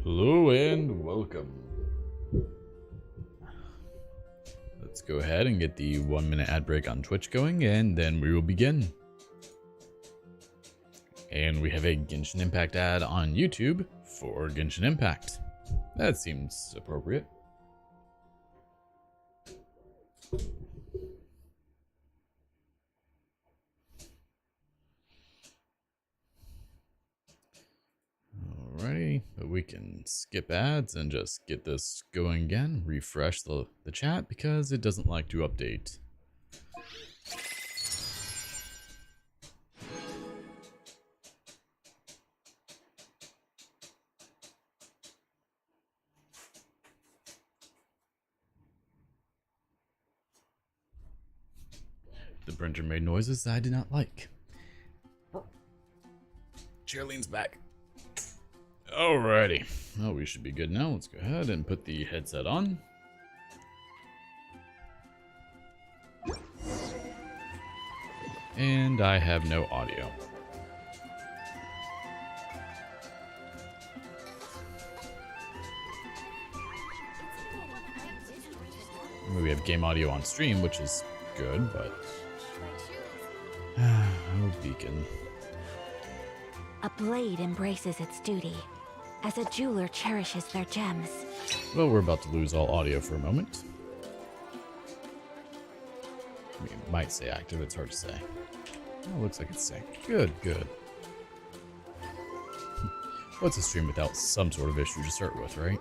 Hello and welcome. Let's go ahead and get the 1-minute ad break on Twitch going, and then we will begin. And we have a Genshin Impact ad on YouTube for Genshin Impact. That seems appropriate. Alrighty, but we can skip ads and just get this going again. Refresh the chat because it doesn't like to update. The printer made noises that I did not like. Chair leans back. Alrighty. Well, we should be good now. Let's go ahead and put the headset on. And I have no audio. We have game audio on stream, which is good, but... oh, beacon. A blade embraces its duty, as a jeweler cherishes their gems. Well, we're about to lose all audio for a moment. I mean, it might say active, it's hard to say. Oh, looks like it's saying. Good, good. What's a stream without some sort of issue to start with, right?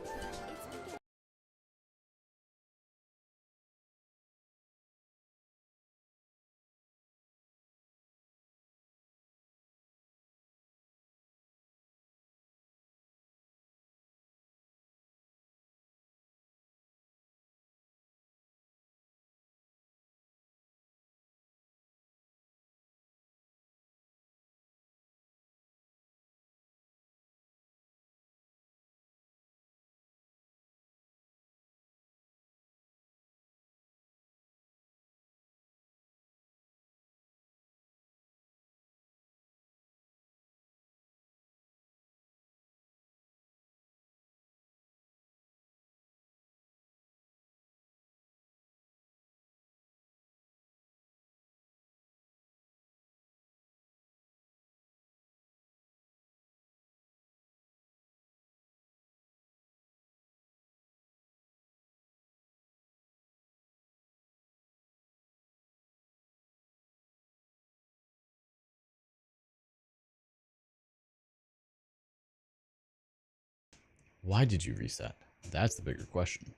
Why did you reset? That's the bigger question.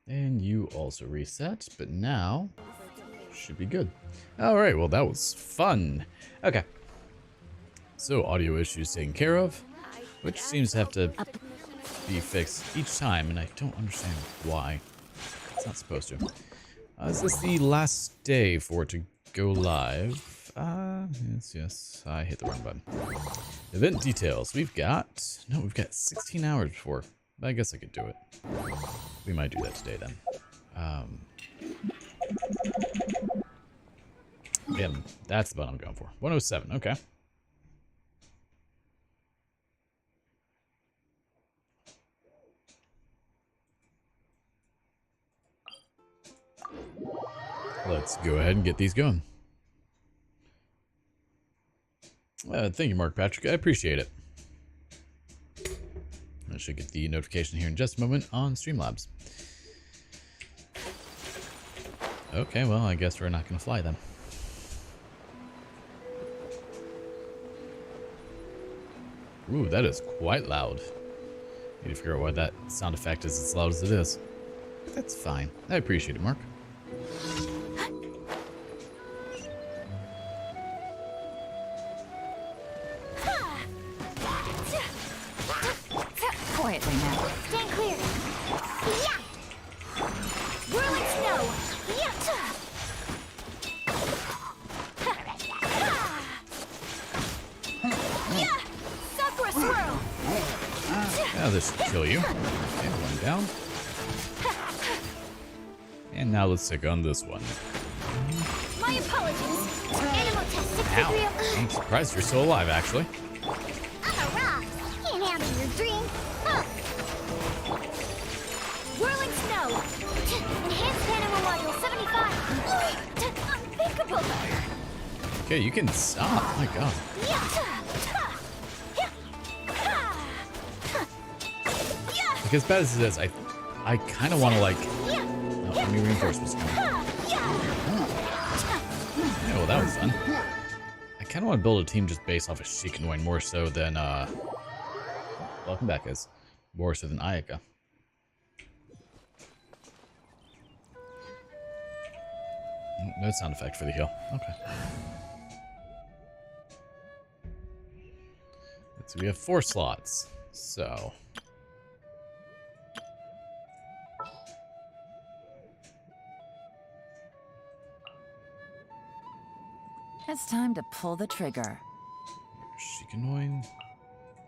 And you also reset, but now should be good. All right, well, that was fun. Okay. So audio issues taken care of, which seems to have to be fixed each time, and I don't understand why. It's not supposed to. Is this the last day for it to go live? Yes, I hit the wrong button. Event details. We've got 16 hours before. I guess I could do it. We might do that today then. Yeah, that's the button I'm going for. 107, okay. Let's go ahead and get these going. Thank you, Mark Patrick. I appreciate it. I should get the notification here in just a moment on Streamlabs. Okay, well, I guess we're not going to fly then. Ooh, that is quite loud. Need to figure out why that sound effect is as loud as it is. That's fine. I appreciate it, Mark. Quietly now. Stand clear. Yeah. Whirling snow. Yeah. Yeah. Sakura swirl. Now this should kill you. Okay, one down. And now let's take on this one. My apologies. Animal test 63. Ow. I'm surprised you're still alive, actually. I'm a rock. Can't handle your dream. Huh. Whirling snow. Enhanced animal module 75. Unthinkable. Okay, you can stop. Oh my god. Like, as bad as it is, I kind of want to, like... Oh, enemy reinforcements coming. Yeah, well, that was fun. I kind of want to build a team just based off of Shikanoin more so than, welcome back, guys. More so than Ayaka. No sound effect for the heal. Okay. Let's see, we have 4 slots. So... It's time to pull the trigger. Shikanoin.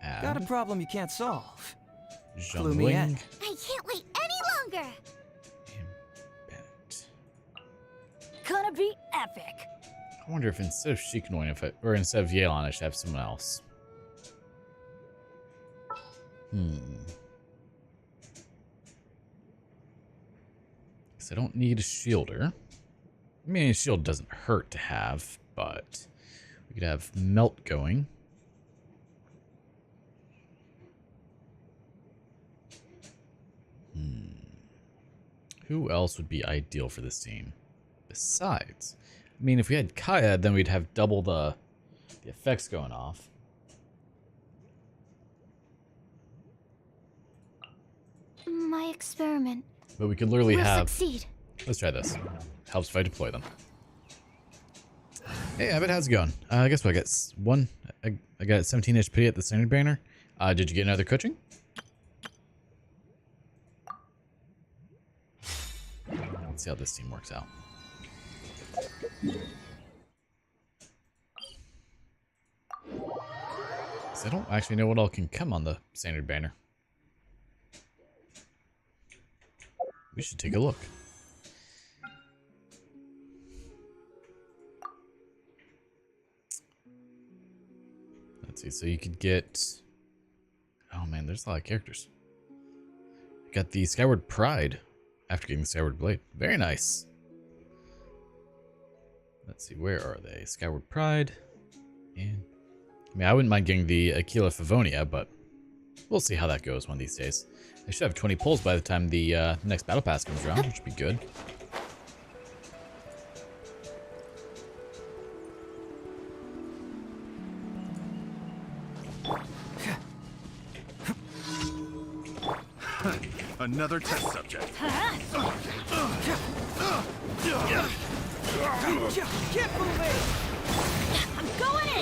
Add. Got a problem you can't solve. Clue Jungling. me in. I can't wait any longer. And Bennett. Gonna be epic. I wonder if instead of Shikanoin, or instead of Yelan, I should have someone else. Because I don't need a shielder. I mean, a shield doesn't hurt to have, but we could have Melt going. Who else would be ideal for this team? Besides, I mean, if we had Kaya, then we'd have double the effects going off. My experiment But we could literally will have... succeed. Let's try this. Helps if I deploy them. Hey, Abbott, how's it going? Guess what? I got I got 17 HP at the standard banner. Did you get another coaching? Let's see how this team works out. So I don't actually know what all can come on the standard banner. We should take a look. Let's see, so you could get... Oh man, there's a lot of characters. Got the Skyward Pride after getting the Skyward Blade. Very nice. Let's see, where are they? Skyward Pride. And... I mean, I wouldn't mind getting the Aquila Favonia, but we'll see how that goes one of these days. I should have 20 pulls by the time the next Battle Pass comes around, which would be good. Another test subject. Keep moving! I'm going in.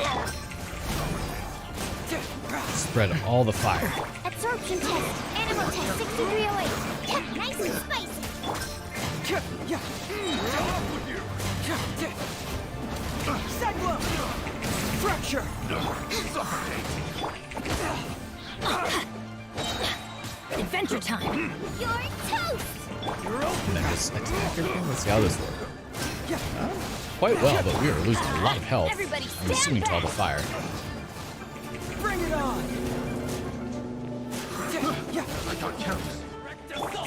Spread all the fire. Absorption test. Animal test 6308. Nice and spicy. Cyclone! Fracture! Adventure time. You're toast. And then just attack everything. Let's see how this works. Quite well, but we are losing a lot of health. Everybody I'm assuming to all the fire. Bring it on! I got counts.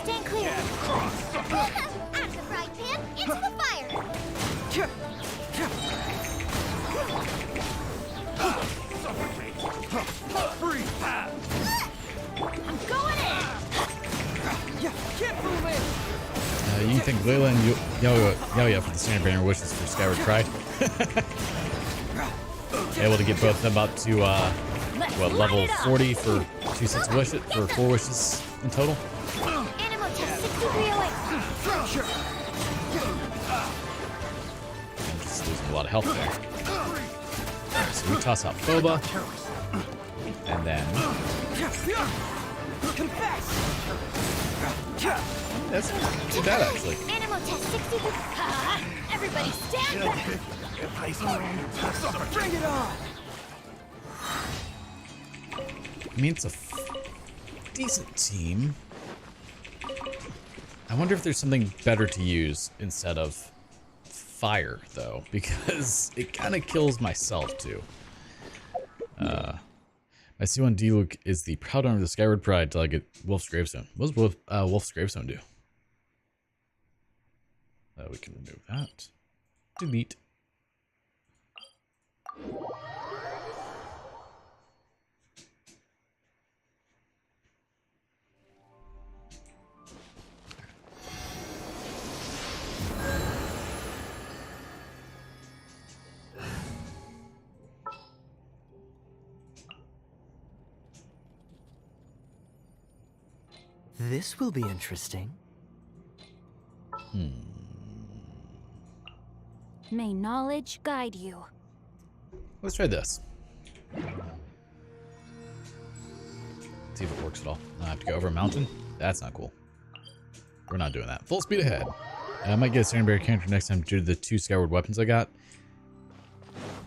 Stand clear. Out of the frying pan, into the fire. Free pass. I'm going in. Keep moving! You think Layla and Yaoya for the standard banner wishes for Skyward Pride? Able to get both of them up to what, level 40 for 2 sets of wishes, for 4 wishes in total? Animal test 6308. Fracture! I'm just losing a lot of health there. Alright, so we toss out Boba. And then... Confess! That's not too bad, actually. Animal test 63. Everybody stand back. Bring it on! I mean, it's a decent team. I wonder if there's something better to use instead of fire, though, because it kind of kills myself, too. My C1D look is the proud owner of the Skyward Pride till I get Wolf's Gravestone. What does Wolf's Gravestone do? We can remove that. Delete. This will be interesting. May knowledge guide you. Let's try this. See if it works at all. I have to go over a mountain. That's not cool. We're not doing that. Full speed ahead. I might get a Sandy Bear character next time due to the 2 Skyward weapons I got.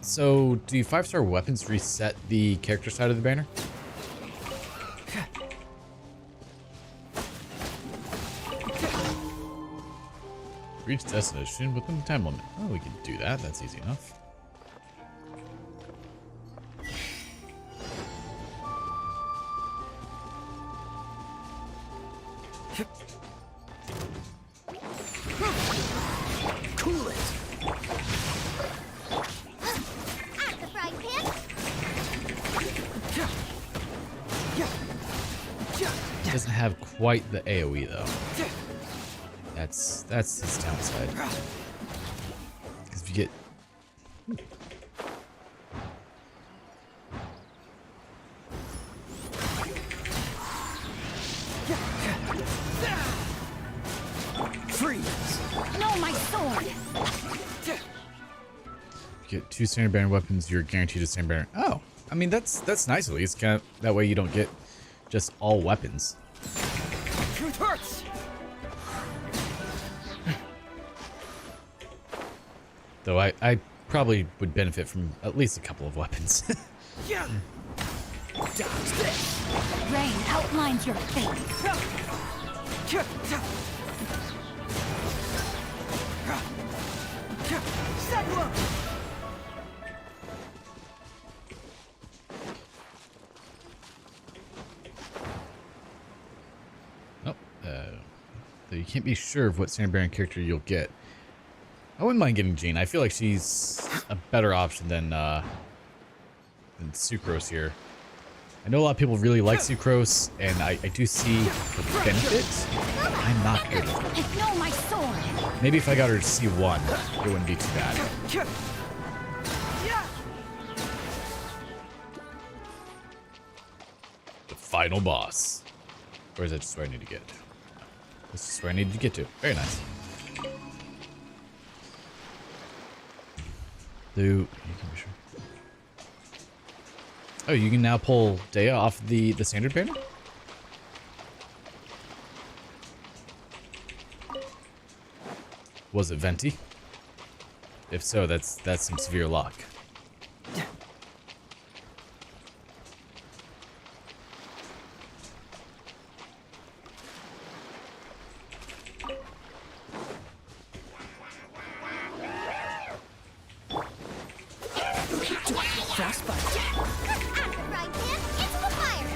So, do 5-star weapons reset the character side of the banner? Reach destination within the time limit. Oh, we can do that. That's easy enough. Cool it. At the frying pan. It doesn't have quite the AoE though. That's its downside. Because if you get Freeze. No, my sword! get 2 standard banner weapons, you're guaranteed a standard banner. Oh, I mean that's nice at least. Kind of that way you don't get just all weapons. Truth hurts. Though I probably would benefit from at least a couple of weapons. Yeah. Dodge this. Rain outlines your fate. Segway. Oh, though you can't be sure of what standard banner character you'll get. I wouldn't mind getting Jean. I feel like she's a better option than Sucrose here. I know a lot of people really like Sucrose, and I do see the benefit. I'm not good with her. No, my sword! Maybe if I got her to C1, it wouldn't be too bad. The final boss. Or is that just where I need to get? This is where I need to get to. Very nice. You can be sure. Oh, you can now pull Dea off the standard banner? Was it Venti? If so, that's some severe luck. Frostbite. At the frying pan. Into the fire.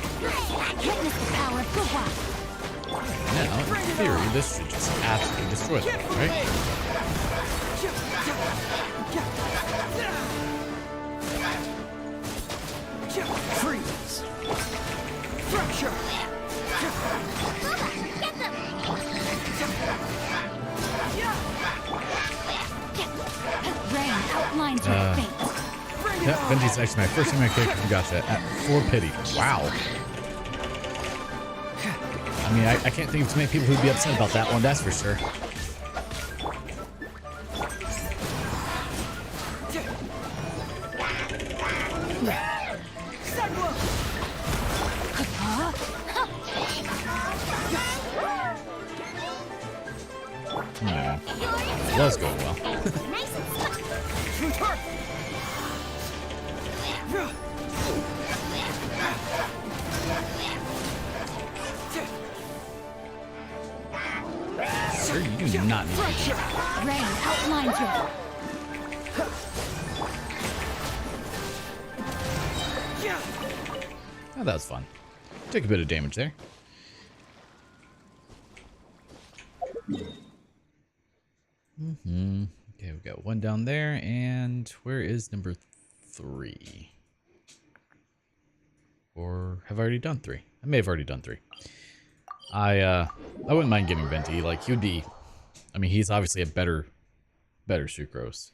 Witness the power of good luck! Now, in theory, this should just absolutely destroy them, right? Freeze. Fracture. Get them. Rain outlines your fate. Yeah, Venti's actually my first time I character from Gotcha at 4 pity. Wow. I mean, I can't think of too many people who'd be upset about that one, that's for sure. Was going well. Nice and stuck. Sir, you do not need to. Rain outlines your Oh, that was fun. Took a bit of damage there. Okay, we got one down there, and where is number 3? Or have I already done 3? I may have already done 3. I wouldn't mind giving Venti. Like, he would be... I mean, he's obviously a better Sucrose.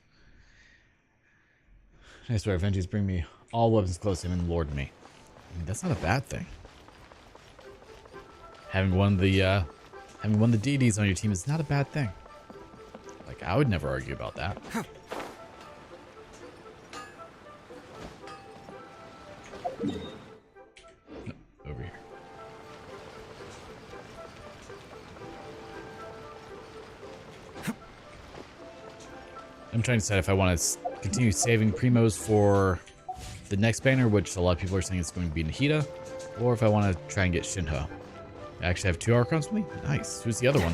I swear, Venti's bring me all weapons close to him and lord me. I mean, that's not a bad thing. Having one of the deities on your team is not a bad thing. Like, I would never argue about that. Over here. I'm trying to decide if I want to continue saving Primos for the next banner, which a lot of people are saying it's going to be Nahida, or if I want to try and get Shinho. I actually have 2 Archons with me? Nice. Who's the other one?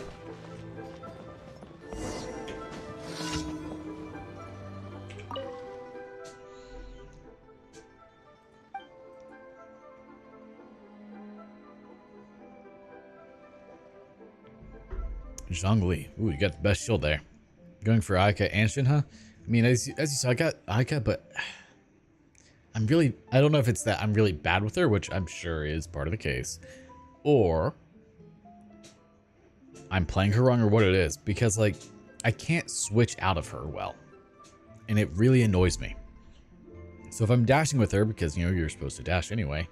Zhongli. Ooh, you got the best shield there. Going for Aika and Shinha? I mean, as you saw, I got Aika, but I don't know if it's that I'm really bad with her, which I'm sure is part of the case, or I'm playing her wrong, or what it is, because, like, I can't switch out of her well, and it really annoys me. So if I'm dashing with her, because, you know, you're supposed to dash anyway,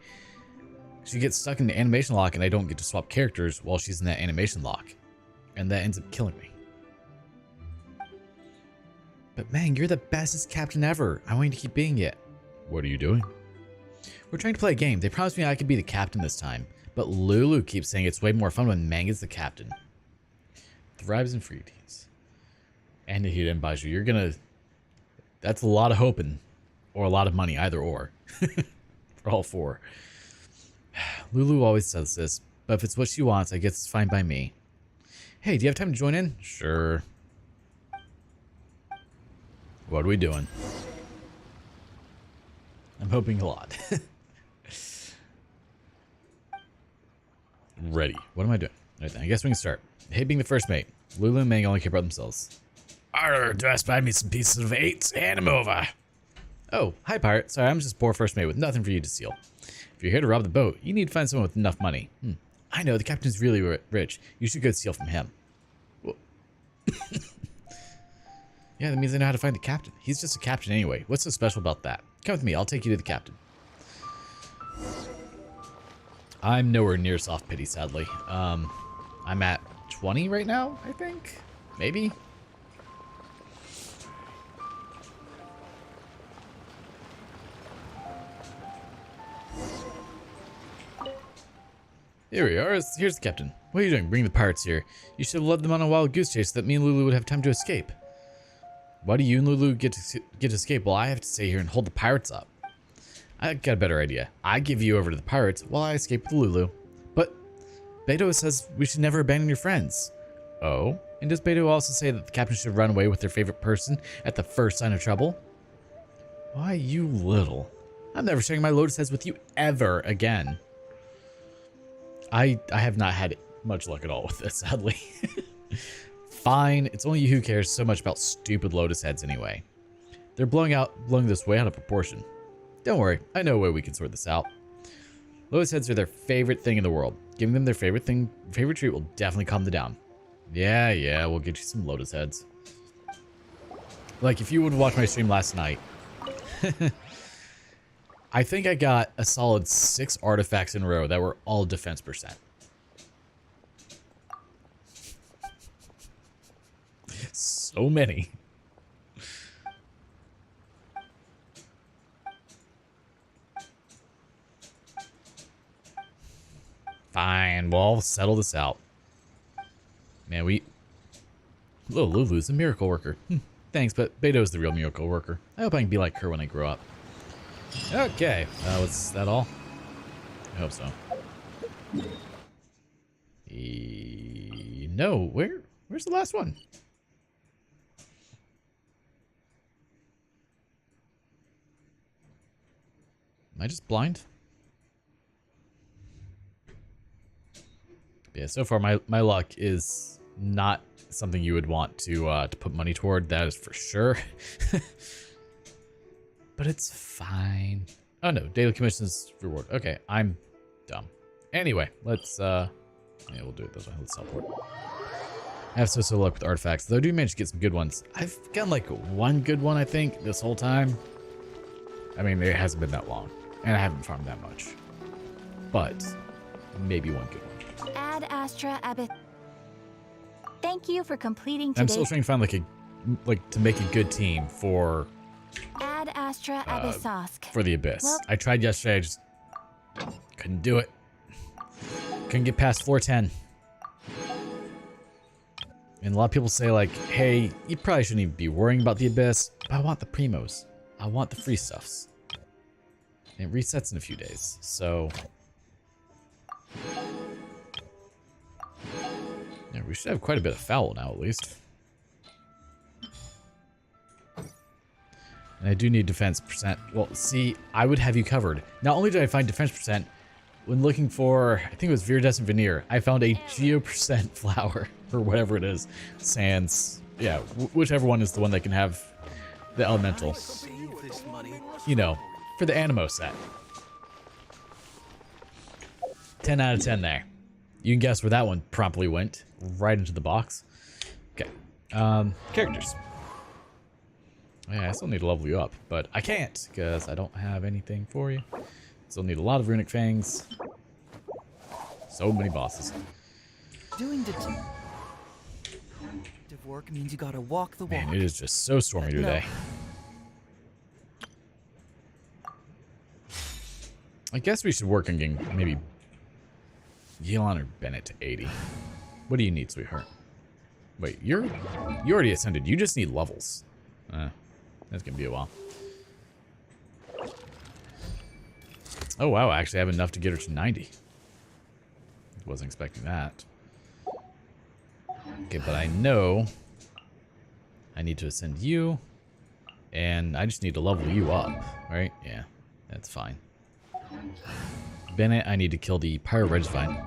she gets stuck in the animation lock, and I don't get to swap characters while she's in that animation lock, and that ends up killing me. But man, you're the bestest captain ever. I want you to keep being it. What are you doing? We're trying to play a game. They promised me I could be the captain this time, but Lulu keeps saying it's way more fun when Mang is the captain. Thrives in free teams. And Nahida and Baiju, you're gonna... That's a lot of hoping. Or a lot of money, either or. For all 4. Lulu always says this, but if it's what she wants, I guess it's fine by me. Hey, do you have time to join in? Sure. What are we doing? I'm hoping a lot. Ready. What am I doing? Right then, I guess we can start. Hey, being the first mate. Lulu and Mang only care about themselves. Arr, just buy me some pieces of 8 and I'm over. Oh, hi pirate. Sorry, I'm just poor first mate with nothing for you to steal. If you're here to rob the boat, you need to find someone with enough money. I know, the captain's really rich. You should go steal from him. Well, yeah, that means I know how to find the captain. He's just a captain anyway. What's so special about that? Come with me, I'll take you to the captain. I'm nowhere near soft pity, sadly. I'm at 20 right now, I think? Maybe? Here we are. Here's the captain. What are you doing? Bring the pirates here. You should have led them on a wild goose chase so that me and Lulu would have time to escape. Why do you and Lulu get to escape while I have to stay here and hold the pirates up? I got a better idea. I give you over to the pirates while I escape with Lulu. But Beto says we should never abandon your friends. Oh? And does Beto also say that the captain should run away with their favorite person at the first sign of trouble? Why, you little. I'm never sharing my lotus heads with you ever again. I have not had much luck at all with this, sadly. Fine, it's only you who cares so much about stupid lotus heads anyway. They're blowing this way out of proportion. Don't worry, I know a way we can sort this out. Lotus heads are their favorite thing in the world. Giving them their favorite treat will definitely calm them down. Yeah, we'll get you some lotus heads. Like, if you would watch my stream last night, I think I got a solid 6 artifacts in a row that were all defense %. So many. Fine, we'll settle this out. Man, Oh, Lulu's a miracle worker. Thanks, but Beto's the real miracle worker. I hope I can be like her when I grow up. Okay, was that all? I hope so. No, where's the last one? Am I just blind? Yeah, so far my luck is not something you would want to put money toward. That is for sure. But it's fine. Oh no, daily commissions reward. Okay, I'm dumb. Anyway, let's yeah, we'll do it this way. Let's teleport. I have so luck with artifacts, though I do manage to get some good ones. I've gotten like one good one, I think, this whole time. I mean, it hasn't been that long, and I haven't farmed that much. But maybe one good one. Ad Astra Abyss. Thank you for completing I'm today's. still trying to find like to make a good team for Ad Astra Abyssosk. for the Abyss. Well- I tried yesterday, I just couldn't do it. Couldn't get past floor 10. And a lot of people say like, hey, you probably shouldn't even be worrying about the Abyss, but I want the primos. I want the free stuffs. And it resets in a few days, so yeah, we should have quite a bit of foul now at least. And I do need defense percent. Well, see, I would have you covered. Not only did I find defense percent, when looking for, I think it was Viridescent Veneer, I found a Geo percent flower, or whatever it is. Sans, yeah, whichever one is the one that can have the elemental. Save this money. You know, for the Animo set. 10 out of 10 there. You can guess where that one promptly went. Right into the box. Okay. Characters. Yeah, I still need to level you up, but I can't because I don't have anything for you. Still need a lot of runic fangs. So many bosses. Doing work means you gotta walk the walk. Man, it is just so stormy today. I guess we should work on getting maybe Yelan or Bennett to 80. What do you need, sweetheart? Wait, you already ascended. You just need levels. That's gonna be a while. Oh wow, I actually have enough to get her to 90. Wasn't expecting that. Okay, but I know I need to ascend you, and I just need to level you up, right? Yeah, that's fine. Bennett, I need to kill the Pyro Regivine.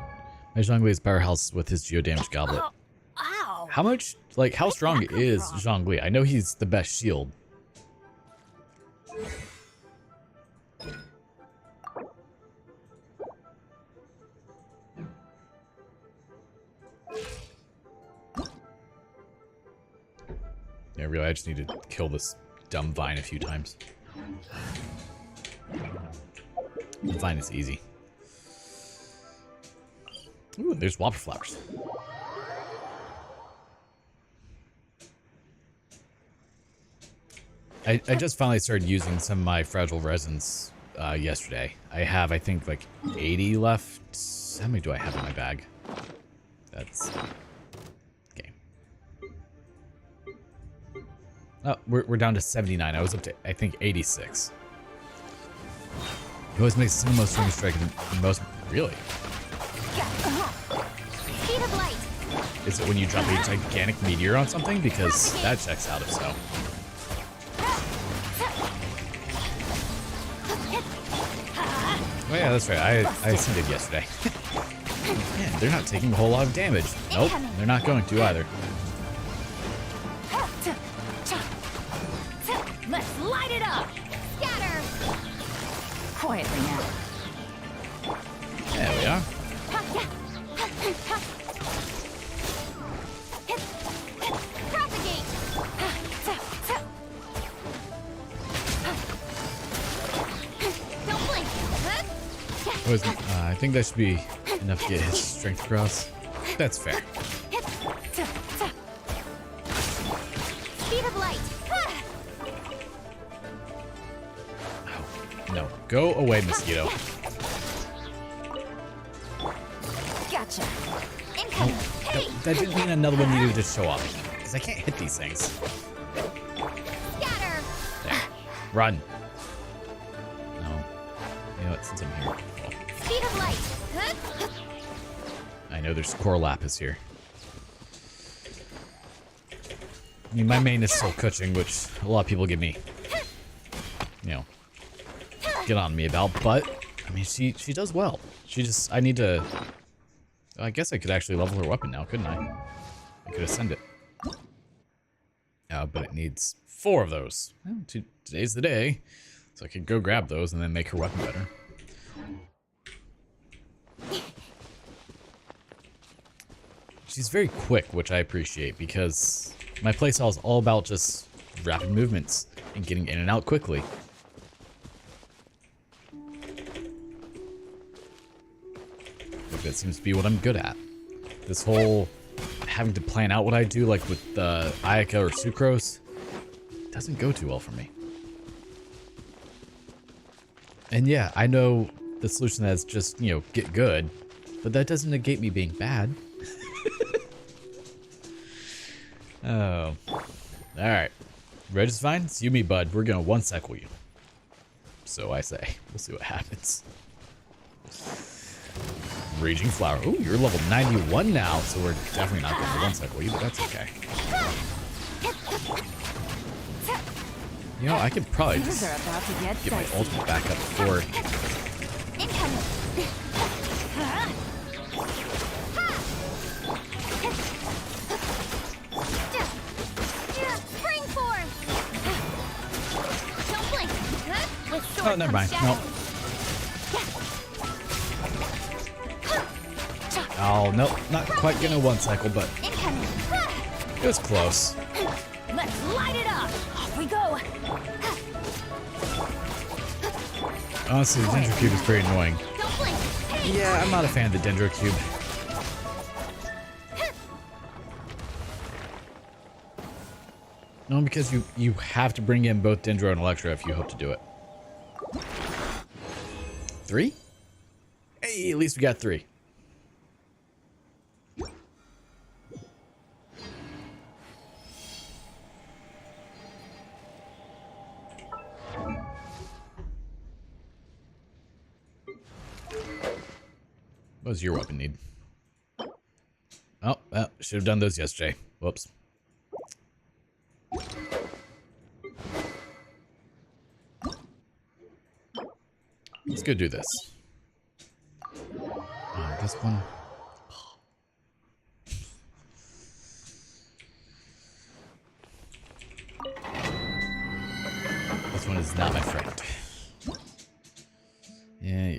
My Zhongli powerhouse with his geo damage goblet. Ow! How much, like, how strong is Zhongli? I know he's the best shield. Yeah, really, I just need to kill this dumb vine a few times. The vine is easy. Ooh, there's whopper flowers. I just finally started using some of my fragile resins yesterday. I have, I think, like 80 left. How many do I have in my bag? That's... okay. Oh, we're down to 79. I was up to, I think, 86. He always makes the single most strong strike the most... Really? Speed of light. Is it when you drop a gigantic meteor on something? Because that checks out if so. Oh yeah, that's right. I ascended yesterday. Man, they're not taking a whole lot of damage. Nope, they're not going to either. Let's light it up! Scatter. Quietly now. There we are. Propagate. Don't blink. I think that should be enough to get his strength across. That's fair. Speed of light. Oh, no. Go away, mosquito. Gotcha. Incoming. Hey. That didn't mean another one needed to show up. Because I can't hit these things. Scatter. There. Run. No. You know what, since I'm here. Well, Speed of light. I know there's Core Lapis here. I mean, my main is still Kuching, which a lot of people give me, you know, get on me about, but, I mean, she does well. She just, I need to, So I guess I could actually level her weapon now, couldn't I? I could ascend it. But it needs 4 of those. Well, today's the day. So I could go grab those and then make her weapon better. She's very quick, which I appreciate, because my playstyle is all about just rapid movements and getting in and out quickly. Like that seems to be what I'm good at. This whole having to plan out what I do, like with Ayaka or Sucrose, doesn't go too well for me. And yeah, I know the solution is just, you know, get good, but that doesn't negate me being bad. Oh. Alright. Reg is fine? It's you, me, bud. We're gonna one-cycle you. So I say. We'll see what happens. Raging Flower. Ooh, you're level 91 now, so we're definitely not going to one-cycle you, but that's okay. You know, I could probably just Things are about to get my dicey. ultimate back up before... Spring form! Don't blink! With sword Oh, never mind. comes Nope. Oh, nope. Not quite gonna one-cycle, but Incoming! it was close. Let's light it up. Off we go. Honestly, the Dendro Cube is pretty annoying. Don't blink! Yeah, I'm not a fan of the Dendro Cube. No, because you have to bring in both Dendro and Electro if you hope to do it. 3? Hey, at least we got 3. What does your weapon need? Oh, should have done those yesterday. Whoops. Let's go do this. This one. This one is not my friend. Yeah.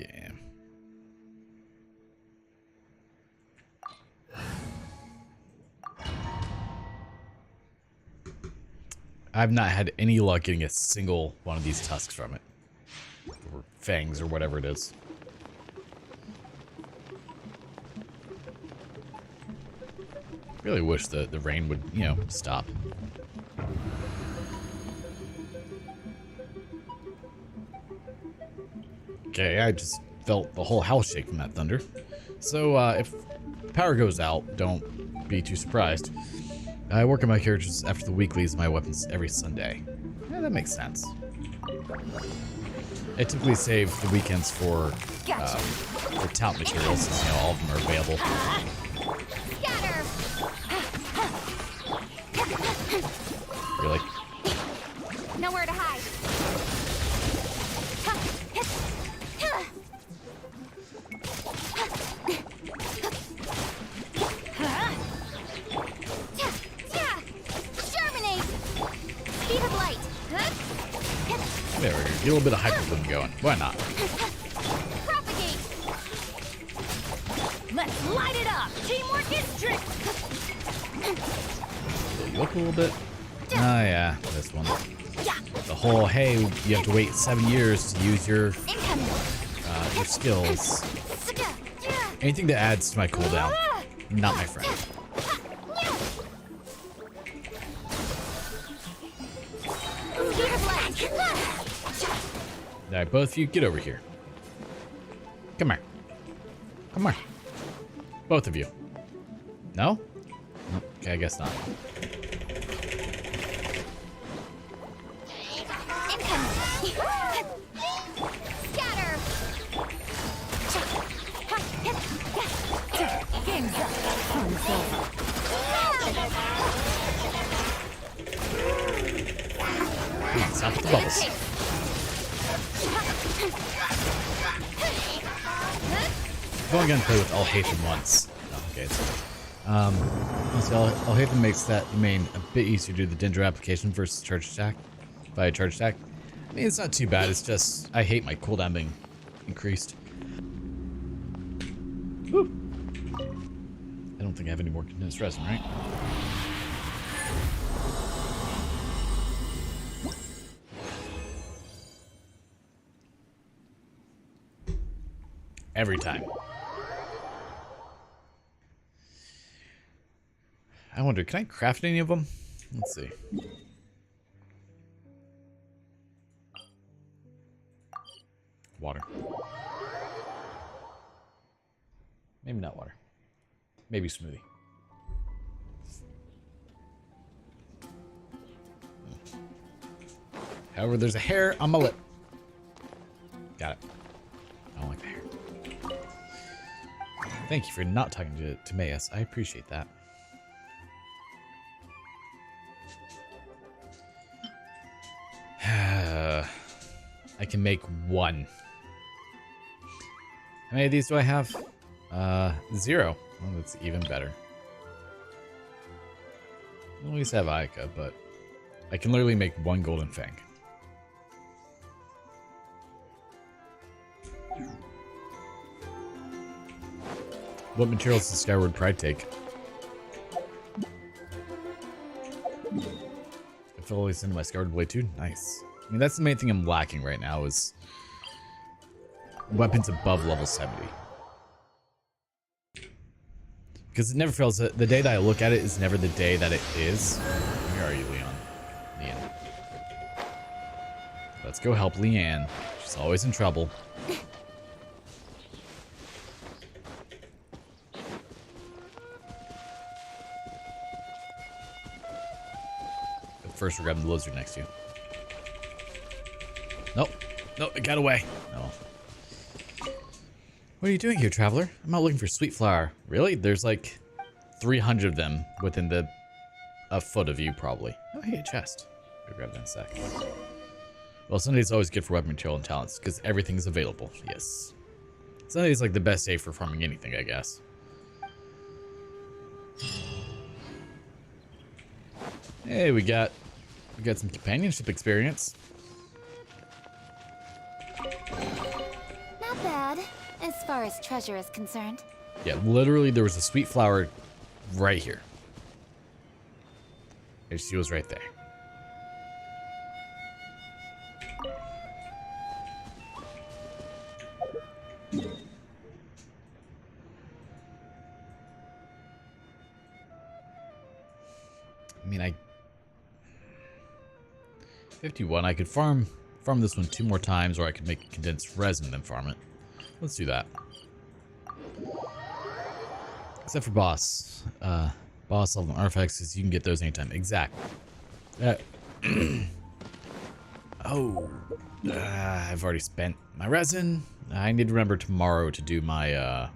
I've not had any luck getting a single one of these tusks from it. Or fangs, or whatever it is. Really wish the rain would, you know, stop. Okay, I just felt the whole house shake from that thunder. So, if power goes out, don't be too surprised. I work on my characters after the weeklies of my weapons every Sunday. Yeah, that makes sense. I typically save the weekends for talent materials, since, you know, all of them are available. Scatter! Really? Nowhere to hide. Germinate! Speed of light. There we go. Get a little bit of hyper going. Why not? Propagate! Let's light it up. Teamwork is strict. You up a little bit? Oh yeah, this one. The whole, hey, you have to wait 7 years to use your skills. Anything that adds to my cooldown, not my friend. Speed of light. Alright, both of you, get over here. Come here. Come here. Both of you. No? Nope. Okay, I guess not. Scatter! Game's up. Fun's over. Come on, stop with the bubbles. Go again and play with all haste at once. No. case. Also, I'll hate to make that main a bit easier to do the Dendro application versus charge attack by a charge attack. I mean, it's not too bad. It's just I hate my cooldown being increased. Woo. I don't think I have any more condensed resin, right? Every time. I wonder, can I craft any of them? Let's see. Water. Maybe not water. Maybe smoothie. However, there's a hair on my lip. Got it. I don't like the hair. Thank you for not talking to Mayas. I appreciate that. I can make one. How many of these do I have? 0. Well, that's even better. I at least have Aika, but I can literally make one golden fang. What materials does Skyward Pride take? I feel always into my Skyward Blade too. Nice. I mean, that's the main thing I'm lacking right now is weapons above level 70. Because it never fails. The day that I look at it is never the day that it is. Where are you, Leanne? Let's go help Leanne. She's always in trouble. But first, we're grabbing the lizard next to you. Nope. Nope, it got away. No. What are you doing here, traveler? I'm not looking for sweet flower. Really? There's like 300 of them within a foot of you, probably. Oh, hey, a chest. I'll grab that in a sec. Well, Sunday's always good for weapon material and talents, because everything's available. Yes. Sunday's like the best day for farming anything, I guess. Hey, we got some companionship experience. Not bad, as far as treasure is concerned. Yeah, literally there was a sweet flower right here. And she was right there. I mean, 51, I could farm this one 2 more times, or I could make condensed resin and then farm it. Let's do that. Except for boss. Boss level artifacts, because you can get those anytime. Exactly. I've already spent my resin. I need to remember tomorrow to do my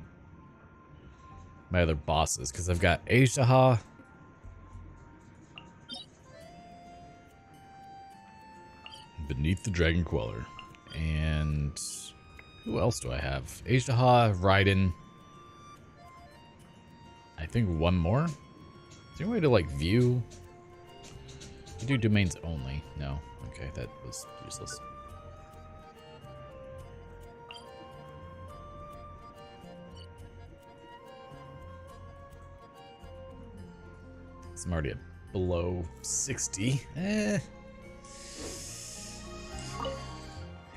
my other bosses, because I've got Aishaha. Beneath the Dragon Queller. And who else do I have? Aishaha, Raiden. I think one more. Is there a way to like view? You do domains only. No. Okay, that was useless. I'm already at below 60.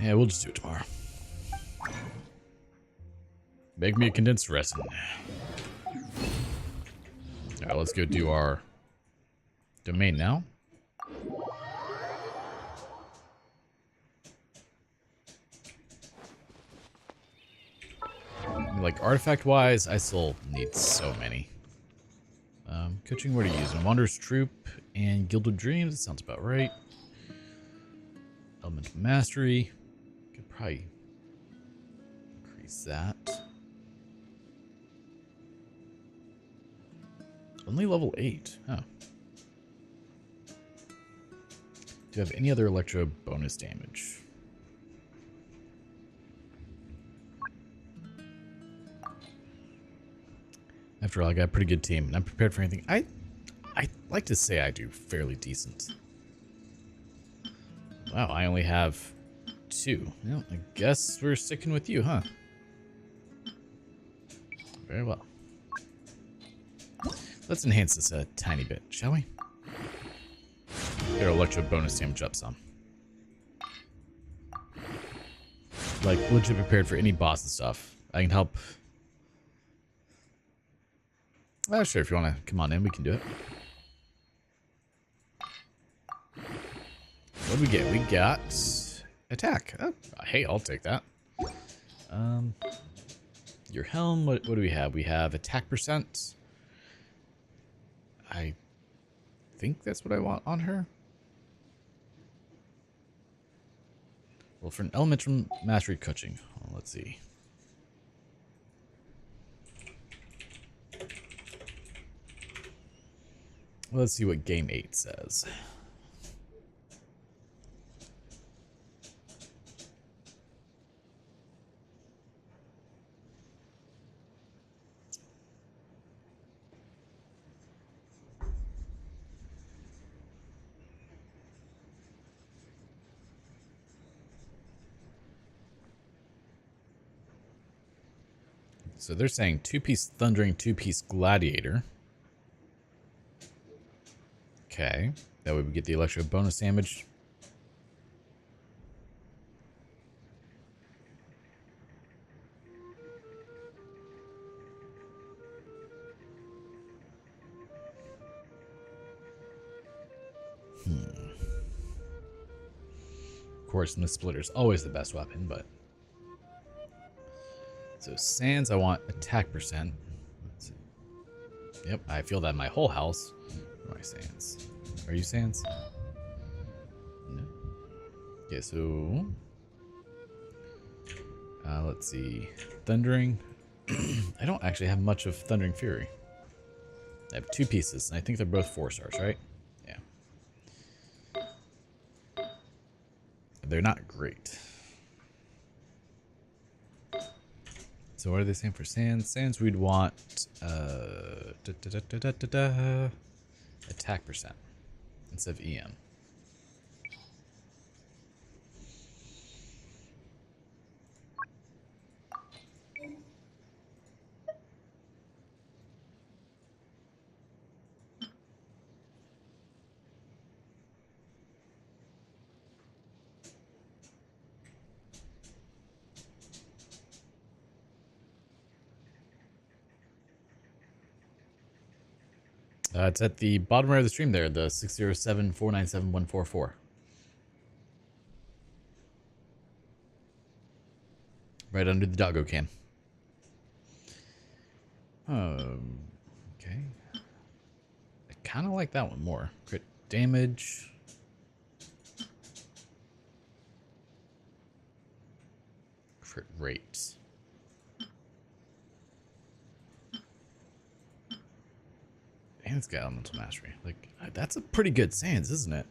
Yeah, we'll just do it tomorrow. Make me a condensed resin. Alright, let's go do our domain now. Like, artifact-wise, I still need so many. Coaching, what are you using? Wanderer's Troop and Guild of Dreams. That sounds about right. Elemental Mastery. Could probably increase that. Only level 8. Oh. Do you have any other electro bonus damage? I After all, I got a pretty good team, and I'm prepared for anything. I like to say I do fairly decent. Wow, I only have 2. Well, I guess we're sticking with you, huh? Very well. Let's enhance this a tiny bit, shall we? Get our electro bonus damage up some. Like, legit prepared for any boss and stuff. I can help. Well, sure, if you want to come on in, we can do it. What do we get? We got attack. Oh, hey, I'll take that. Your helm, what do we have? We have attack percent. I think that's what I want on her. Well, for an elemental mastery coaching, well, let's see. Let's see what game 8 says. So they're saying 2-piece Thundering, 2-piece Gladiator. Okay. That way we get the electro bonus damage. Of course, Mist Splitter is always the best weapon, but... So Sands, I want attack percent. Let's see. Yep, I feel that in my whole house. Where am I Sands? Are you Sands? No. Okay, so... let's see. Thundering. I don't actually have much of Thundering Fury. I have 2 pieces, and I think they're both 4 stars, right? Yeah. They're not great. So what are they saying for Sands? Sands, we'd want attack percent instead of EM. It's at the bottom right of the stream there, the 607-497-144. Right under the doggo cam. Okay. I kind of like that one more. Crit damage. Crit rate. And it's got elemental mastery. Like, that's a pretty good Sands, isn't it?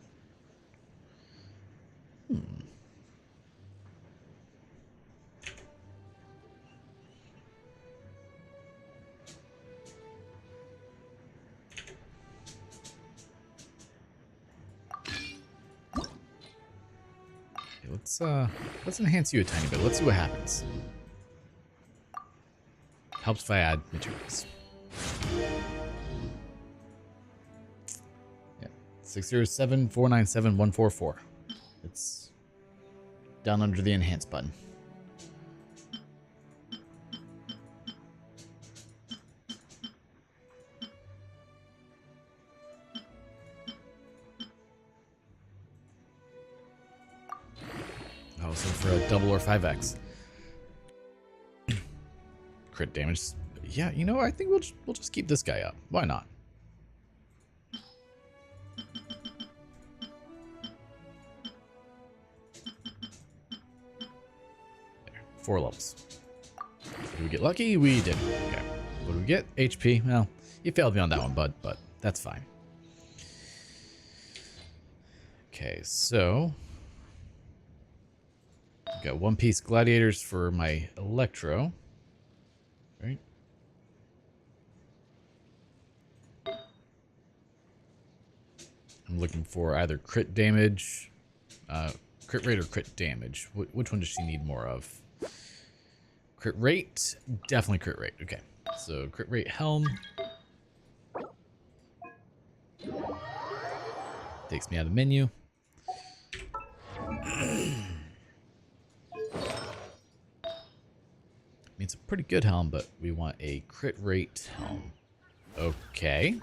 Okay, let's enhance you a tiny bit. Let's see what happens. Helps if I add materials. 607-497-144. It's down under the enhance button. Oh, so for a double or 5x. Crit damage. Yeah, you know, I think we'll just keep this guy up. Why not? There, 4 levels. Did we get lucky? We did. Okay. What do we get? HP. Well, you failed me on that one, bud, but that's fine. Okay, so got 1-piece gladiators for my electro, right? I'm looking for either crit damage, crit rate or crit damage. Which one does she need more of? Crit rate? Definitely crit rate. Okay. So crit rate helm. Takes me out of menu. It's a pretty good helm, but we want a crit rate helm. Okay.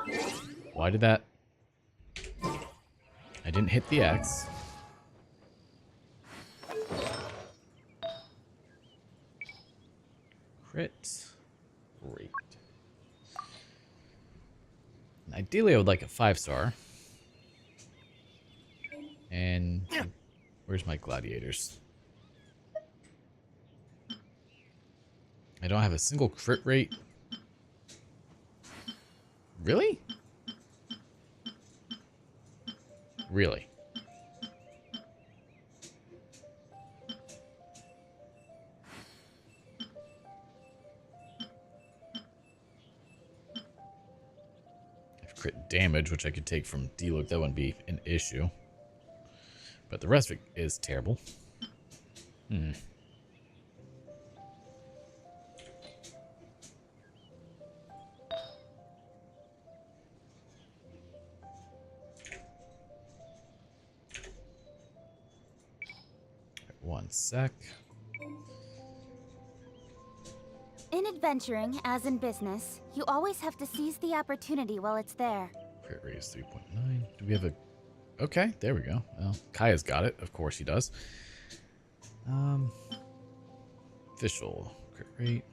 Why did that... I didn't hit the X. Crit rate. Ideally, I would like a 5-star. And where's my gladiators? I don't have a single crit rate. Really? Really? I have crit damage, which I could take from D-Look. That wouldn't be an issue. But the rest of it is terrible. One sec. In adventuring, as in business, you always have to seize the opportunity while it's there. Crit rate is 3.9. Do we have a... Okay, there we go. Well, Kaya's got it. Of course he does. Official. Crit rate.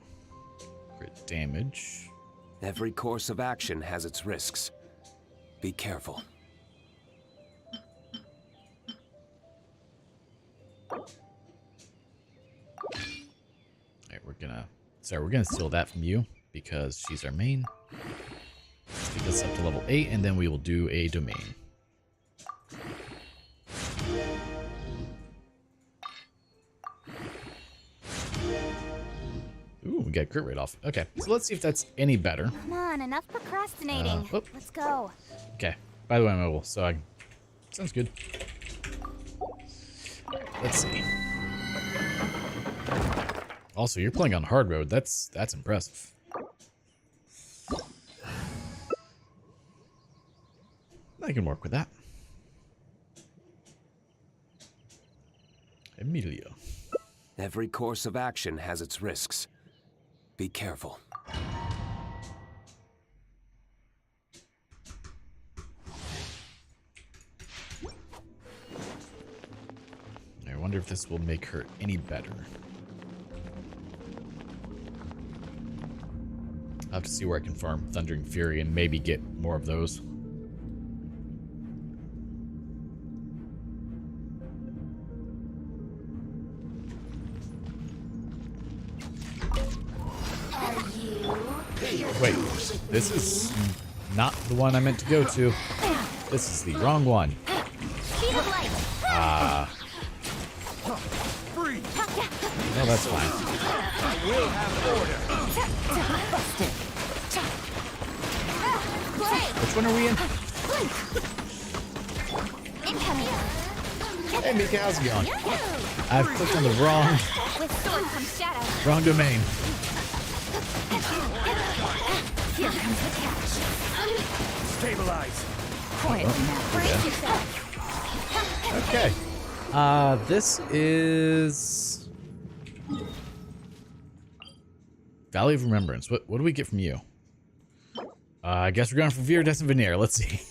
Crit damage. Every course of action has its risks. Be careful. Alright, we're gonna steal that from you because she's our main. Let's take this up to level 8 and then we will do a domain. Ooh, we got crit rate off. Okay, so let's see if that's any better. Come on, enough procrastinating. Let's go. Okay, by the way, I'm mobile, so sounds good. Let's see. Also, you're playing on hard mode. That's impressive. I can work with that. Emilio. Every course of action has its risks. Be careful. I wonder if this will make her any better. I'll have to see where I can farm Thundering Fury and maybe get more of those. Wait, this is not the one I meant to go to. This is the wrong one. No, that's fine. We'll have order. Which one are we in? Hey, Mika, how's it going? I've clicked on the wrong domain. Here comes the catch. Stabilize. Quiet now. Brace yourself. Okay. This is Valley of Remembrance. What do we get from you? I guess we're going for Viridescent Veneer. Let's see.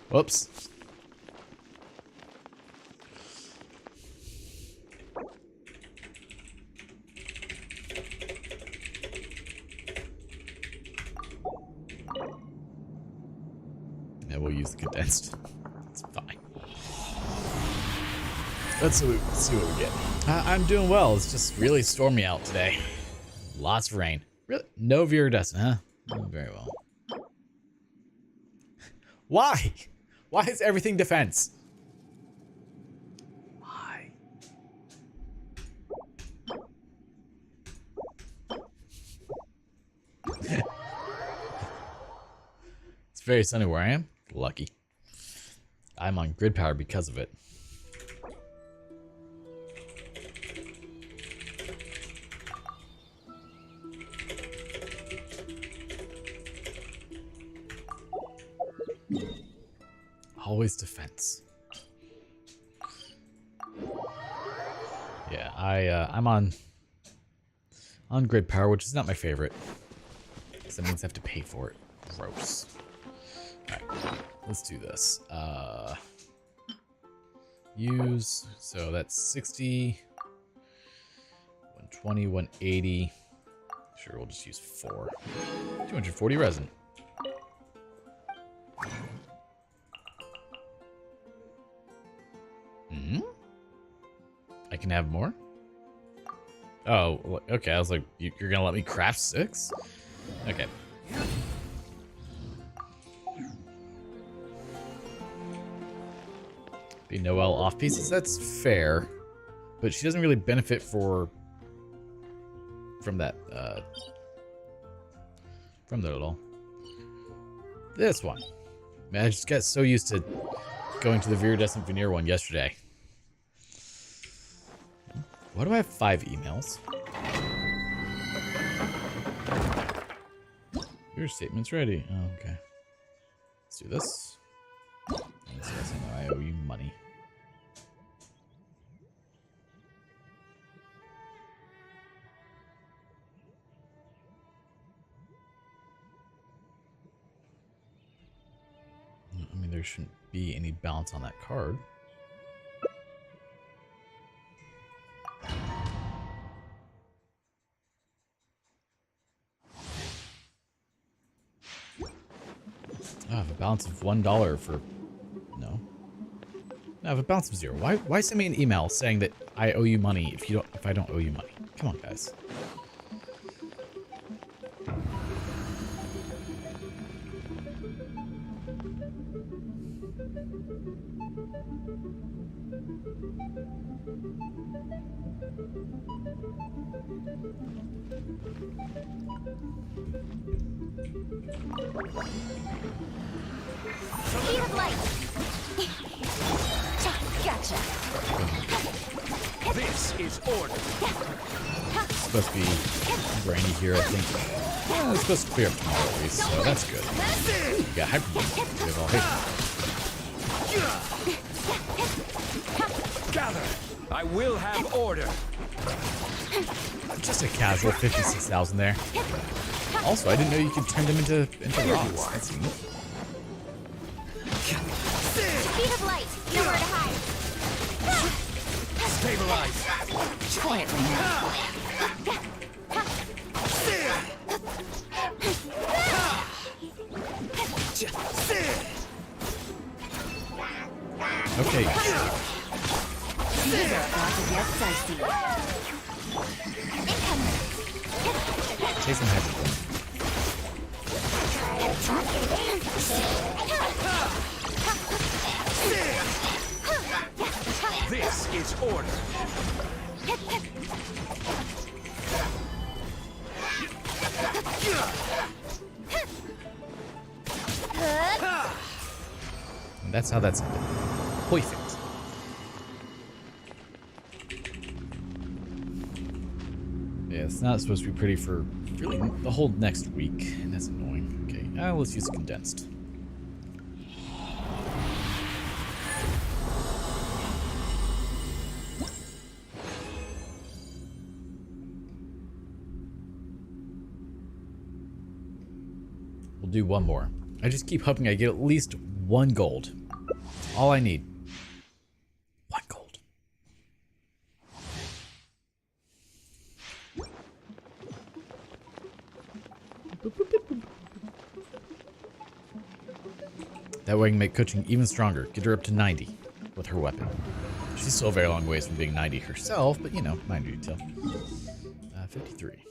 Whoops. Yeah, we'll use the condensed. It's fine. Let's see what we get. I'm doing well. It's just really stormy out today. Lots of rain. Really? No Viridescent, huh? Oh, very well. Why? Why is everything defense? Why? very sunny where I am. Lucky. I'm on grid power because of it. Always defense. Yeah, I'm on grid power, which is not my favorite. Because that means I have to pay for it. Gross. Alright, let's do this. Use, so that's 60, 120, 180. Sure, we'll just use 4. 240 resin. I can have more? Oh, okay. I was like, you're gonna let me craft 6? Okay. Be Noelle off pieces? That's fair. But she doesn't really benefit from that at all. This one. Man, I just got so used to going to the Viridescent Veneer one yesterday. Why do I have 5 emails? Your statement's ready. Oh, okay. Let's do this. And this says I owe you money. I mean, there shouldn't be any balance on that card. I have a balance of $1 for... No. I have a balance of 0. Why send me an email saying that I owe you money if I don't owe you money? Come on, guys. Speed of light. Gotcha. This is order. It's supposed to be rainy here, I think. Yeah, it's supposed to clear up tomorrow at least, so that's good. We got Hyper Beam. We have all hit. Gather. I will have order. Just a casual 56,000 there. Also, I didn't know you could turn them into rocks. That's neat. Speed of light. Nowhere to hide. Stabilize. Quietly now. Okay. These are about to get dicey. Take some Hyper Beam. This is order. And that's how that's ended. Perfect. Yeah, it's not supposed to be pretty for really the whole next week, and that's annoying. Okay, let's use condensed. We'll do one more. I just keep hoping I get at least 1 gold. That's all I need. 1 gold. That way I can make coaching even stronger. Get her up to 90 with her weapon. She's still a very long ways from being 90 herself, but you know, minor detail. 53.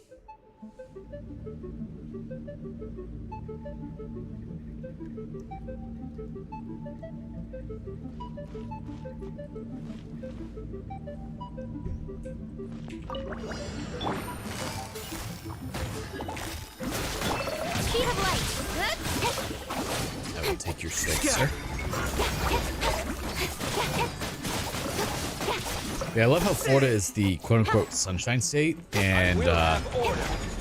Speed of light. I'll take your shield, sir. Yeah, I love how Florida is the quote-unquote sunshine state, and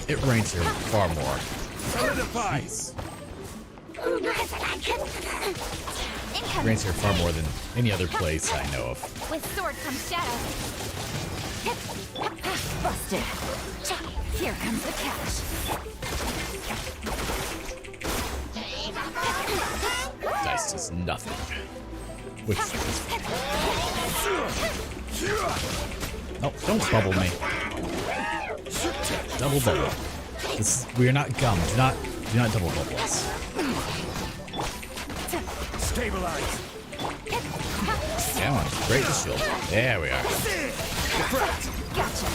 it rains here far more. Nice. It rains here far more than any other place I know of. With sword comes shadow. Busted. Here comes the cash. Dice does nothing. Which no, don't bubble me. Double bubble. We are not gum. Do not double bubble us. Stabilize. Come on, break the shield. There we are. Gotcha.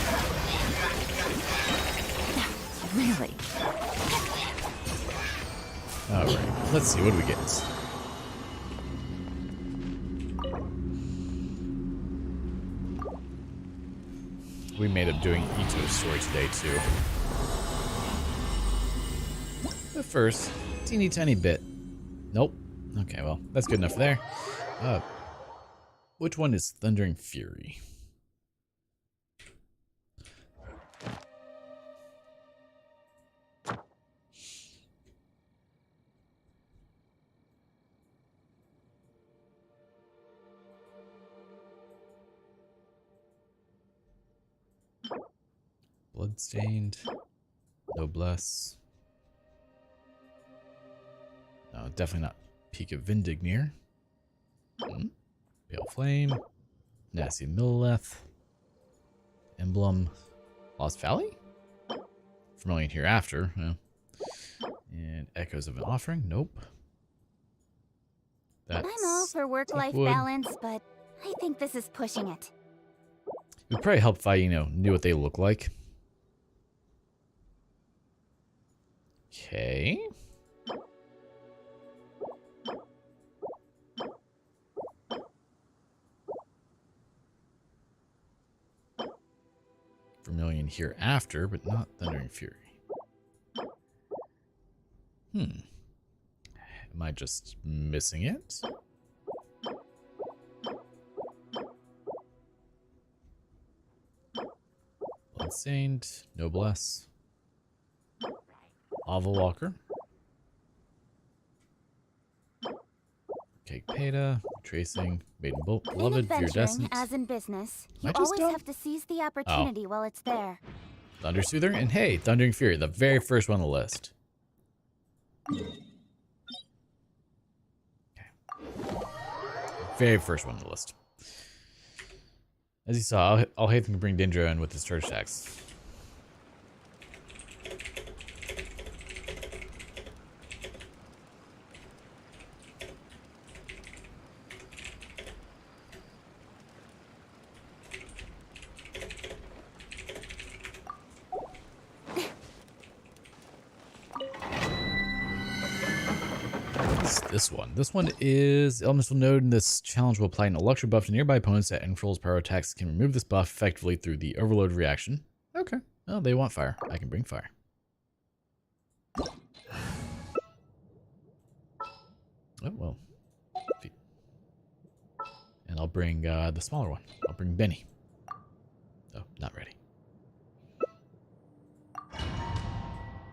Really? Alright, let's see, what do we get? We made up doing Ito's story today, too. But first, teeny tiny bit. Nope. Okay, well, that's good enough there. Which one is Thundering Fury? Bloodstained. Noblesse. No, definitely not Peak of Vindignir. Pale Flame. Nasty Millileth. Emblem. Lost Valley? Vermilion Hereafter. Yeah. And Echoes of an Offering. Nope. That's I'm all for work-life Wood. balance, but I think this is pushing it. It would probably help if I, knew what they look like. Okay. Vermilion Hereafter, but not Thundering Fury. Am I just missing it? Bloodstained, Noblesse, Lava Walker, Cake Peta, Tracing, Maiden Bolt, In Beloved, adventuring, Viridescent, as in business, Am I you just always dumb? have to seize the opportunity while it's there. Thunder Soother, and hey, Thundering Fury, the very first one on the list. Okay. Very first one on the list. As you saw, I'll hate them to bring Dendro in with his charge attacks. This one. This one is Elemental Node, and this challenge will apply an electro buff to nearby opponents that controls power attacks can remove this buff effectively through the overload reaction. Okay. Oh, they want fire. I can bring fire. Oh, well. And I'll bring the smaller one. I'll bring Benny. Oh, not ready.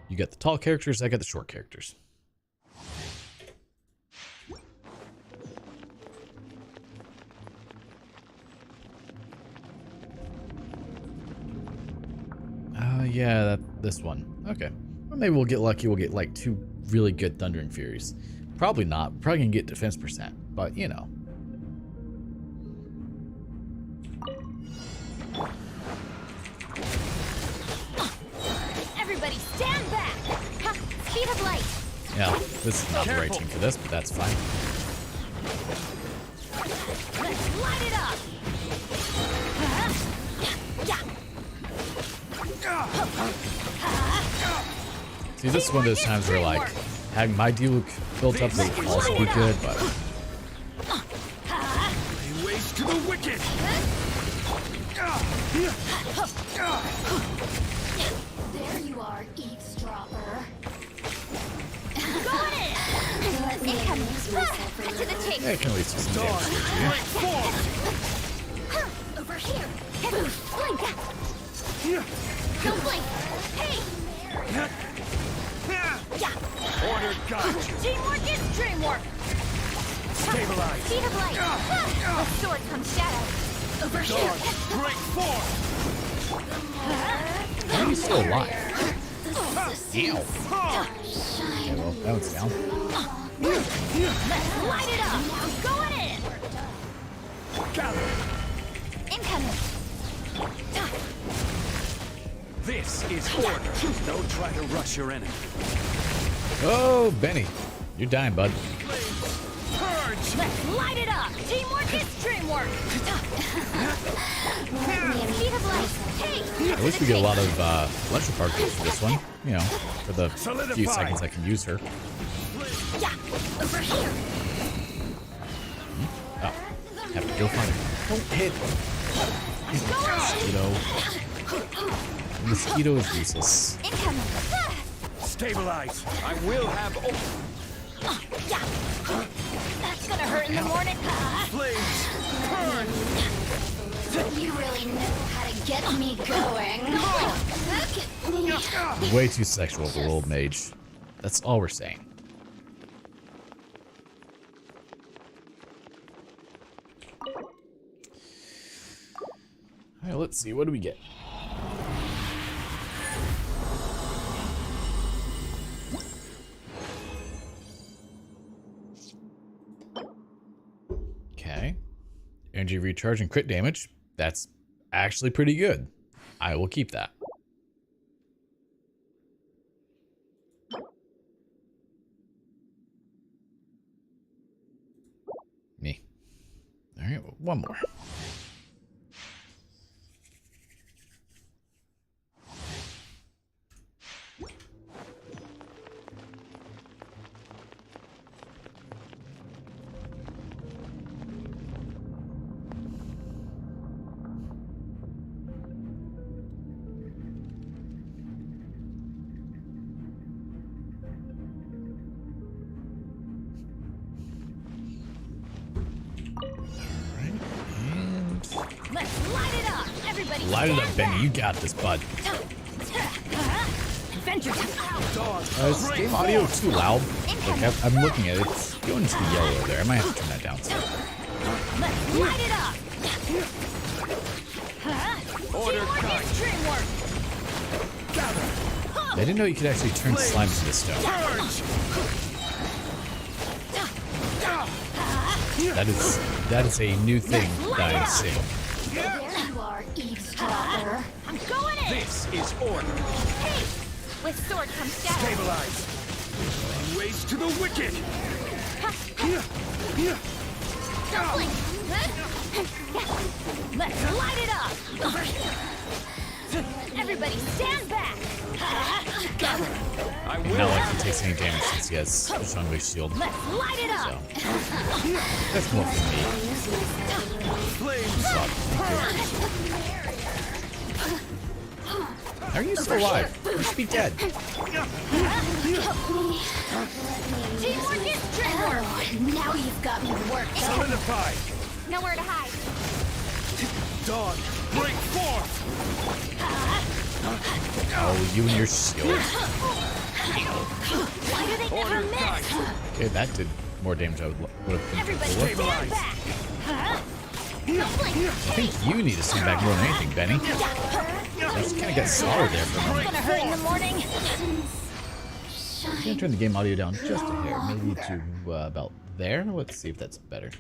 You got the tall characters, I got the short characters. Yeah, this one. Okay. Well, maybe we'll get lucky. We'll get like 2 really good Thundering Furies. Probably not. Probably gonna get defense percent, but Everybody stand back! Ha! Speed of light! Yeah, this is not the right team for this, but that's fine. Let's light it up! See, this is one of those times where, like, having my Diluc built up would also be good, but... Lay waste to the wicked! There you are, eavesdropper. Got it! Incoming. To the chase. Yeah, I can at least do some damage here to Over here. Blink. Don't blink. Hey. Order got you. Teamwork is dreamwork. Stabilize. Speed of light. With sword comes shadow. Over here. Dodge. Break forth. you. How are you still alive? Ew. Okay, well, that one's down. Light it up. Going in. Gather. Incoming. This is order. Don't try to rush your enemy. Oh, Benny. You're dying, bud. Purge. Let's light it up. Teamwork is dreamwork. Speed of light. Hey. At least we get a lot of electric particles for this one. You know, for the few Solidify. seconds I can use her. Yeah. Over here. Oh, have to go find her. Don't hit. Mosquito. Mosquito is useless. Incoming. Stabilize. I will have Yeah. That's gonna hurt in the morning. flames. Burn. You really know how to get me going. Look at me. Way too sexual for old mage. That's all we're saying. Alright, let's see. What do we get? Okay. Energy recharge and crit damage. That's actually pretty good. I will keep that. Me. Alright, one more. Let's light it up. Everybody Light it up, stand Benny. back. You got this, bud. Adventure time. Is game audio too loud? Like, I'm looking at it. It's going to the yellow there. I might have to turn that down some. Let's light it up. Order Teamwork cut. is dreamwork. I didn't know you could actually turn slime into stone. Purge. That is a new thing that I'm seeing. There you are, eavesdropper. I'm going in. This is order. Hey. With sword comes shadow. Stabilize. Waste to the wicked. Don't blink. Let's light it up. Over here. Everybody stand back. I And will not like have he takes any damage since he has Shunwei's shield. Let's light it So, up. that's more for me. flames. How are you still alive? You should be dead. Teamwork is dreamwork. Oh, now you've got me worked. Solidify. Nowhere to hide. Dawn. Break forth. Oh, you and your shield. Why do they never Order miss? cut. Okay, that did more damage I would have think Everybody before. stand back. Don't blink. I think you need to stand back more than anything, Benny. I just kind of got slaughtered there for a It's moment. gonna hurt in the morning. I'm gonna turn the game audio down just a hair, maybe to about there. Let's see if that's better.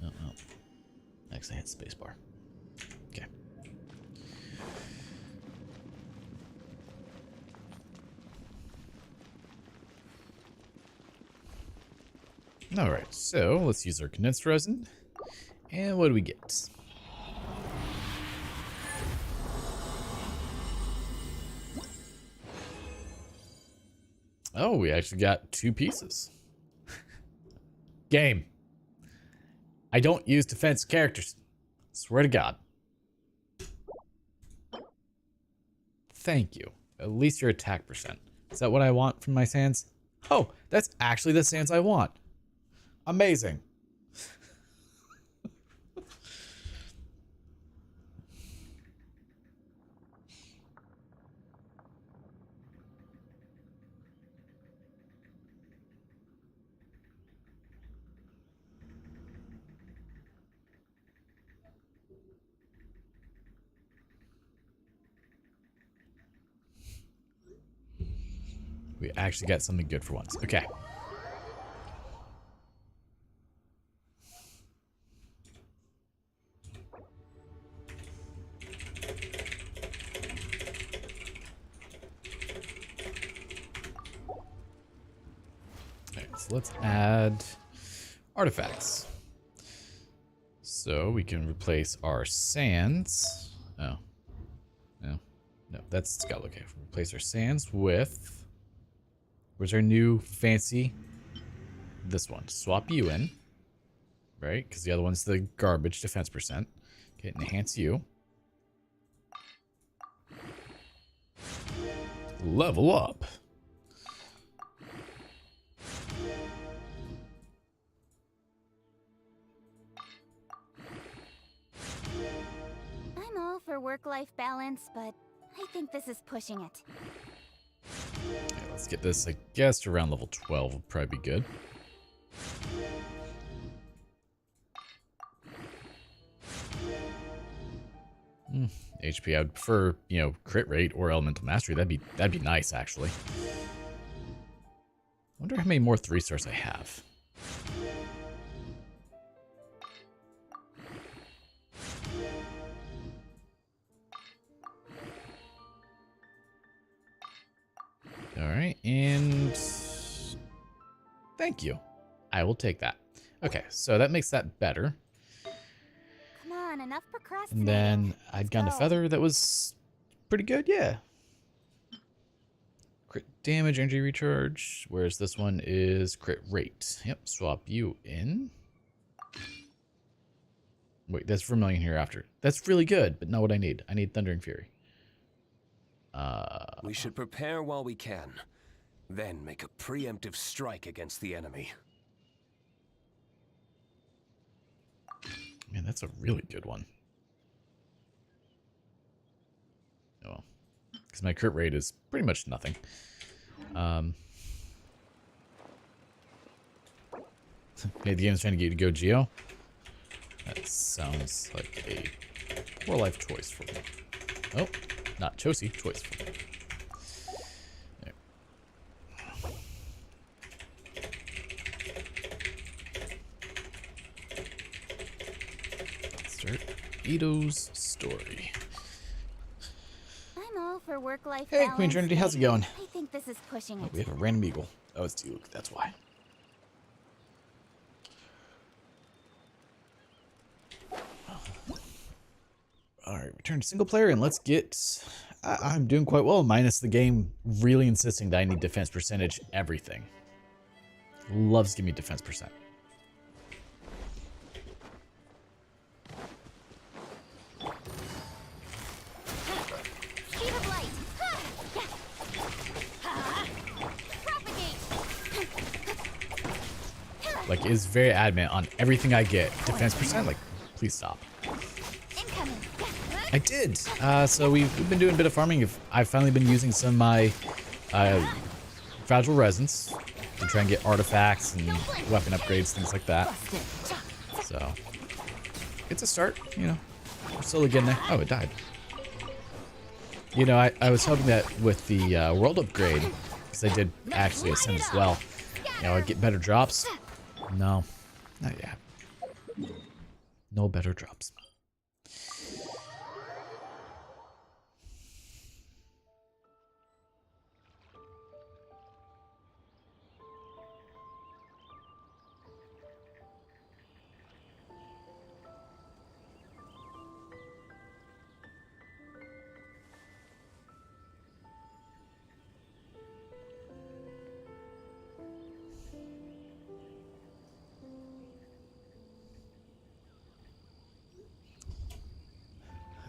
Oh, no. Actually, I hit spacebar. Okay. All right, so let's use our condensed resin. And what do we get? Oh, we actually got 2 pieces. Game. I don't use defense characters. Swear to God. Thank you. At least your attack percent. Is that what I want from my sands? Oh, that's actually the stance I want. Amazing. We actually got something good for once. Okay. Alright, so let's add artifacts. So we can replace our sands. Oh. No. No, that's got okay. Replace our sands with... Where's our new fancy? This one. Swap you in. Right? Because the other one's the garbage defense percent. Okay, enhance you. Level up. I'm all for work-life balance, but I think this is pushing it. Okay, let's get this, I guess, around level 12 would probably be good. HP, I'd prefer, you know, crit rate or elemental mastery. That'd be nice, actually. I wonder how many more 3-stars I have. Alright, and thank you. I will take that. Okay, so that makes that better. Come on, enough procrastinating. And then I'd Let's gotten a go. feather that was pretty good, yeah. Crit damage, energy recharge, whereas this one is crit rate. Yep, swap you in. Wait, that's Vermilion Hereafter. That's really good, but not what I need. I need Thundering Fury. We should prepare while we can, then make a preemptive strike against the enemy. Man, that's a really good one. Oh well. Because my crit rate is pretty much nothing. Maybe the game's trying to get you to go Geo? That sounds like a poor life choice for me. Oh, not Chosi, choice for me. There. Let's start Ito's story. I'm all for work-life Hey, balance. Queen Trinity, how's it going? I think this is pushing Oh, it. we have a random eagle. Oh, it's Duke, that's why. Alright, return to single player and let's get... I'm doing quite well, minus the game really insisting that I need defense percentage everything. Loves giving me defense percent. Speed of light. Propagate. Like, is very adamant on everything I get. Defense percent? Like, please stop. Incoming. I did. So we've been doing a bit of farming. I've finally been using some of my fragile resins to try and get artifacts and weapon upgrades, things like that. So it's a start, you know. We're slowly getting there. Oh, it died. You know, I was hoping that with the world upgrade, because I did actually ascend as well, you know, I'd get better drops. No, not yet. No better drops.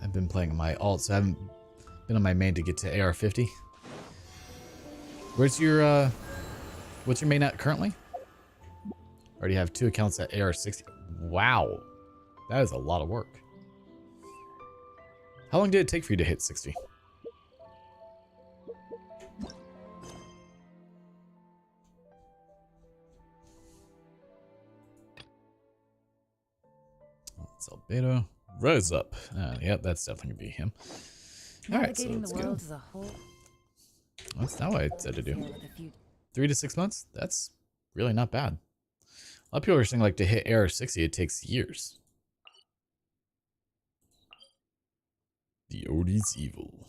I've been playing my alts. I haven't been on my main to get to AR-50. Where's your What's your main at currently? Already have 2 accounts at AR60. Wow. That is a lot of work. How long did it take for you to hit 60? It's Albedo. Rise up. Yep, that's definitely gonna be him. Alright, so let's go. That's not what I said to do. 3 to 6 months? That's really not bad. A lot of people are saying like to hit AR60 it takes years. The Odie's evil.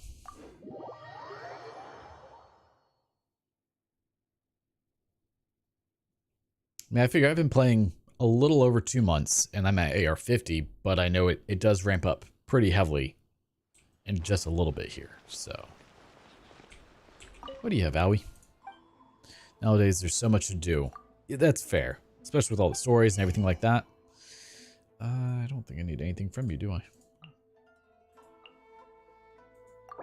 I mean, I figure I've been playing a little over 2 months and I'm at AR50, but I know it does ramp up pretty heavily in just a little bit here, so. What do you have, Owie? Nowadays, there's so much to do. Yeah, that's fair, especially with all the stories and everything like that. I don't think I need anything from you, do I?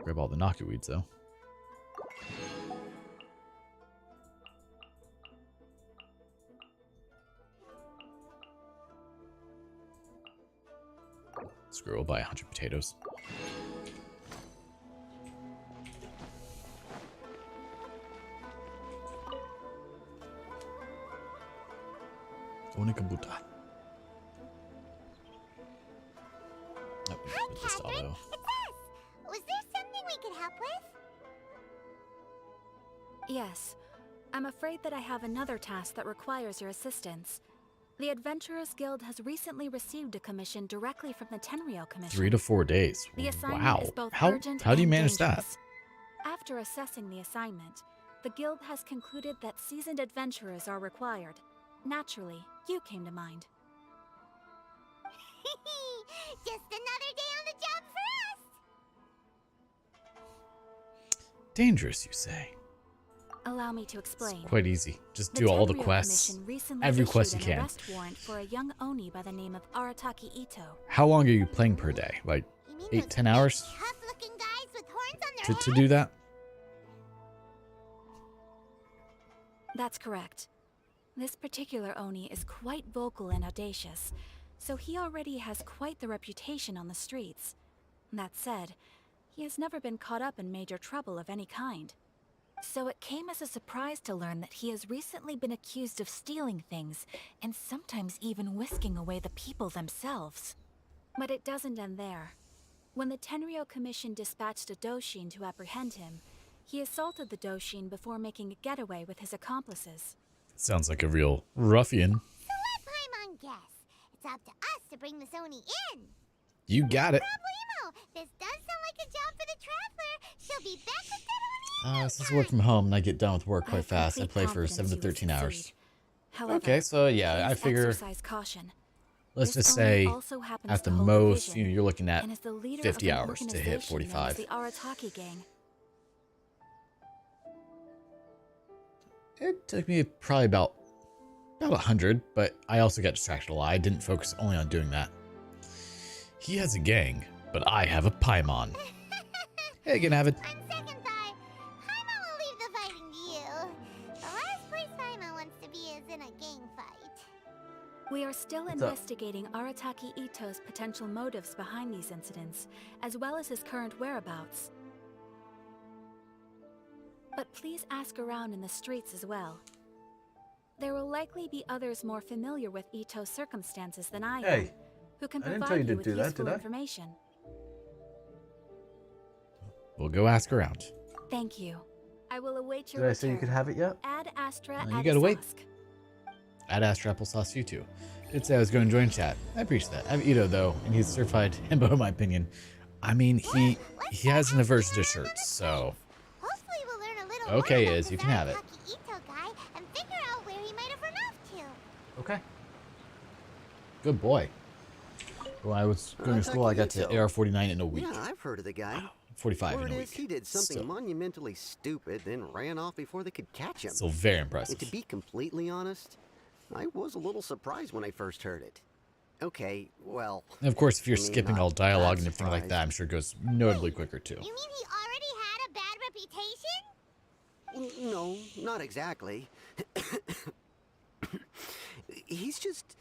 Grab all the Naku weeds, though. Screw, we'll buy 100 potatoes. Onikabuta. Oh, Hi, Catherine. It's us. Was there something we could help with? Yes. I'm afraid that I have another task that requires your assistance. The Adventurers Guild has recently received a commission directly from the Tenryou Commission. 3 to 4 days. The assignment Wow. is both How urgent do you and manage dangerous. that? After assessing the assignment, the guild has concluded that seasoned adventurers are required. Naturally, you came to mind. Just another day on the job for us. Dangerous, you say? Allow me to explain. It's quite easy. Just The do all the Tenryou quests. Commission recently Every issued quest you an can. arrest warrant for a young Oni by the name of Arataki Ito. How long are you playing per day? Like You mean 8, those 10 hours tough-looking guys with horns on their to do that? That's correct. This particular Oni is quite vocal and audacious, so he already has quite the reputation on the streets. That said, he has never been caught up in major trouble of any kind. So it came as a surprise to learn that he has recently been accused of stealing things, and sometimes even whisking away the people themselves. But it doesn't end there. When the Tenryou Commission dispatched a Doshin to apprehend him, he assaulted the Doshin before making a getaway with his accomplices. Sounds like a real ruffian. So let Paimon guess. It's up to us to bring this Oni in. You got it. Problemo. This does sound like a job for the Traveler. She'll be back with that Oni. Since I work from home and I get done with work I quite have fast, I complete play for confidence 7 to you will 13 hours. succeed. However, Okay, so yeah, I please figure, exercise caution. let's This just Oni say also happens at the to hold a most, vision, you're looking at and is the leader 50 of an hours to hit organization known as 45. the Arataki Gang. It took me probably about 100, but I also got distracted a lot. I didn't focus only on doing that. He has a gang, but I have a Paimon. Hey again, Avid. On second thought, Paimon will leave the fighting to you. The last place Paimon wants to be is in a gang fight. We are still up? investigating Arataki Ito's potential motives behind these incidents, as well as his current whereabouts. But please ask around in the streets as well. There will likely be others more familiar with Ito's circumstances than I am, Hey, who can I didn't provide tell you you to with do that, useful did I? information. We'll go ask around. Thank you. I will await your Did I say you return. could have it yet? Ad Astra You Ad gotta wait. Sask. I'd ask Applesauce you too. Did say I was going to join chat. I appreciate that. I have Ito though, and he's certified himbo in my opinion. I mean, he has an aversion to shirts, so Hopefully we'll learn a little Okay, more about Iz, you this can have it. Arataki Ito guy and figure out where he might have run off to. Okay. good boy. When I was going to school, I got to AR-49 in a week. Yeah, I've heard of the guy. 45 Word in a is week. he did something So- monumentally stupid, then ran off before they could catch him. Still very And to impressive. be completely honest, I was a little surprised when I first heard it. Okay, well, And of course, if you're I mean, skipping not all dialogue that and everything like that, surprised. I'm sure it goes notably quicker too. You mean he already had a bad reputation? No, not exactly. He's just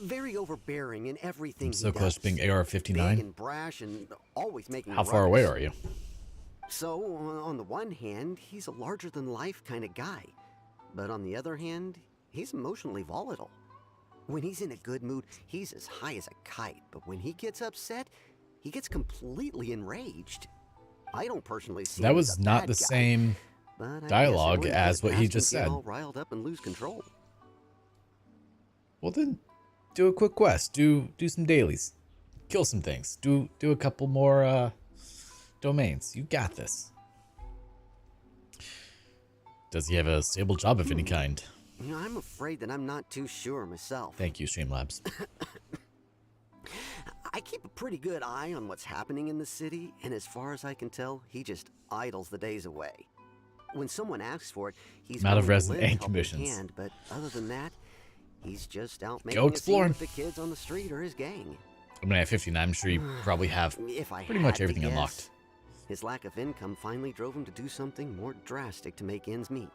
very overbearing in everything I'm so he close does. to being Big AR-59. and brash and always making How far away ruckus. are you? So, on the one hand, he's a larger-than-life kind of guy. But on the other hand, he's emotionally volatile. When he's in a good mood, he's as high as a kite. But when he gets upset, he gets completely enraged. I don't personally see That him as was a not bad the guy, same but I guess it dialogue wouldn't as put what it he past him just to get said. all riled up and lose control. Well then, do a quick quest. Do some dailies. Kill some things. Do a couple more domains. You got this. Does he have a stable job of any kind? You know, I'm afraid that I'm not too sure myself. Thank you, Streamlabs. I keep a pretty good eye on what's happening in the city, and as far as I can tell, he just idles the days away. When someone asks for it, he's Amount of willing to resin lend and helping commissions. hand, but other than that, he's just out Go making a scene exploring. with the kids on the street or his gang. I mean, at 59, I'm sure you probably have If I pretty much had to everything guess, unlocked. His lack of income finally drove him to do something more drastic to make ends meet.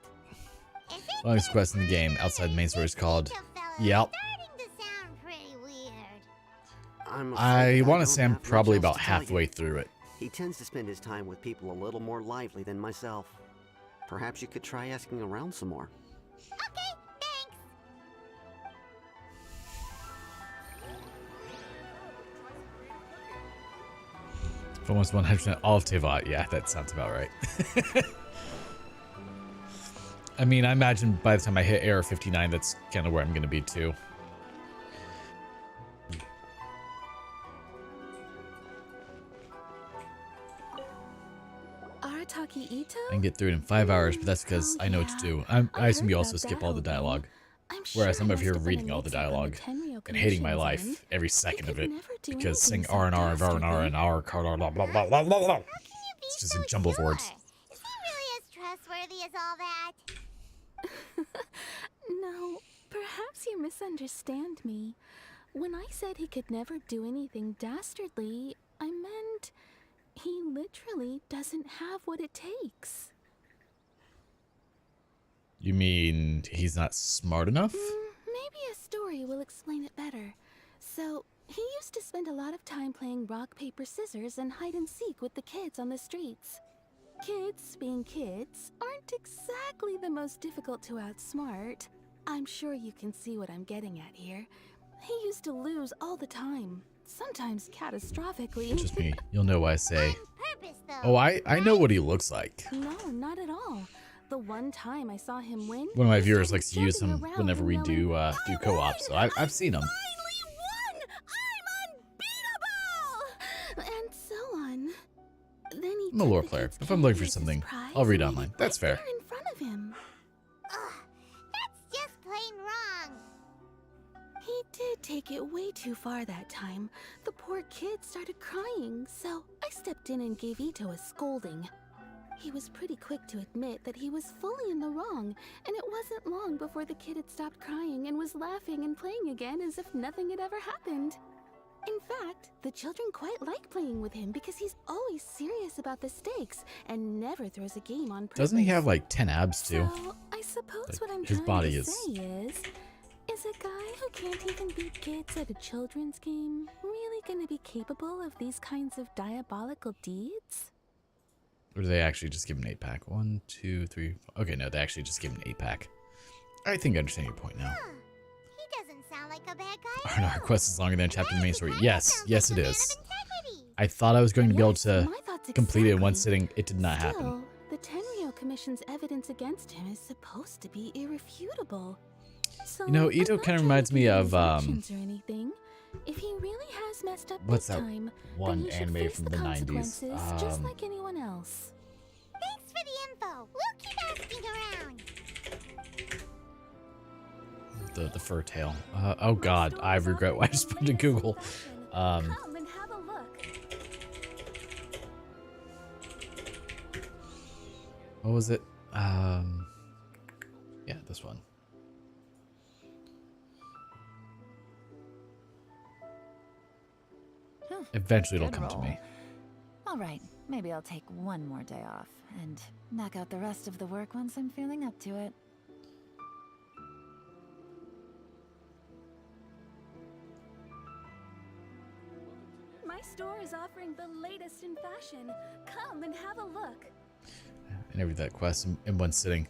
Longest quest in the game outside the main story is called Yep. Starting to sound pretty weird. I'm afraid I that want to don't say I'm have much probably else about to tell you. halfway through it. He tends to spend his time with people a little more lively than myself. Perhaps you could try asking around some more. Okay, thanks. Almost 100% all of Tevat. Yeah, that sounds about right. I mean, I imagine by the time I hit AR-59, that's kind of where I'm going to be too. Arataki Ito? I can get through it in 5 hours, but that's because I know what to do. I assume you also skip all the dialogue. Whereas I'm over here reading all the dialogue and hating my life every second of it because saying R and R and R and R and R, blah blah blah blah blah blah. It's just a jumble of words. Is he really as trustworthy as all that? No, perhaps you misunderstand me. When I said he could never do anything dastardly, I meant he literally doesn't have what it takes. You mean he's not smart enough? Maybe a story will explain it better. So, he used to spend a lot of time playing rock, paper, scissors and hide and seek with the kids on the streets. Kids, being kids, aren't exactly the most difficult to outsmart. I'm sure you can see what I'm getting at here. He used to lose all the time, sometimes catastrophically. Just me. You'll know why I say. Purpose, though. Oh, I know what he looks like. No, not at all. The one time I saw him win, One of my he viewers started likes to use jumping him around whenever and we yelling, do co-op, so I've seen him. Finally won! I'm unbeatable! And so on. Then he I'm a took lore the player. kid's If I'm looking for candy as his something, prize I'll read and online. made it That's right fair. there in front of him. Ugh, that's just plain wrong. He did take it way too far that time. The poor kid started crying, so I stepped in and gave Ito a scolding. He was pretty quick to admit that he was fully in the wrong, and it wasn't long before the kid had stopped crying and was laughing and playing again as if nothing had ever happened. In fact, the children quite like playing with him because he's always serious about the stakes and never throws a game on purpose. Doesn't he have like 10 abs too? So, I suppose Like, what I'm his trying body to is- say is a guy who can't even beat kids at a children's game really gonna be capable of these kinds of diabolical deeds? Or do they actually just give him an 8-pack? 1, 2, 3, 4. Okay, no, they actually just give him an 8-pack. I think I understand your point now. Huh. He doesn't sound like a bad guy. Our at all. quest is longer than a chapter in the main story. That Yes, sounds yes like it a man is. of integrity. I thought I was going to be able Yes, to my thoughts complete it in one exactly. sitting. It did not happen. Still, the Tenryo Commission's evidence against him is supposed to be irrefutable. So You know, Ito I'm not kinda trying to reminds me condemn of, his actions or anything. If he really has messed up what's this that time, one then he should anime face from the the 90s? consequences, just like anyone else. Thanks for the info. We'll keep asking around. The fur tail. Oh god, I regret why I just put it to Google. Come and have a look. What was it? Yeah, this one. Eventually it'll Good come to roll. me. All right, maybe I'll take one more day off and knock out the rest of the work once I'm feeling up to it. My store is offering the latest in fashion. Come and have a look. I never did that quest in one sitting.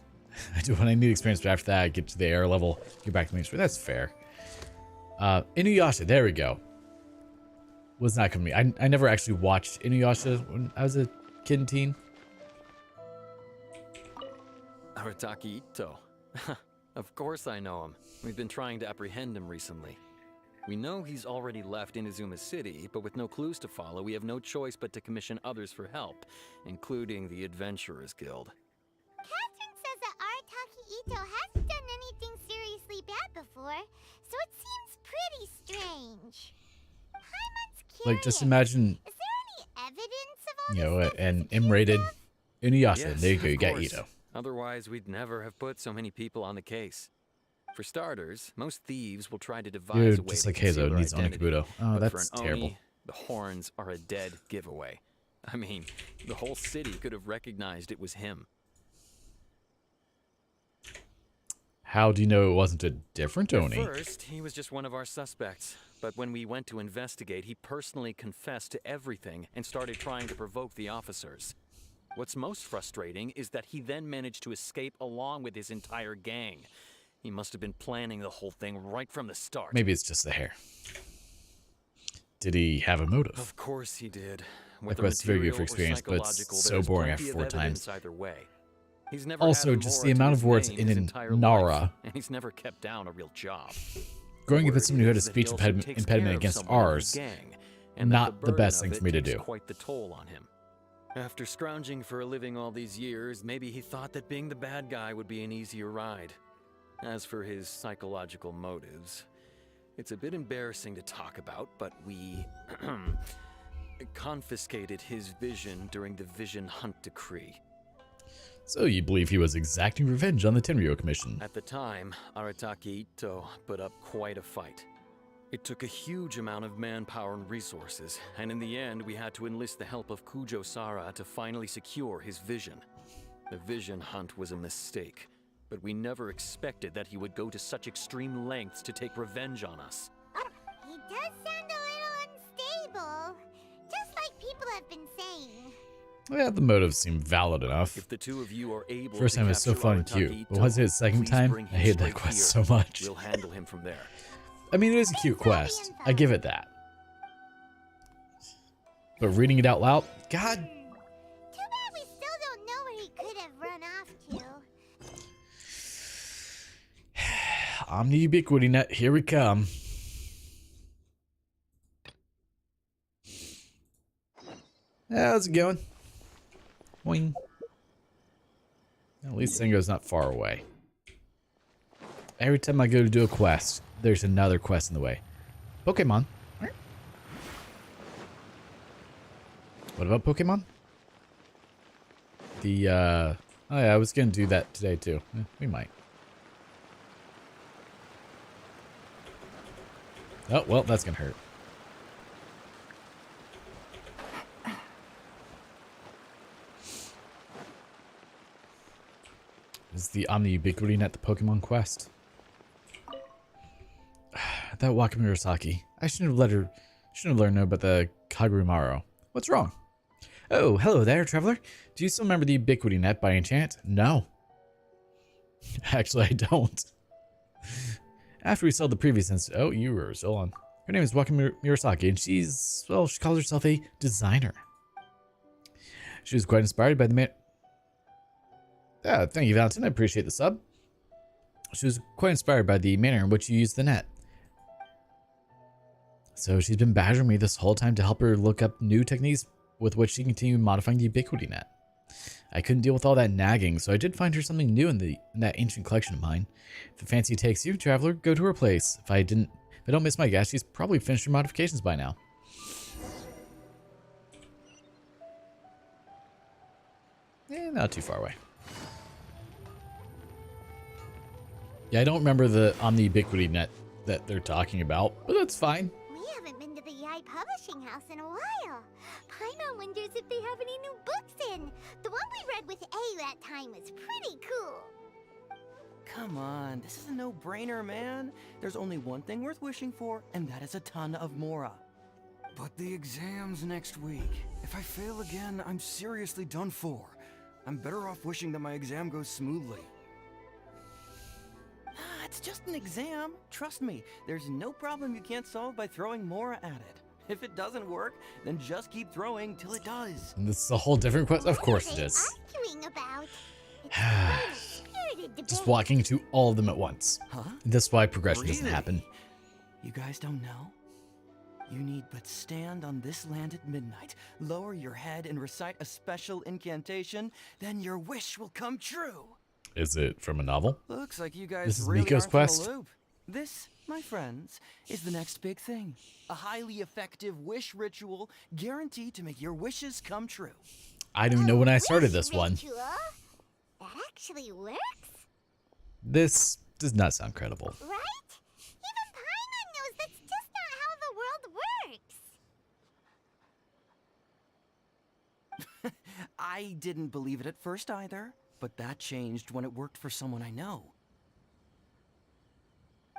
I do when I need experience, but after that, I get to the air level, get back to the main story. That's fair. Inuyasha, there we go. Was not coming to me. I never actually watched Inuyasha when I was a kid and teen. Arataki Ito. Of course I know him. We've been trying to apprehend him recently. We know he's already left Inazuma City, but with no clues to follow, we have no choice but to commission others for help, including the Adventurers Guild. Catherine says that Arataki Ito hasn't done anything seriously bad before, so it seems pretty strange. Paimon's curious. Like, just imagine, Is there any evidence of all you this know, stuff an he's M-rated accused Inuyasha. Yes, There you go, you of got course. Ito. Otherwise, we'd never have put so many people on the case. For starters, most thieves will try to devise Dude, a way just to like conceal Heizo our needs identity. Onikabuto. Oh, But for that's an terrible. Oni, the horns are a dead giveaway. I mean, the whole city could have recognized it was him. How do you know it wasn't a different Oni? At first, he was just one of our suspects. But when we went to investigate, he personally confessed to everything and started trying to provoke the officers. What's most frustrating is that he then managed to escape along with his entire gang. He must have been planning the whole thing right from the start. Maybe it's just the hair. Did he have a motive? Of course he did. That quest is very good for experience, but it's so boring after 4 times. Either way. He's never Also, had a just Mora the to amount his of words name in his an entire life, Nara. and he's never kept down a real job. Growing up Word as someone who had a is that speech he also takes impediment care of against someone in his ours, gang, and that not the burden best of thing it for me to takes do. Quite the toll on him. After scrounging for a living all these years, maybe he thought that being the bad guy would be an easier ride. As for his psychological motives, it's a bit embarrassing to talk about, but we confiscated his vision during the Vision Hunt Decree. So you believe he was exacting revenge on the Tenryo Commission? At the time, Arataki Ito put up quite a fight. It took a huge amount of manpower and resources, and in the end, we had to enlist the help of Kujo Sara to finally secure his vision. The Vision Hunt was a mistake, but we never expected that he would go to such extreme lengths to take revenge on us. He does sound a little unstable, just like people have been saying. Yeah, the motives seem valid enough. If the two of you are able First to time was so capture fun and Arataki cute, but Ito, once it his second please time, bring I him hated that straight quest here. so much. We'll handle him from there. I mean, it is a cute quest. I give it that. But reading it out loud, God. Too bad we still don't know where he could have run off to. Omni Ubiquity Net, here we come. How's it going? Boing. At least Singo's not far away. Every time I go to do a quest, there's another quest in the way. Pokemon. What about Pokemon? The, oh yeah, I was gonna do that today too. We might. Oh, well, that's gonna hurt. This is the Omni Ubiquity Net, the Pokemon quest. That Wakami Murasaki. I shouldn't have let her know about the Kagurumaro. What's wrong? Oh, hello there, traveler. Do you still remember the Ubiquity Net by any chance? No. Actually, I don't. After we saw the previous incident, oh, you were still on. Her name is Wakami Murasaki, and she calls herself a designer. She was quite inspired by the man. Yeah, thank you, Valentin. I appreciate the sub. She was quite inspired by the manner in which you use the net. So she's been badgering me this whole time to help her look up new techniques with which she can continue modifying the Ubiquity Net. I couldn't deal with all that nagging, so I did find her something new in that ancient collection of mine. If the fancy takes you, traveler, go to her place. If I don't miss my guess, she's probably finished her modifications by now. Not too far away. Yeah, I don't remember the Omni Ubiquity Net that they're talking about, but that's fine. We haven't been to the Yai Publishing House in a while. Paimon wonders if they have any new books in. The one we read with A that time was pretty cool. Come on, this is a no-brainer, man. There's only one thing worth wishing for, and that is a ton of Mora. But the exam's next week. If I fail again, I'm seriously done for. I'm better off wishing that my exam goes smoothly. Ah, it's just an exam. Trust me, there's no problem you can't solve by throwing more at it. If it doesn't work, then just keep throwing till it does. And this is a whole different question. Of course it is. Arguing about? It's quite a spirited debate. Just walking into all of them at once. Huh? That's why progression doesn't Really? happen. You guys don't know? You need but stand on this land at midnight, lower your head and recite a special incantation, then your wish will come true. Is it from a novel? Looks like you guys This is really Miko's aren't quest. from the loop. This, my friends, is the next big thing. A highly effective wish ritual guaranteed to make your wishes come true. I don't even know when I started this one. Ritual? That actually works, This does not sound credible. right? Even Paimon knows that's just not how the world works. I didn't believe it at first either, but that changed when it worked for someone I know.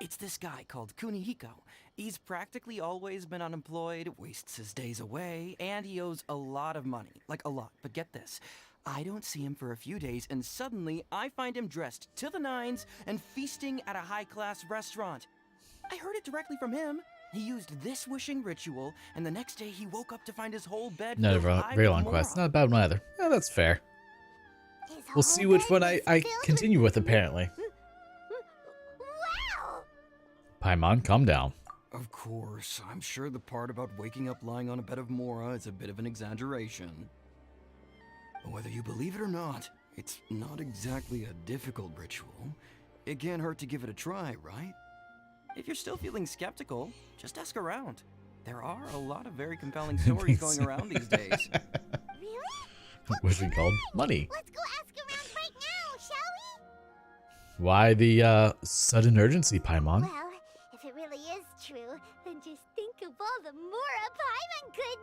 It's this guy called Kunihiko. He's practically always been unemployed, wastes his days away, and he owes a lot of money. Like a lot, but get this. I don't see him for a few days, and suddenly I find him dressed to the nines and feasting at a high-class restaurant. I heard it directly from him. He used this wishing ritual, and the next day he woke up to find his whole bed Not a filled high very with long more. quest. Not a bad one either. Yeah, that's fair. His We'll whole see which bed one is I filled continue with, apparently. Wow! Paimon, calm down. Of course, I'm sure the part about waking up lying on a bed of Mora is a bit of an exaggeration. Whether you believe it or not, it's not exactly a difficult ritual. It can't hurt to give it a try, right? If you're still feeling skeptical, just ask around. There are a lot of very compelling stories going around these days. Really? What's it called? Money. Let's go ask around right now, shall we? Why the sudden urgency, Paimon? Well, if it really is true, then just think of all the Mora Paimon could...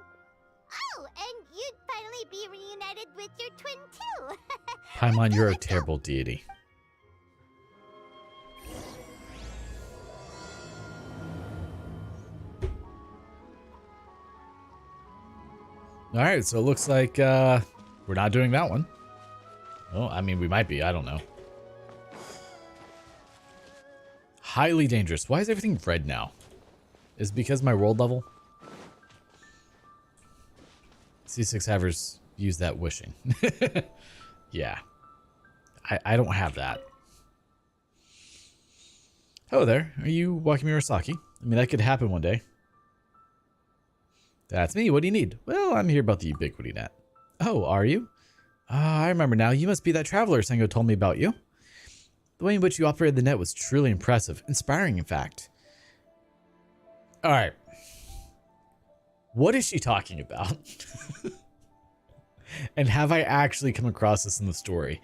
Oh, and you'd finally be reunited with your twin too. Paimon, you're a terrible deity. Alright, so it looks like we're not doing that one. Well, I mean, we might be. I don't know. Highly dangerous. Why is everything red now? Is it because of my world level? C6 havers use that wishing. Yeah. I don't have that. Hello there. Are you Wakimi Arasaki? I mean, that could happen one day. That's me. What do you need? Well, I'm here about the Ubiquity Net. Oh, are you? I remember now. You must be that traveler Sengo told me about you. The way in which you operated the net was truly impressive. Inspiring, in fact. Alright. What is she talking about? And have I actually come across this in the story?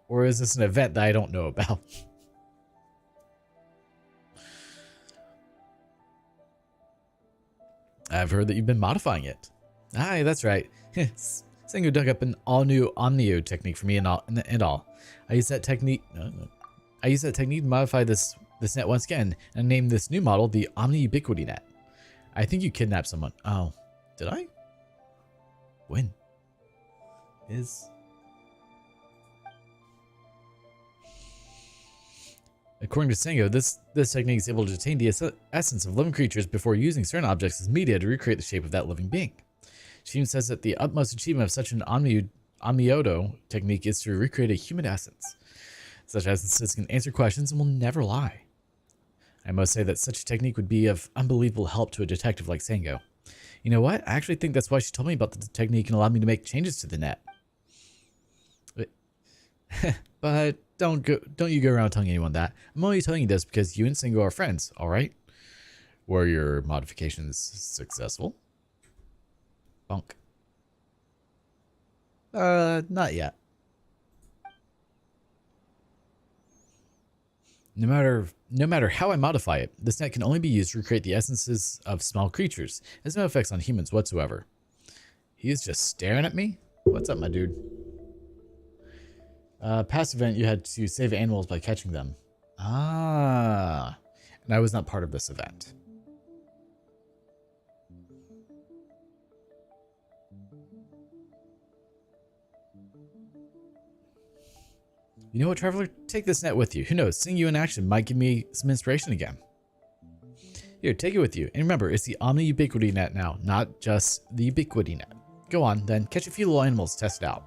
Or is this an event that I don't know about? I've heard that you've been modifying it. Aye, that's right. Sengo dug up an all-new Omnio technique for me and all. I used that technique. I used that technique to modify this net once again and named this new model the Omni Ubiquity Net. I think you kidnapped someone. Oh, did I? When? According to Sengo, this technique is able to retain the essence of living creatures before using certain objects as media to recreate the shape of that living being. She even says that the utmost achievement of such an Omniodo technique is to recreate a human essence. Such essences can answer questions and will never lie. I must say that such a technique would be of unbelievable help to a detective like Sengo. You know what? I actually think that's why she told me about the technique and allowed me to make changes to the net. But don't you go around telling anyone that. I'm only telling you this because you and Sengo are friends, alright? Were your modifications successful? Bonk. Not yet. No matter how I modify it, this net can only be used to recreate the essences of small creatures. It has no effects on humans whatsoever. He is just staring at me? What's up, my dude? Past event, you had to save animals by catching them. Ah, and I was not part of this event. You know what, Traveler? Take this net with you. Who knows? Seeing you in action might give me some inspiration again. Here, take it with you. And remember, it's the Omni Ubiquity net now, not just the Ubiquity net. Go on, then. Catch a few little animals, test it out.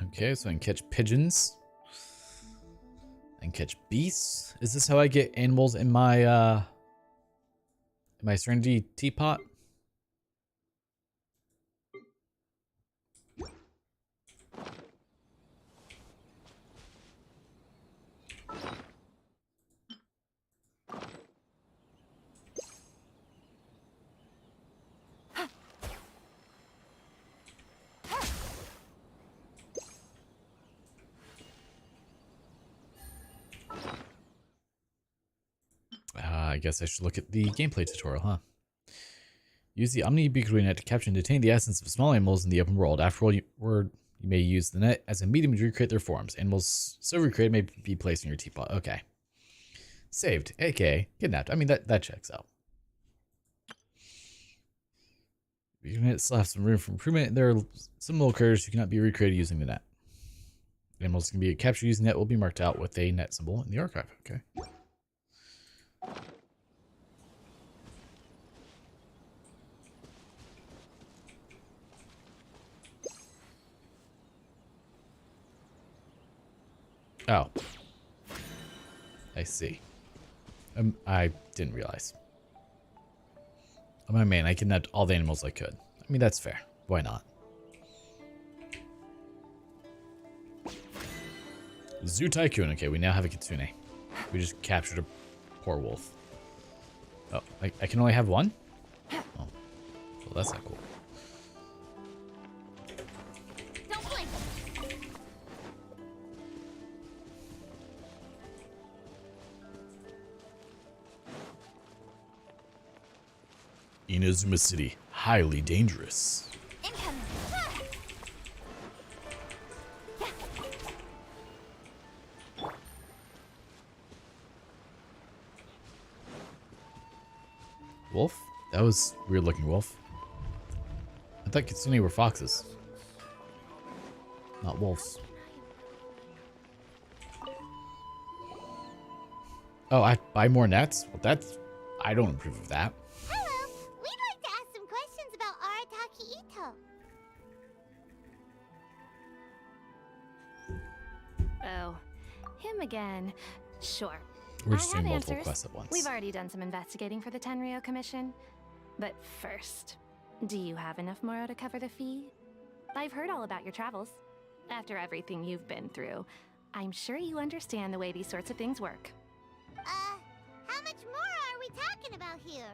Okay, so I can catch pigeons. And catch beasts. Is this how I get animals in my Serenity teapot? I guess I should look at the gameplay tutorial, huh? Use the Omni Ubiquity net to capture and detain the essence of small animals in the open world. Afterward, you may use the net as a medium to recreate their forms. Animals so recreated may be placed in your teapot. Okay. Saved, aka kidnapped. I mean, that checks out. You still have some room for improvement. There are some little critters who cannot be recreated using the net. Animals can be captured using net will be marked out with a net symbol in the archive. Okay. Oh. I see. I didn't realize. Oh my man, I kidnapped all the animals I could. I mean, that's fair. Why not? Zoo Tycoon. Okay, we now have a kitsune. We just captured a poor wolf. Oh, I can only have one? Oh. Well, that's not cool. Don't blink. Inazuma City. Highly dangerous. Incoming. Wolf? That was weird looking wolf. I thought kitsune were foxes. Not wolves. Oh, I buy more nets? Well, that's... I don't approve of that. Hello. We'd like to ask some questions about Arataki Ito. Oh, him again. Sure. We're just I have doing multiple answers. quests at once. We've already done some investigating for the Tenryou Commission. But first, do you have enough Moro to cover the fee? I've heard all about your travels. After everything you've been through, I'm sure you understand the way these sorts of things work. How much more are we talking about here?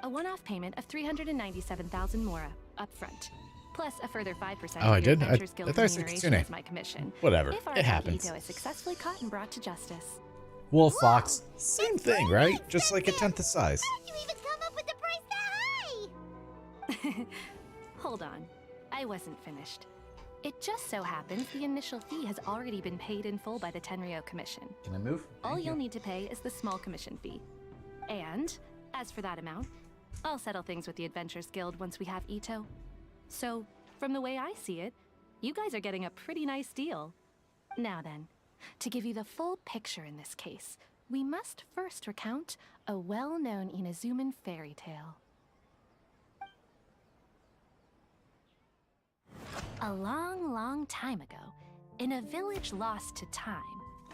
A one-off payment of 397,000 Mora up front, plus a further 5% Oh, I of your did? Adventures Guild I thought I said remuneration kitsune. as my commission. Whatever. If It happens. Ito is successfully caught and brought to justice. Wolf, fox, same thing, right? Just like a tenth the size. How did you even come up with the price that high? Hold on. I wasn't finished. It just so happens the initial fee has already been paid in full by the Tenryou Commission. Can I move? All you'll need to pay is the small commission fee. And, as for that amount, I'll settle things with the Adventures Guild once we have Ito. So, from the way I see it, you guys are getting a pretty nice deal. Now then, to give you the full picture in this case, we must first recount a well-known Inazuman fairy tale. A long, long time ago, in a village lost to time,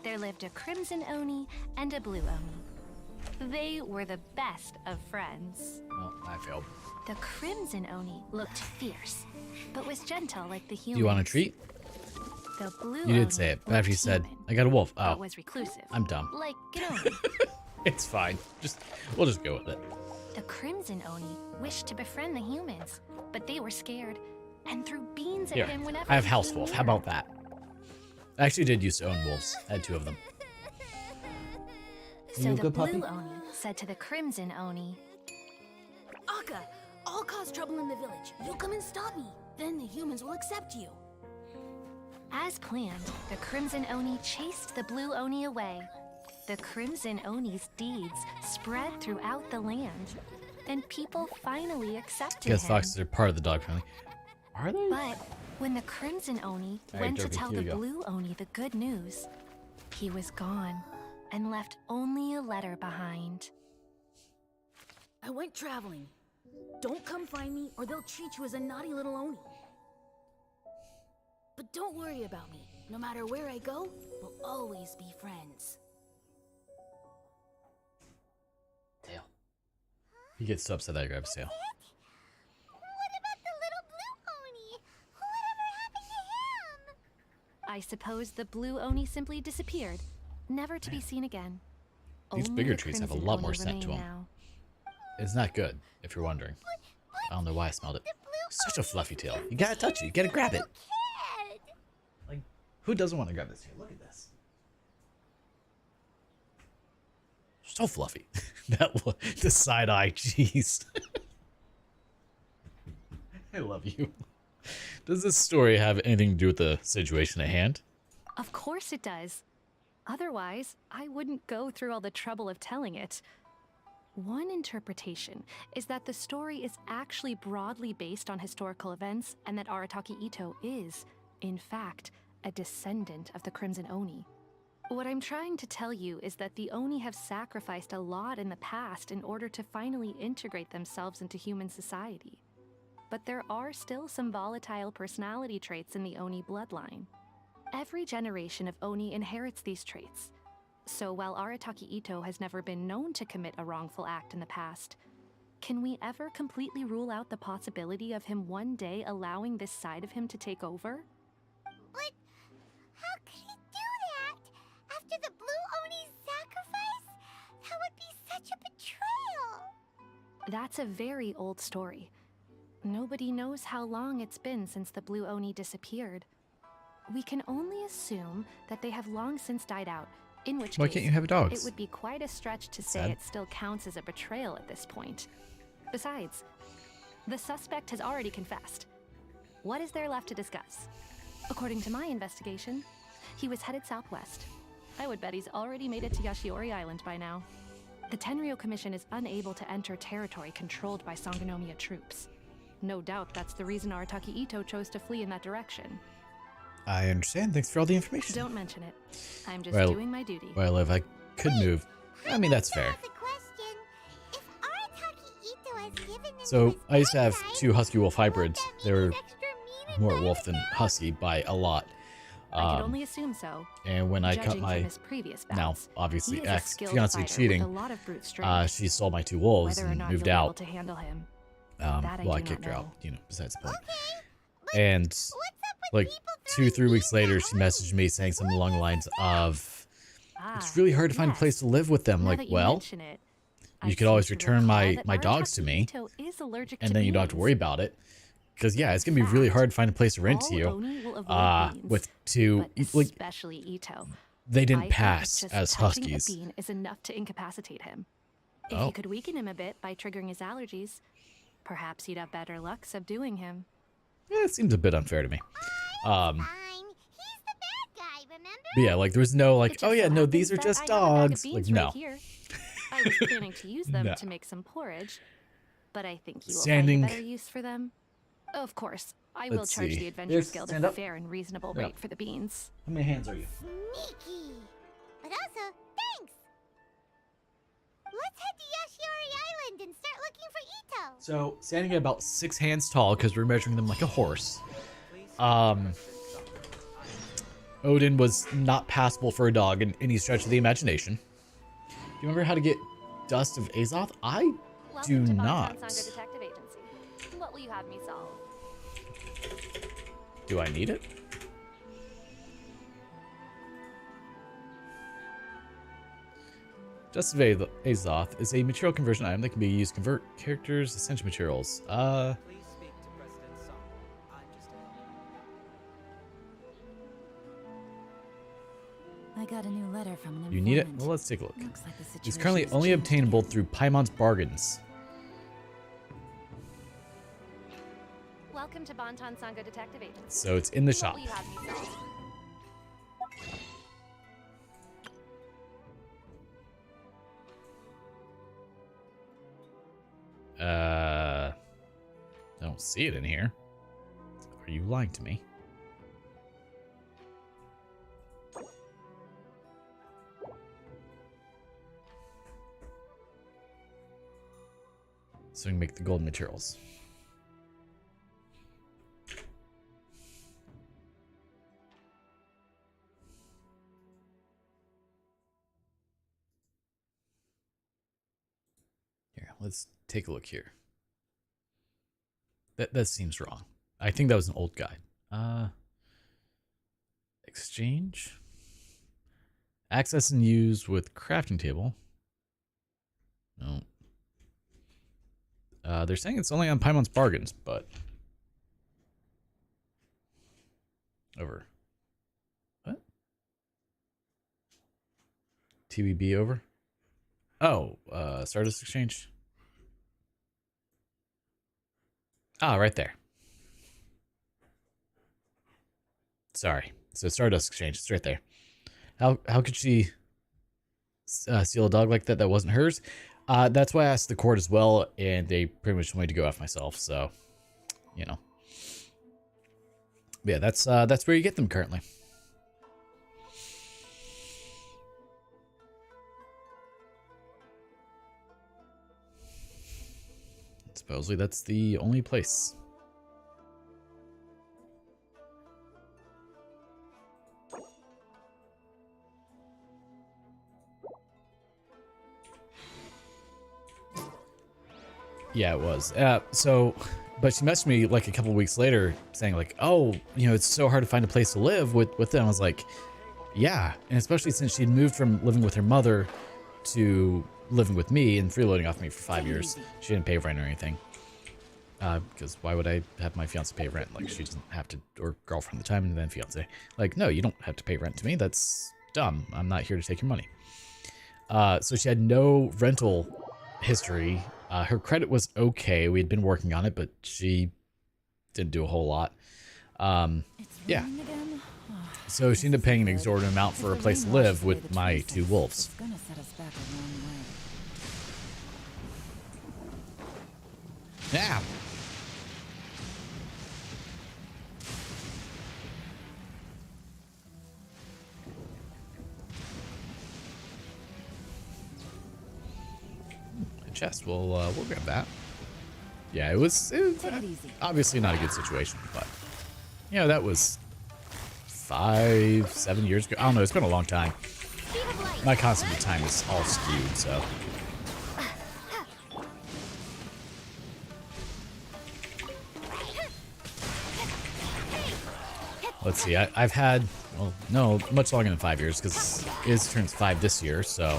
there lived a Crimson Oni and a Blue Oni. They were the best of friends. Oh, I failed. The Crimson Oni looked fierce, but was gentle like the humans. Do you want a treat? The Blue You Oni did say it, but after you looked said, human, I got a wolf. but Oh, was reclusive. I'm dumb. Like an Oni. It's fine. We'll just go with it. The Crimson Oni wished to befriend the humans, but they were scared and threw beans at Here, him whenever I have he house came wolf. near. How about that? I actually did used to own wolves. I had 2 of them. So you a the good Blue puppy? Oni said to the Crimson Oni. Akka, I'll cause trouble in the village. You come and stop me. Then the humans will accept you. As planned, the Crimson Oni chased the Blue Oni away. The Crimson Oni's deeds spread throughout the land, and people finally accepted Guess him. foxes are part of the dog family. Are they? But when the Crimson Oni went to tell the Blue Oni the good news, he was gone and left only a letter behind. I went traveling. Don't come find me or they'll treat you as a naughty little Oni. But don't worry about me. No matter where I go, we'll always be friends. Tail. He gets so upset that I grab his tail. What about the little blue Oni? Whatever happened to him? I suppose the Blue Oni simply disappeared, never to be seen again. These Only bigger the trees have a Crimson lot Oni more scent to remain them. now. It's not good, if you're wondering. I don't know why I smelled it. Such a fluffy tail. You gotta touch it. You gotta grab it. Like, who doesn't want to grab this tail? Look at this. So fluffy. The side eye, jeez. I love you. Does this story have anything to do with the situation at hand? Of course it does. Otherwise, I wouldn't go through all the trouble of telling it. One interpretation is that the story is actually broadly based on historical events and that Arataki Itto is, in fact, a descendant of the Crimson Oni. What I'm trying to tell you is that the Oni have sacrificed a lot in the past in order to finally integrate themselves into human society. But there are still some volatile personality traits in the Oni bloodline. Every generation of Oni inherits these traits. So while Arataki Itto has never been known to commit a wrongful act in the past, can we ever completely rule out the possibility of him one day allowing this side of him to take over? But how could he do that? After the Blue Oni's sacrifice? That would be such a betrayal. That's a very old story. Nobody knows how long it's been since the Blue Oni disappeared. We can only assume that they have long since died out, in which Why case, can't you have dogs? it would be quite a stretch to say Sad. it still counts as a betrayal at this point. Besides, the suspect has already confessed. What is there left to discuss? According to my investigation, he was headed southwest. I would bet he's already made it to Yashiori Island by now. The Tenryou Commission is unable to enter territory controlled by Sangonomiya troops. No doubt that's the reason Arataki Itto chose to flee in that direction. I understand. Thanks for all the information. Don't mention it. I'm just Well, doing my duty. Where I live, I could move. I mean, that's fair. That's a question. If Arataki Itto has given them So, this I used to have bad 2 husky wolf hybrids. that They were means extra mean and more violent wolf than husky by a lot. I could only assume so. And when I cut judging my from his previous now bouts. obviously He is a skilled ex-fiance fighter with cheating, a lot of brute strength. she sold my 2 wolves Whether or and not moved you'll be able out. to handle him. Well, that I I do kicked not her out. know. You know, besides the point. But And what's up with like people 2-3 throwing weeks memes later, at she messaged me saying something along the lines of, Ah, "It's really hard to find a yes. place to live with them." Now Like, that you well, mention it, you I could always seem to return recall my that dogs to Arataki me, Itto is allergic and to then you don't have to beans. worry about it. Because yeah, it's gonna be really hard to find a place to rent to All you. Oni will avoid beans, With 2, but like especially Itto. they I didn't think pass just as touching huskies. a bean is enough to incapacitate him. If Oh. you could weaken him a bit by triggering his allergies, perhaps you'd have better luck subduing him. Yeah, it seems a bit unfair to me. Fine. He's the bad guy, remember? But yeah, like there's no It like, just oh yeah, so no, these are happens that just I have a bag of dogs. Like beans no. right here. I was planning to use them No. to make some porage, but I think you will Standing- find a better use for them. Of course, I will Let's charge see. the Adventure Yes, Guild stand a up. fair and reasonable Yeah. rate for the beans. How many hands are you? Sneaky. But also, thanks. Let's head to Yashiori Island and start looking for Itto. So standing at about 6 hands tall, because we're measuring them like a horse. Odin was not passable for a dog in any stretch of the imagination. Do you remember how to get Dust of Azoth? I do Welcome to not. Bogtown Sangha Detective Agency. What will you have me solve? Do I need it? Dust of Azoth is a material conversion item that can be used to convert characters' essential materials. Please speak to President Song. I'm just I got a new letter from an You need it? informant. Well, let's take a look. Looks like the It's situation currently has only changed obtainable again. through Paimon's bargains. Welcome to Bonton Sangha Detective Agency. So it's in the What shop. will you have me solve? I don't see it in here. Are you lying to me? So we can make the golden materials. Here, let's take a look here. That seems wrong. I think that was an old guide. Exchange. Access and use with crafting table. No. They're saying it's only on Paimon's bargains, but over. What? TBB over? Oh, Stardust Exchange. Ah, right there. Sorry. So Stardust Exchange, it's right there. How could she steal a dog like that wasn't hers? That's why I asked the court as well, and they pretty much wanted to go off myself, so, you know. But yeah, that's where you get them currently. Supposedly that's the only place. Yeah, it was. But she messaged me like a couple weeks later saying like, oh, you know, it's so hard to find a place to live with them. I was like, yeah. And especially since she'd moved from living with her mother to living with me and freeloading off me for 5 years. She didn't pay rent or anything. Because why would I have my fiance pay rent? Like, she doesn't have to, or girlfriend at the time and then fiance. Like, no, you don't have to pay rent to me. That's dumb. I'm not here to take your money. So she had no rental history. Her credit was okay. We had been working on it, but she didn't do a whole lot. Yeah. So she ended up paying an exorbitant amount for a place to live with my 2 wolves. Yeah. A chest. We'll grab that. Yeah, it was obviously not a good situation, but you know, that was 5, 7 years ago. I don't know. It's been a long time. My concept of time is all skewed, so. Let's see. I've had, well, no, much longer than 5 years because Iz turns 5 this year, so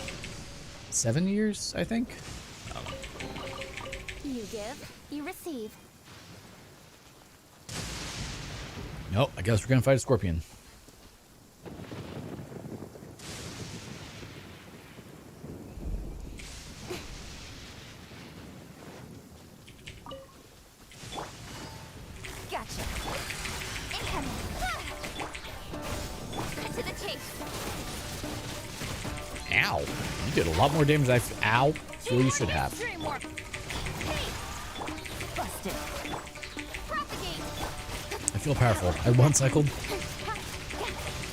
7 years, I think. You give, you receive. Nope. I guess we're gonna fight a scorpion. Gotcha. Incoming. To the chase. Ow. You did a lot more damage than ow. So you should have. Busted. I feel powerful. I one-cycled.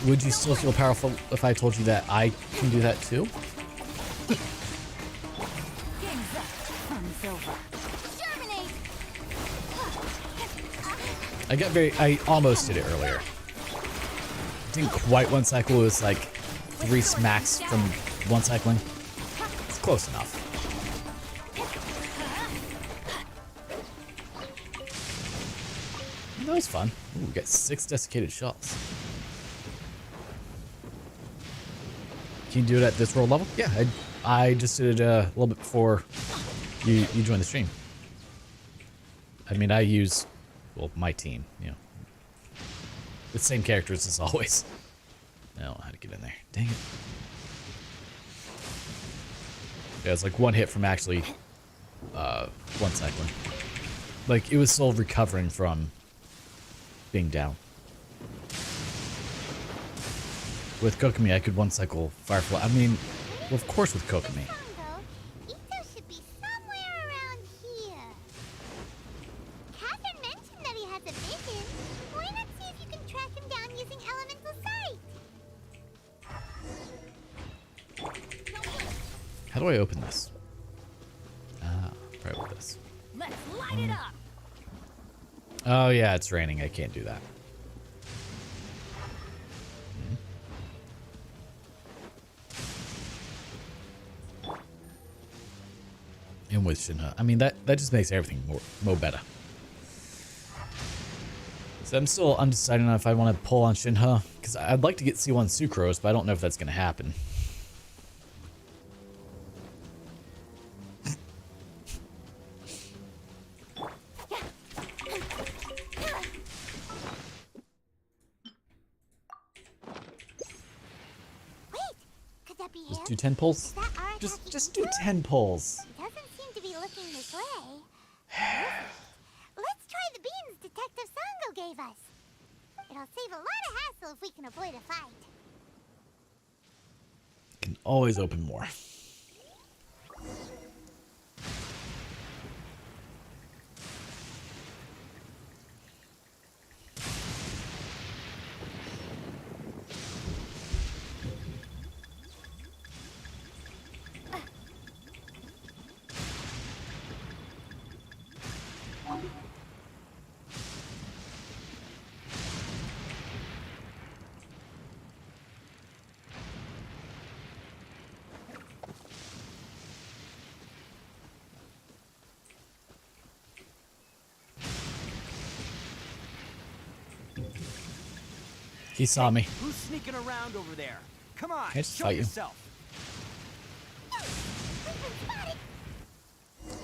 Would you still feel powerful if I told you that I can do that too? I almost did it earlier. Didn't quite one cycle. It was like 3 smacks from one cycling. It's close enough. That was fun. Ooh, we got 6 desiccated shells. Can you do it at this world level? Yeah, I just did it a little bit before you joined the stream. I mean, I use, well, my team, you know. The same characters as always. I don't know how to get in there. Dang it. Yeah, it's like one hit from actually one cycling. Like, it was still recovering from being down. With Kokomi, I could one cycle Firefly. I mean, well, of course with Kokomi. Ito should be somewhere around here. Catherine mentioned that he has a vision. Why not see if you can track him down using elemental sight? How do I open this? Ah, probably with this. Let's light it up. Oh yeah, it's raining. I can't do that. And with Shinha, I mean that just makes everything more better. So I'm still undecided on if I want to pull on Shinha, because I'd like to get C1 Sucrose, but I don't know if that's going to happen. Just do 10 pulls? Just do 10 pulls. He doesn't seem to be looking this way. Let's try the beans Detective Sango gave us. It'll save a lot of hassle if we can avoid a fight. Can always open more. He saw me. Who's sneaking around over there? Come on, Can I just show fight you? yourself.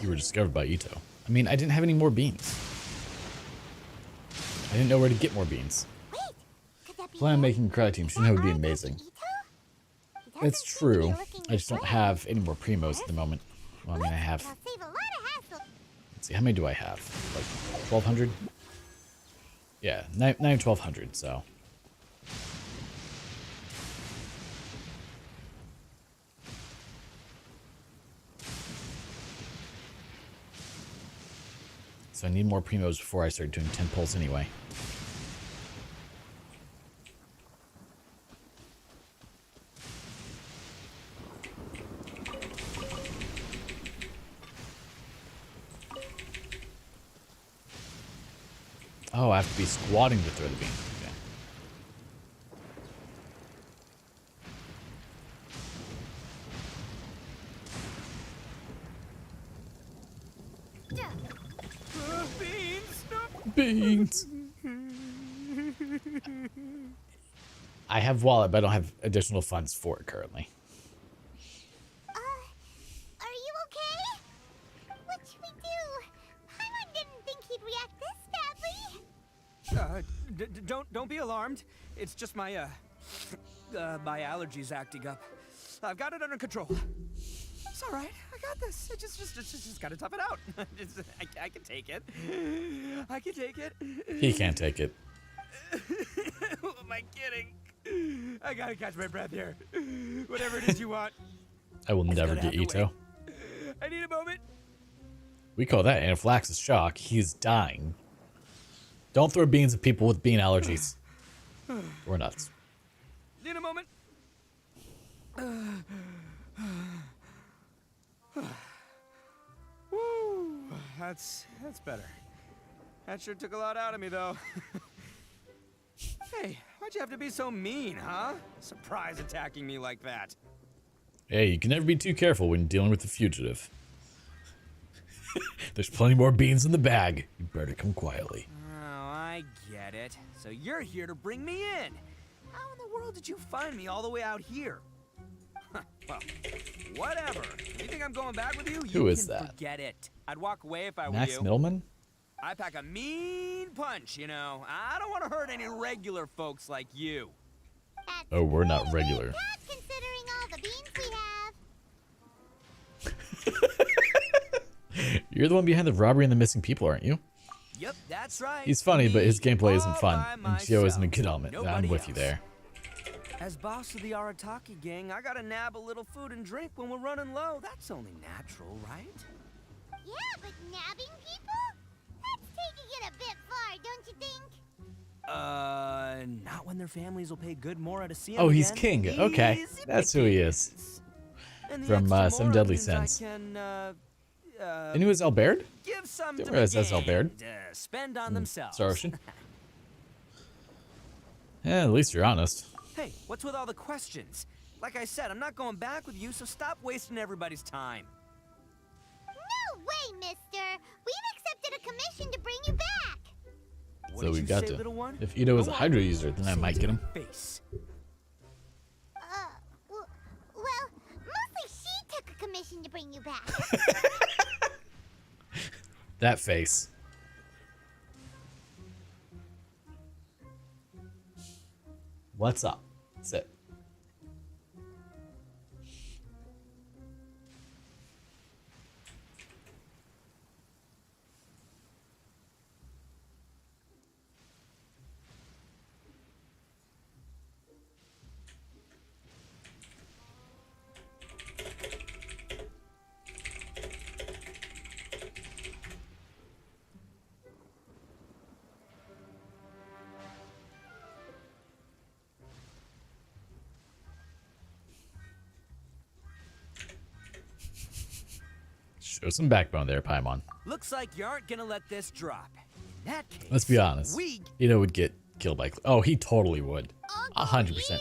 You were discovered by Ito. I mean, I didn't have any more beans. I didn't know where to get more beans. Plan on making a crowd team. Shinho would be amazing. It's true. I just don't have any more primos at the moment. Well, I mean, I have... Let's see, how many do I have? Like, 1,200? Yeah, 1,200, so... So I need more primos before I start doing 10 pulls anyway. Oh, I have to be squatting to throw the beam. Beans. I have wallet, but I don't have additional funds for it currently. Are you okay? What should we do? Paimon didn't think he'd react this badly. Don't be alarmed. It's just my my allergies acting up. I've got it under control. It's all right. I got this. I just gotta tough it out. I can take it. I can take it. He can't take it. Who am I kidding? I gotta catch my breath here. Whatever it is you want. I will never get Ito. I need a moment. We call that anaphylaxis shock. He's dying. Don't throw beans at people with bean allergies. Or nuts. Need a moment. Woo, that's better. That sure took a lot out of me, though. Hey, why'd you have to be so mean, huh? Surprise attacking me like that. Hey, you can never be too careful when dealing with the fugitive. There's plenty more beans in the bag. You better come quietly. Oh, I get it. So you're here to bring me in. How in the world did you find me all the way out here? Well, whatever. You think I'm going back with you? Who is that? Forget it. I'd walk away if I were Max you. Millman? I pack a mean punch, you know. I don't want to hurt any regular folks like you. Oh, we're not regular. Considering all the beans we have. You're the one behind the robbery and the missing people, aren't you? Yep, that's right. He's funny, but his gameplay isn't all fun. by And Geo isn't a myself, good element. I'm nobody with you else. there. As boss of the Arataki gang, I gotta nab a little food and drink when we're running low. That's only natural, right? Yeah, but nabbing people? That's taking it a bit far, don't you think? Not when their families will pay good more to see him Oh, he's again. king. Okay, Easy that's who he is. And the From extra Some more Deadly means I Sins. can, And who is Albert? give some Didn't to realize my that's gang Albert. to spend on themselves. Star Ocean. Yeah, at least you're honest. Hey, what's with all the questions? Like I said, I'm not going back with you, so stop wasting everybody's time. No way, mister! We've accepted a commission to bring you back! What So did we've you got say, to. little one? If Ito is a Go on. Hydra user, then I Say might it get to him. my face. Well, mostly she took a commission to bring you back. That face. What's up? Sit. Show some backbone there, Paimon. Looks like you aren't gonna let this drop. In that case, Let's be honest. we Ito would get killed by. Oh, he totally would. 100%.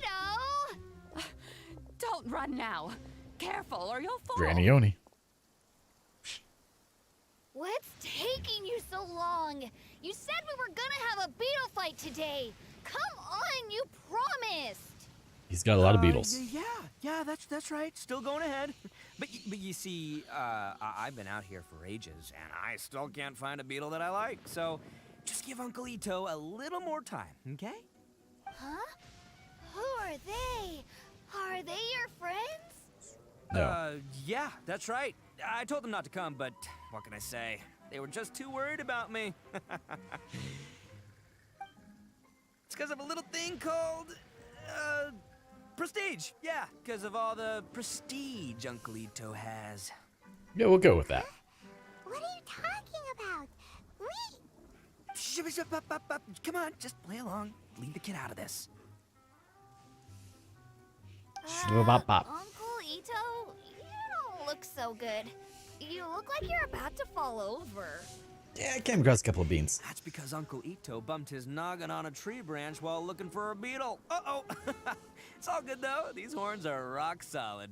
Don't run now. Careful or you'll fall. Granny Oni. What's taking you so long? You said we were gonna have a beetle fight today. Come on, you promised. He's got a lot of beetles. Yeah, that's right. Still going ahead. But you see, I've been out here for ages, and I still can't find a beetle that I like. So, just give Uncle Ito a little more time, okay? Huh? Who are they? Are they your friends? No. Yeah, that's right. I told them not to come, but what can I say? They were just too worried about me. It's because of a little thing called, prestige. Yeah, because of all the prestige Uncle Ito has. Yeah, we'll go with that. What are you talking about? Come on, just play along. Leave the kid out of this. Shoo-bop-bop. Uncle Ito, you don't look so good. You look like you're about to fall over. Yeah, I came across a couple of beans. That's because Uncle Ito bumped his noggin on a tree branch while looking for a beetle. Uh-oh. It's all good, though. These horns are rock solid.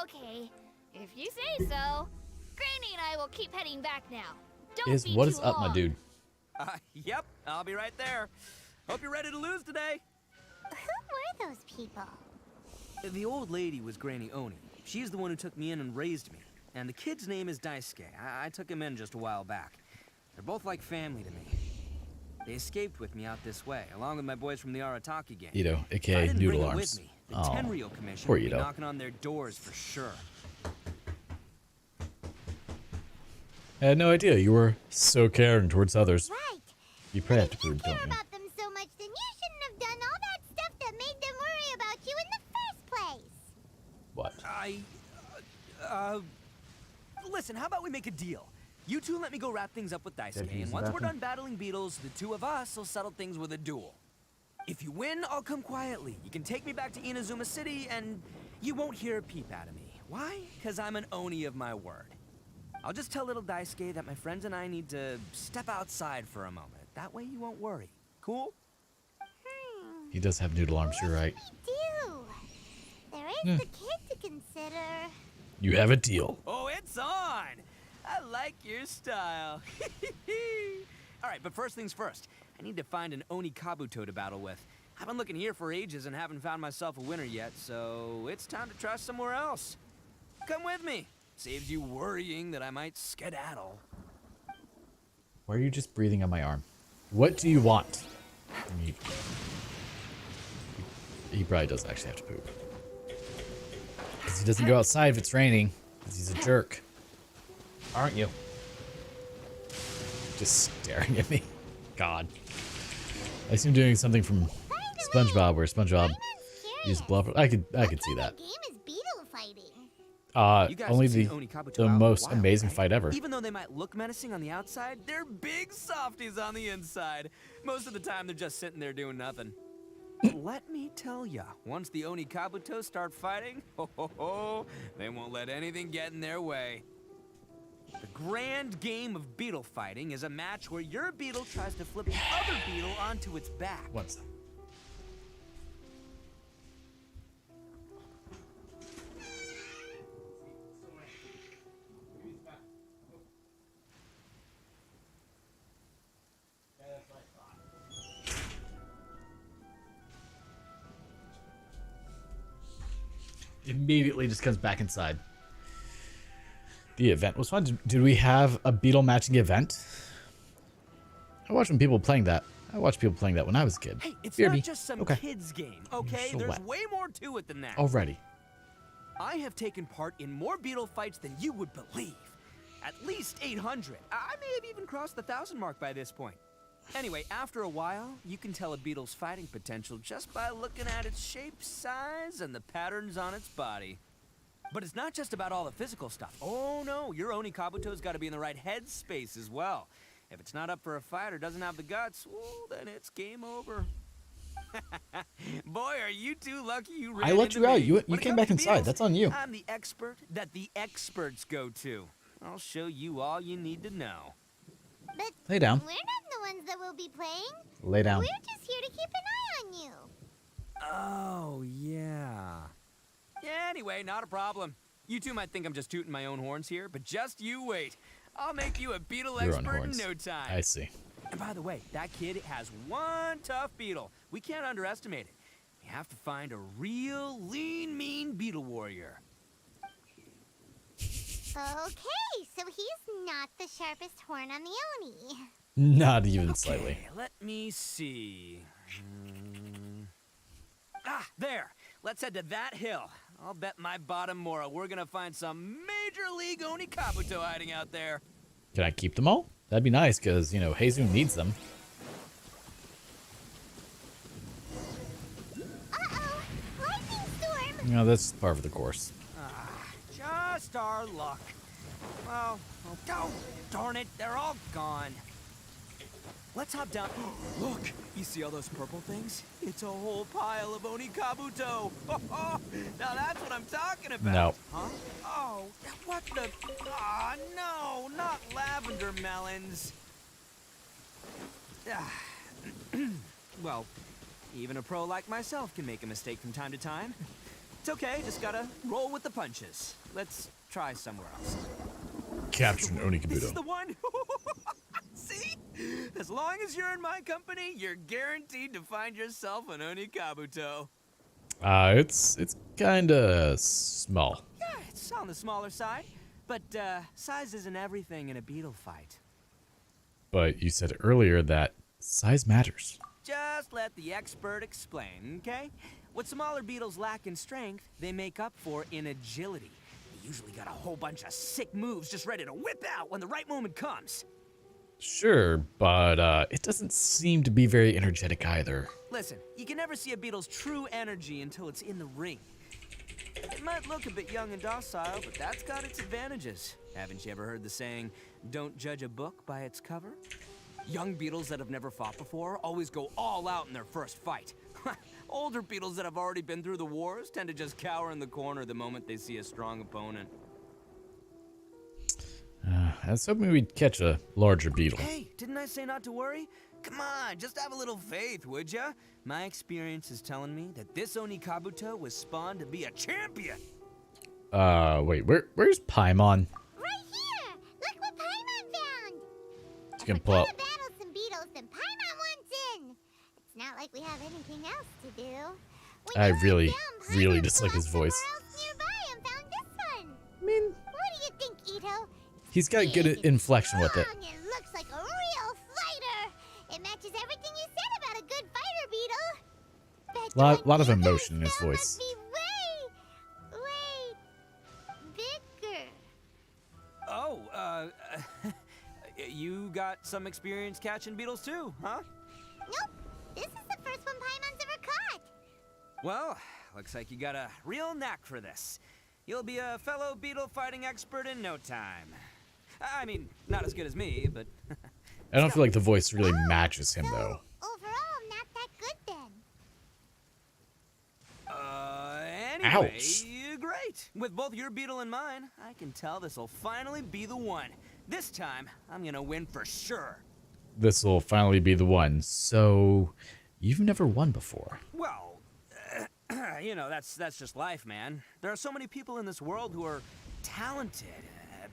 Okay, if you say so. Granny and I will keep heading back now. Don't be What too is up, my long. dude? Yep, I'll be right there. Hope you're ready to lose today. Who were those people? The old lady was Granny Oni. She's the one who took me in and raised me. And the kid's name is Daisuke. I took him in just a while back. They're both like family to me. They escaped with me out this way, along with my boys from the Arataki gang. Ito, If I aka didn't Noodle bring them Arms. with me, the Oh, Tenryou Commission poor would be Ito. knocking on their doors for sure. I had no idea you were so caring towards others. Right. You probably have to If you prove, care don't you? about them so much, then you shouldn't have done all that stuff that made them worry about you in the first place. What? Listen, how about we make a deal? You two let me go wrap things up with Daisuke, Deputies and in once we're bathroom? done battling beetles, the two of us will settle things with a duel. If you win, I'll come quietly. You can take me back to Inazuma City, and you won't hear a peep out of me. Why? Because I'm an Oni of my word. I'll just tell little Daisuke that my friends and I need to step outside for a moment. That way you won't worry. Cool? He does have noodle arms, you're right. Do. There is Hmm. the kid to consider. You have a deal. Oh, it's on! I like your style. All right, but first things first. I need to find an Oni Kabuto to battle with. I've been looking here for ages and haven't found myself a winner yet, so it's time to try somewhere else. Come with me. Saves you worrying that I might skedaddle. Why are you just breathing on my arm? What do you want? He probably doesn't actually have to poop. Because he doesn't go outside if it's raining. Because he's a jerk. Aren't you? Just staring at me. God. I assume doing something from SpongeBob where SpongeBob used blubber. I could see that. Game is beetle fighting. Only the most amazing fight ever. Even though they might look menacing on the outside, they're big softies on the inside. Most of the time, they're just sitting there doing nothing. Let me tell ya, once the Oni Kabuto start fighting, they won't let anything get in their way. The grand game of beetle fighting is a match where your beetle tries to flip the other beetle onto its back. What's that? Immediately just comes back inside. The event was fun. Did we have a beetle matching event? I watched when people playing that. I watched people playing that when I was a kid. Hey, it's BRB. not just some kid's game, okay? So There's what? way more to it than that. Already. I have taken part in more beetle fights than you would believe. At least 800. I may have even crossed the 1,000 mark by this point. Anyway, after a while, you can tell a beetle's fighting potential just by looking at its shape, size, and the patterns on its body. But it's not just about all the physical stuff. Oh no, your Oni Kabuto's got to be in the right headspace as well. If it's not up for a fight or doesn't have the guts, well, then it's game over. Boy, are you too lucky you ran I let into you out. me. You When it came comes back to inside. beetles, That's on you. I'm the expert that the experts go to. I'll show you all you need to know. But Lay down. we're not the ones that will be playing. Lay down. We're just here to keep an eye on you. Oh, yeah. Yeah, anyway, not a problem. You two might think I'm just tooting my own horns here, but just you wait. I'll make you a beetle Your own expert in horns. no time. I see. And by the way, that kid has one tough beetle. We can't underestimate it. We have to find a real lean, mean beetle warrior. Okay, so he's not the sharpest horn on the Oni. Not even Okay, slightly. let me see. Ah, there. Let's head to that hill. I'll bet my bottom Mora we're gonna find some major league Oni Kabuto hiding out there. Can I keep them all? That'd be nice, because, you know, Hazun needs them. Uh-oh, lightning storm. You know, that's part of the course. Just our luck. Well, oh, darn it, they're all gone. Let's hop down. Look, you see all those purple things? It's a whole pile of Oni Kabuto. Now that's what I'm talking about. No. Huh? Oh, what the? Ah, no, not lavender melons. Well, even a pro like myself can make a mistake from time to time. It's okay, just gotta roll with the punches. Let's try somewhere else. Capture an Oni This is the Kabuto. one. See? As long as you're in my company, you're guaranteed to find yourself an Oni Kabuto. It's kind of small. Yeah, it's on the smaller side. But size isn't everything in a beetle fight. But you said earlier that size matters. Just let the expert explain, okay? What smaller beetles lack in strength, they make up for in agility. They usually got a whole bunch of sick moves just ready to whip out when the right moment comes. Sure, but it doesn't seem to be very energetic either. Listen, you can never see a beetle's true energy until it's in the ring. It might look a bit young and docile, but that's got its advantages. Haven't you ever heard the saying, don't judge a book by its cover? Young beetles that have never fought before always go all out in their first fight. Older beetles that have already been through the wars tend to just cower in the corner the moment they see a strong opponent. I was hoping we'd catch a larger beetle. Hey, didn't I say not to worry? Come on, just have a little faith, would ya? My experience is telling me that this Oni Kabuto was spawned to be a champion. Wait, where's Paimon? Right here! Look what Paimon found! You can pull out. If we're gonna battle some beetles, then Paimon wants in! It's not like we have anything else to do. When I you went really, down, really Paimon dislike his saw voice. somewhere else nearby and found this one. I mean, What do you think, Ito? he's got good Big and inflection with it. strong and looks like a real fighter. It matches everything you said about a good fighter, Beetle. Bet Lot of emotion in his voice. Be way bigger. Oh, you got some experience catching beetles too, huh? Nope. This is the first one Paimon's ever caught. Well, looks like you got a real knack for this. You'll be a fellow beetle fighting expert in no time. I mean, not as good as me, but... I don't feel like the voice really matches him, though. Overall, not that good then. Anyway, Ouch. Great. With both your beetle and mine, I can tell this'll finally be the one. This time, I'm gonna win for sure. This will finally be the one. So, you've never won before. Well, you know, that's just life, man. There are so many people in this world who are talented,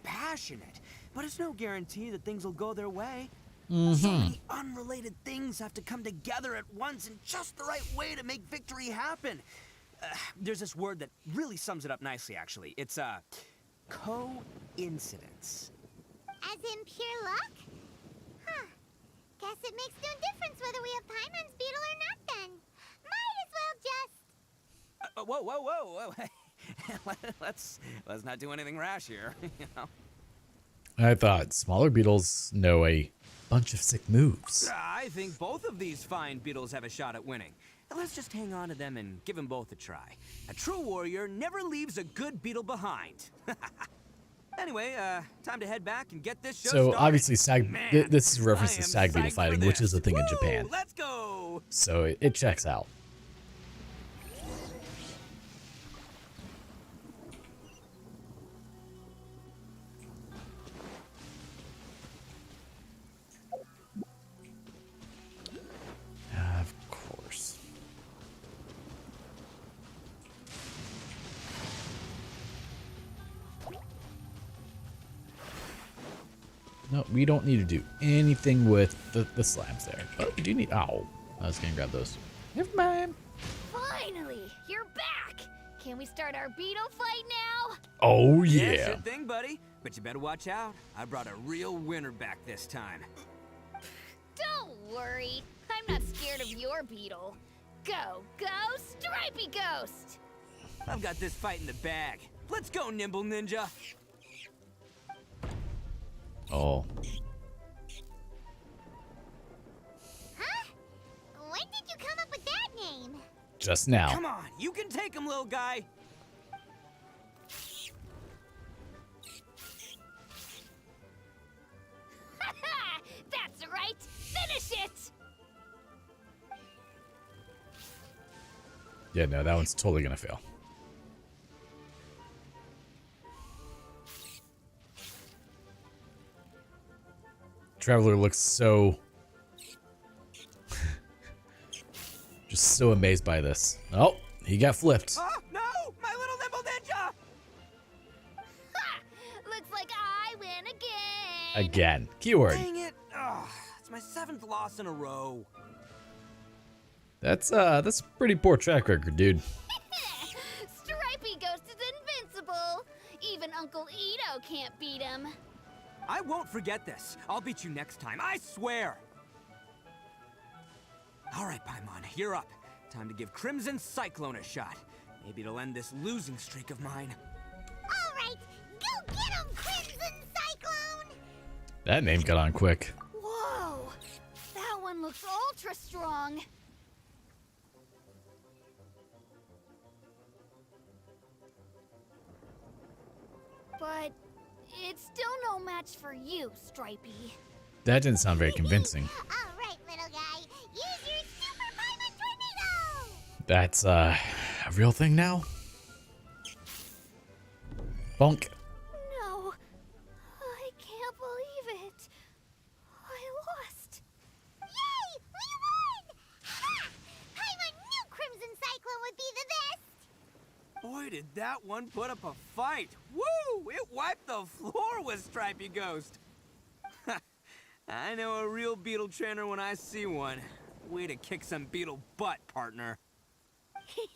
passionate, but it's no guarantee that things will go their way. So many unrelated things have to come together at once in just the right way to make victory happen. There's this word that really sums it up nicely, actually. It's, coincidence. As in pure luck? Huh. Guess it makes no difference whether we have Paimon's beetle or not then. Might as well just... Whoa. let's not do anything rash here, you know? I thought smaller beetles know a bunch of sick moves. I think both of these fine beetles have a shot at winning. Let's just hang on to them and give them both a try. A true warrior never leaves a good beetle behind. Anyway, time to head back and get this show started. Obviously, this is a reference to stag beetle fighting, which is a thing in Japan. Let's go! So it checks out. Of course. No, we don't need to do anything with the slabs there. But we do need... Oh, I was going to grab those. Never mind. Finally, you're back. Can we start our beetle fight now? Oh, yeah. Yeah, sure thing, buddy. But you better watch out. I brought a real winner back this time. Don't worry. I'm not scared of your beetle. Go, Stripey Ghost! I've got this fight in the bag. Let's go, Nimble Ninja. Oh. Huh? When did you come up with that name? Just now. Come on, you can take him, little guy. That's right! Finish it! Yeah, no, that one's totally gonna fail. Traveler looks so... just so amazed by this. Oh, he got flipped. Oh, no! My little Nimble Ninja! Ha! Looks like I win again! Again. Keyword. Dang it! Oh, it's my 7th loss in a row. That's a pretty poor track record, dude. Stripey Ghost is invincible! Even Uncle Ito can't beat him. I won't forget this. I'll beat you next time, I swear! Alright, Paimon, you're up. Time to give Crimson Cyclone a shot. Maybe it'll end this losing streak of mine. Alright, go get him, Crimson Cyclone! That name got on quick. Whoa! That one looks ultra strong. But it's still no match for you, Stripey. That didn't sound very convincing. Alright, little guy. Use your Super Paimon Tornado! That's a real thing now? Bonk. No. I can't believe it. I lost. Yay! We won! Ha! Paimon knew Crimson Cyclone would be the best! Boy, did that one put up a fight. Woo! It wiped the floor with Stripey Ghost. I know a real beetle trainer when I see one. Way to kick some beetle butt, partner. See?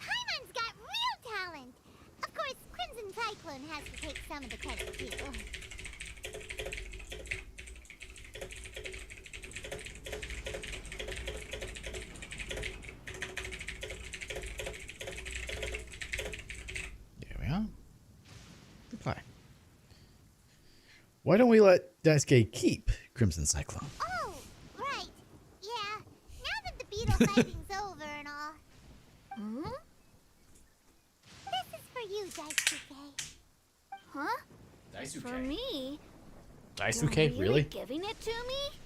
Paimon's got real talent! Of course, Crimson Cyclone has to take some of the credit, too. Why don't we let Daisuke keep Crimson Cyclone? Oh, right. Yeah. Now that the beetle fighting's over and all. Hmm? This is for you, Daisuke. Huh? Daisuke. For me? Daisuke, You're really? giving it to me?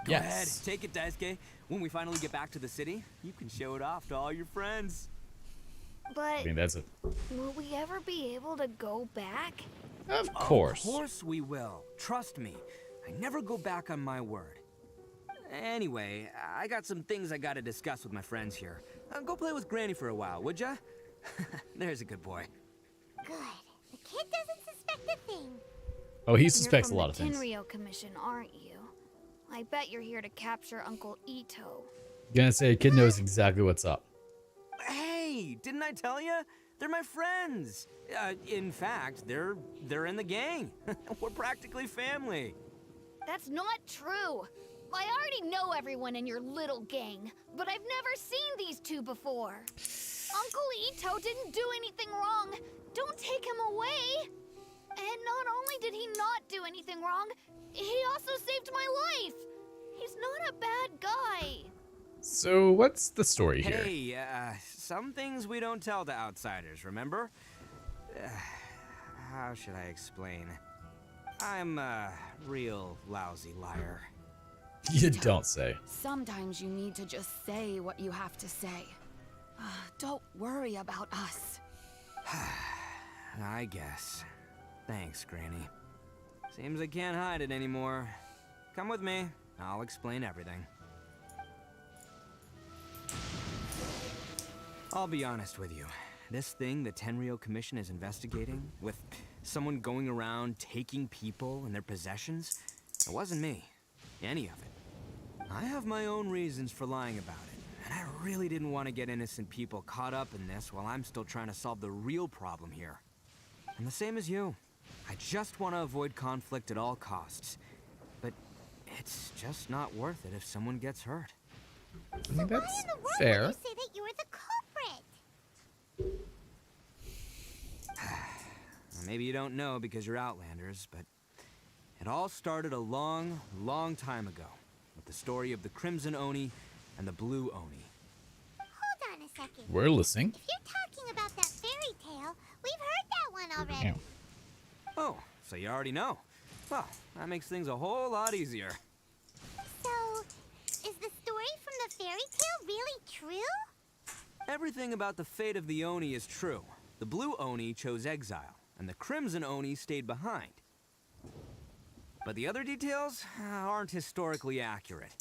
Go ahead, Yes. take it, Daisuke. When we finally get back to the city, you can show it off to all your friends. But I mean, that's a... will we ever be able to go back? Of course. Of course we will. Trust me. I never go back on my word. Anyway, I got some things I gotta discuss with my friends here. Go play with Granny for a while, would ya? There's a good boy. Good. The kid doesn't suspect a thing. Oh, he You're suspects a from lot of the things. Tenryou Commission, aren't you? I bet you're here to capture Uncle Ito. Gonna say, kid knows exactly what's up. Hey, didn't I tell you? They're my friends. In fact, they're in the gang. We're practically family. That's not true. I already know everyone in your little gang, but I've never seen these two before. Uncle Ito didn't do anything wrong. Don't take him away. And not only did he not do anything wrong, he also saved my life. He's not a bad guy. So, what's the story here? Hey, some things we don't tell to outsiders, remember? How should I explain? I'm a real lousy liar. You don't say. Sometimes you need to just say what you have to say. Don't worry about us. I guess. Thanks, Granny. Seems I can't hide it anymore. Come with me. I'll explain everything. I'll be honest with you. This thing the Tenryou Commission is investigating, with someone going around taking people and their possessions, it wasn't me. Any of it. I have my own reasons for lying about it, and I really didn't want to get innocent people caught up in this while I'm still trying to solve the real problem here. I'm the same as you. I just want to avoid conflict at all costs. But it's just not worth it if someone gets hurt. I mean, that's Why in the world fair. would you say that you were the culprit? Maybe you don't know because you're Outlanders, but it all started a long, long time ago with the story of the Crimson Oni and the Blue Oni. Hold on a second. We're listening. If you're talking about that fairy tale, we've heard that one already. Ow. Oh, so you already know. Well, that makes things a whole lot easier. So, is the story from the fairy tale really true? Everything about the fate of the Oni is true. The Blue Oni chose exile, and the Crimson Oni stayed behind. But the other details aren't historically accurate.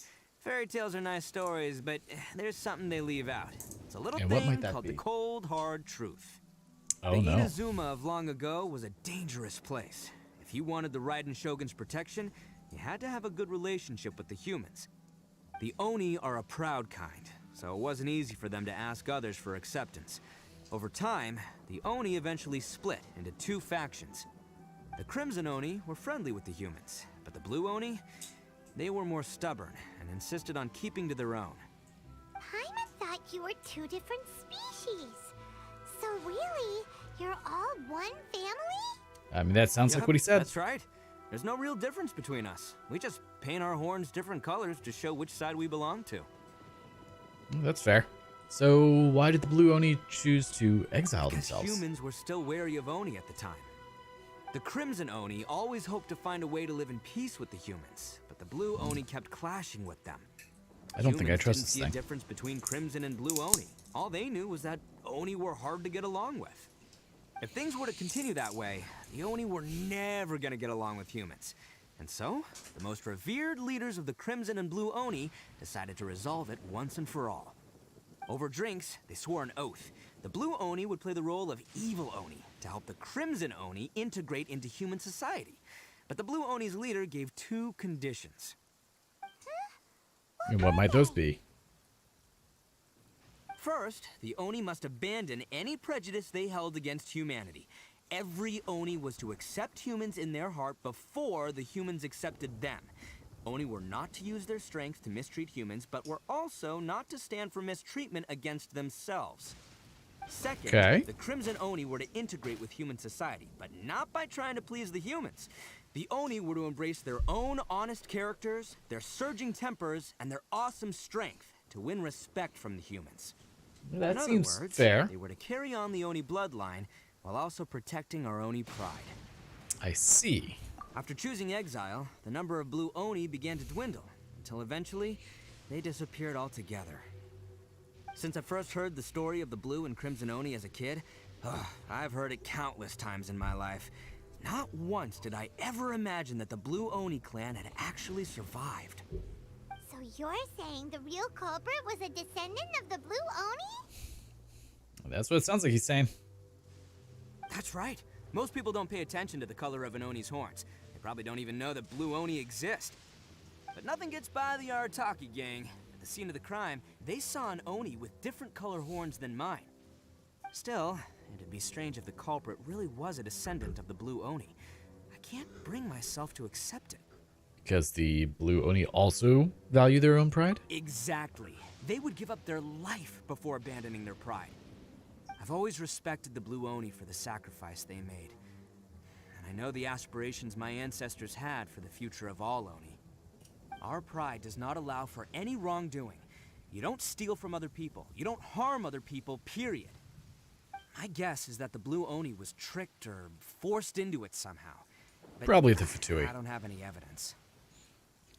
Fairy tales are nice stories, but there's something they leave out. It's a little And what thing might that called be? the cold, hard truth. Oh, the no. Inazuma of long ago was a dangerous place. If you wanted the Raiden Shogun's protection, you had to have a good relationship with the humans. The Oni are a proud kind, so it wasn't easy for them to ask others for acceptance. Over time, the Oni eventually split into two factions. The Crimson Oni were friendly with the humans, but the Blue Oni, they were more stubborn and insisted on keeping to their own. Paimon thought you were two different species. So really, you're all one family? I mean, that sounds like what he said. That's right. There's no real difference between us. We just paint our horns different colors to show which side we belong to. That's fair. So, why did the Blue Oni choose to exile Because themselves? humans were still wary of Oni at the time. The Crimson Oni always hoped to find a way to live in peace with the humans, but the Blue Oni kept clashing with them. I don't think I trust Humans this didn't see thing. a difference between Crimson and Blue Oni. All they knew was that Oni were hard to get along with. If things were to continue that way, the Oni were never gonna get along with humans. And so, the most revered leaders of the Crimson and Blue Oni decided to resolve it once and for all. Over drinks, they swore an oath. The Blue Oni would play the role of evil Oni to help the Crimson Oni integrate into human society. But the Blue Oni's leader gave two conditions. And what might those be? First, the Oni must abandon any prejudice they held against humanity. Every Oni was to accept humans in their heart before the humans accepted them. Oni were not to use their strength to mistreat humans, but were also not to stand for mistreatment against themselves. Second, Okay. the Crimson Oni were to integrate with human society, but not by trying to please the humans. The Oni were to embrace their own honest characters, their surging tempers, and their awesome strength to win respect from the humans. That In other seems words, fair. they were to carry on the Oni bloodline while also protecting our Oni pride. I see. After choosing exile, the number of blue Oni began to dwindle, until eventually, they disappeared altogether. Since I first heard the story of the blue and crimson Oni as a kid, I've heard it countless times in my life. Not once did I ever imagine that the blue Oni clan had actually survived. So you're saying the real culprit was a descendant of the blue Oni? That's what it sounds like he's saying. That's right. Most people don't pay attention to the color of an Oni's horns. They probably don't even know that blue Oni exist. But nothing gets by the Arataki gang. At the scene of the crime, they saw an Oni with different color horns than mine. Still, it'd be strange if the culprit really was a descendant of the blue Oni. I can't bring myself to accept it. Because the blue Oni also value their own pride? Exactly. They would give up their life before abandoning their pride. I've always respected the blue Oni for the sacrifice they made. And I know the aspirations my ancestors had for the future of all Oni. Our pride does not allow for any wrongdoing. You don't steal from other people. You don't harm other people, period. My guess is that the blue Oni was tricked or forced into it somehow. But Probably the Fatui. I don't have any evidence.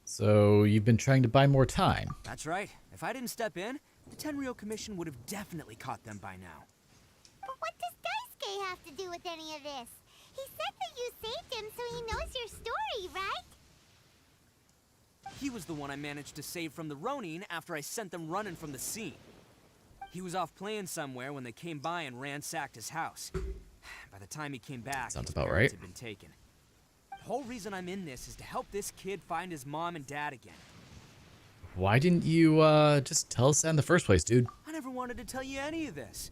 So you've been trying to buy more time. That's right. If I didn't step in, the Tenryou Commission would have definitely caught them by now. But what does Daisuke have to do with any of this? He said that you saved him so he knows your story, right? He was the one I managed to save from the Ronin after I sent them running from the scene. He was off playing somewhere when they came by and ransacked his house. By the time he came back, Sounds his about parents right. had been taken. The whole reason I'm in this is to help this kid find his mom and dad again. Why didn't you just tell us that in the first place, dude? I never wanted to tell you any of this.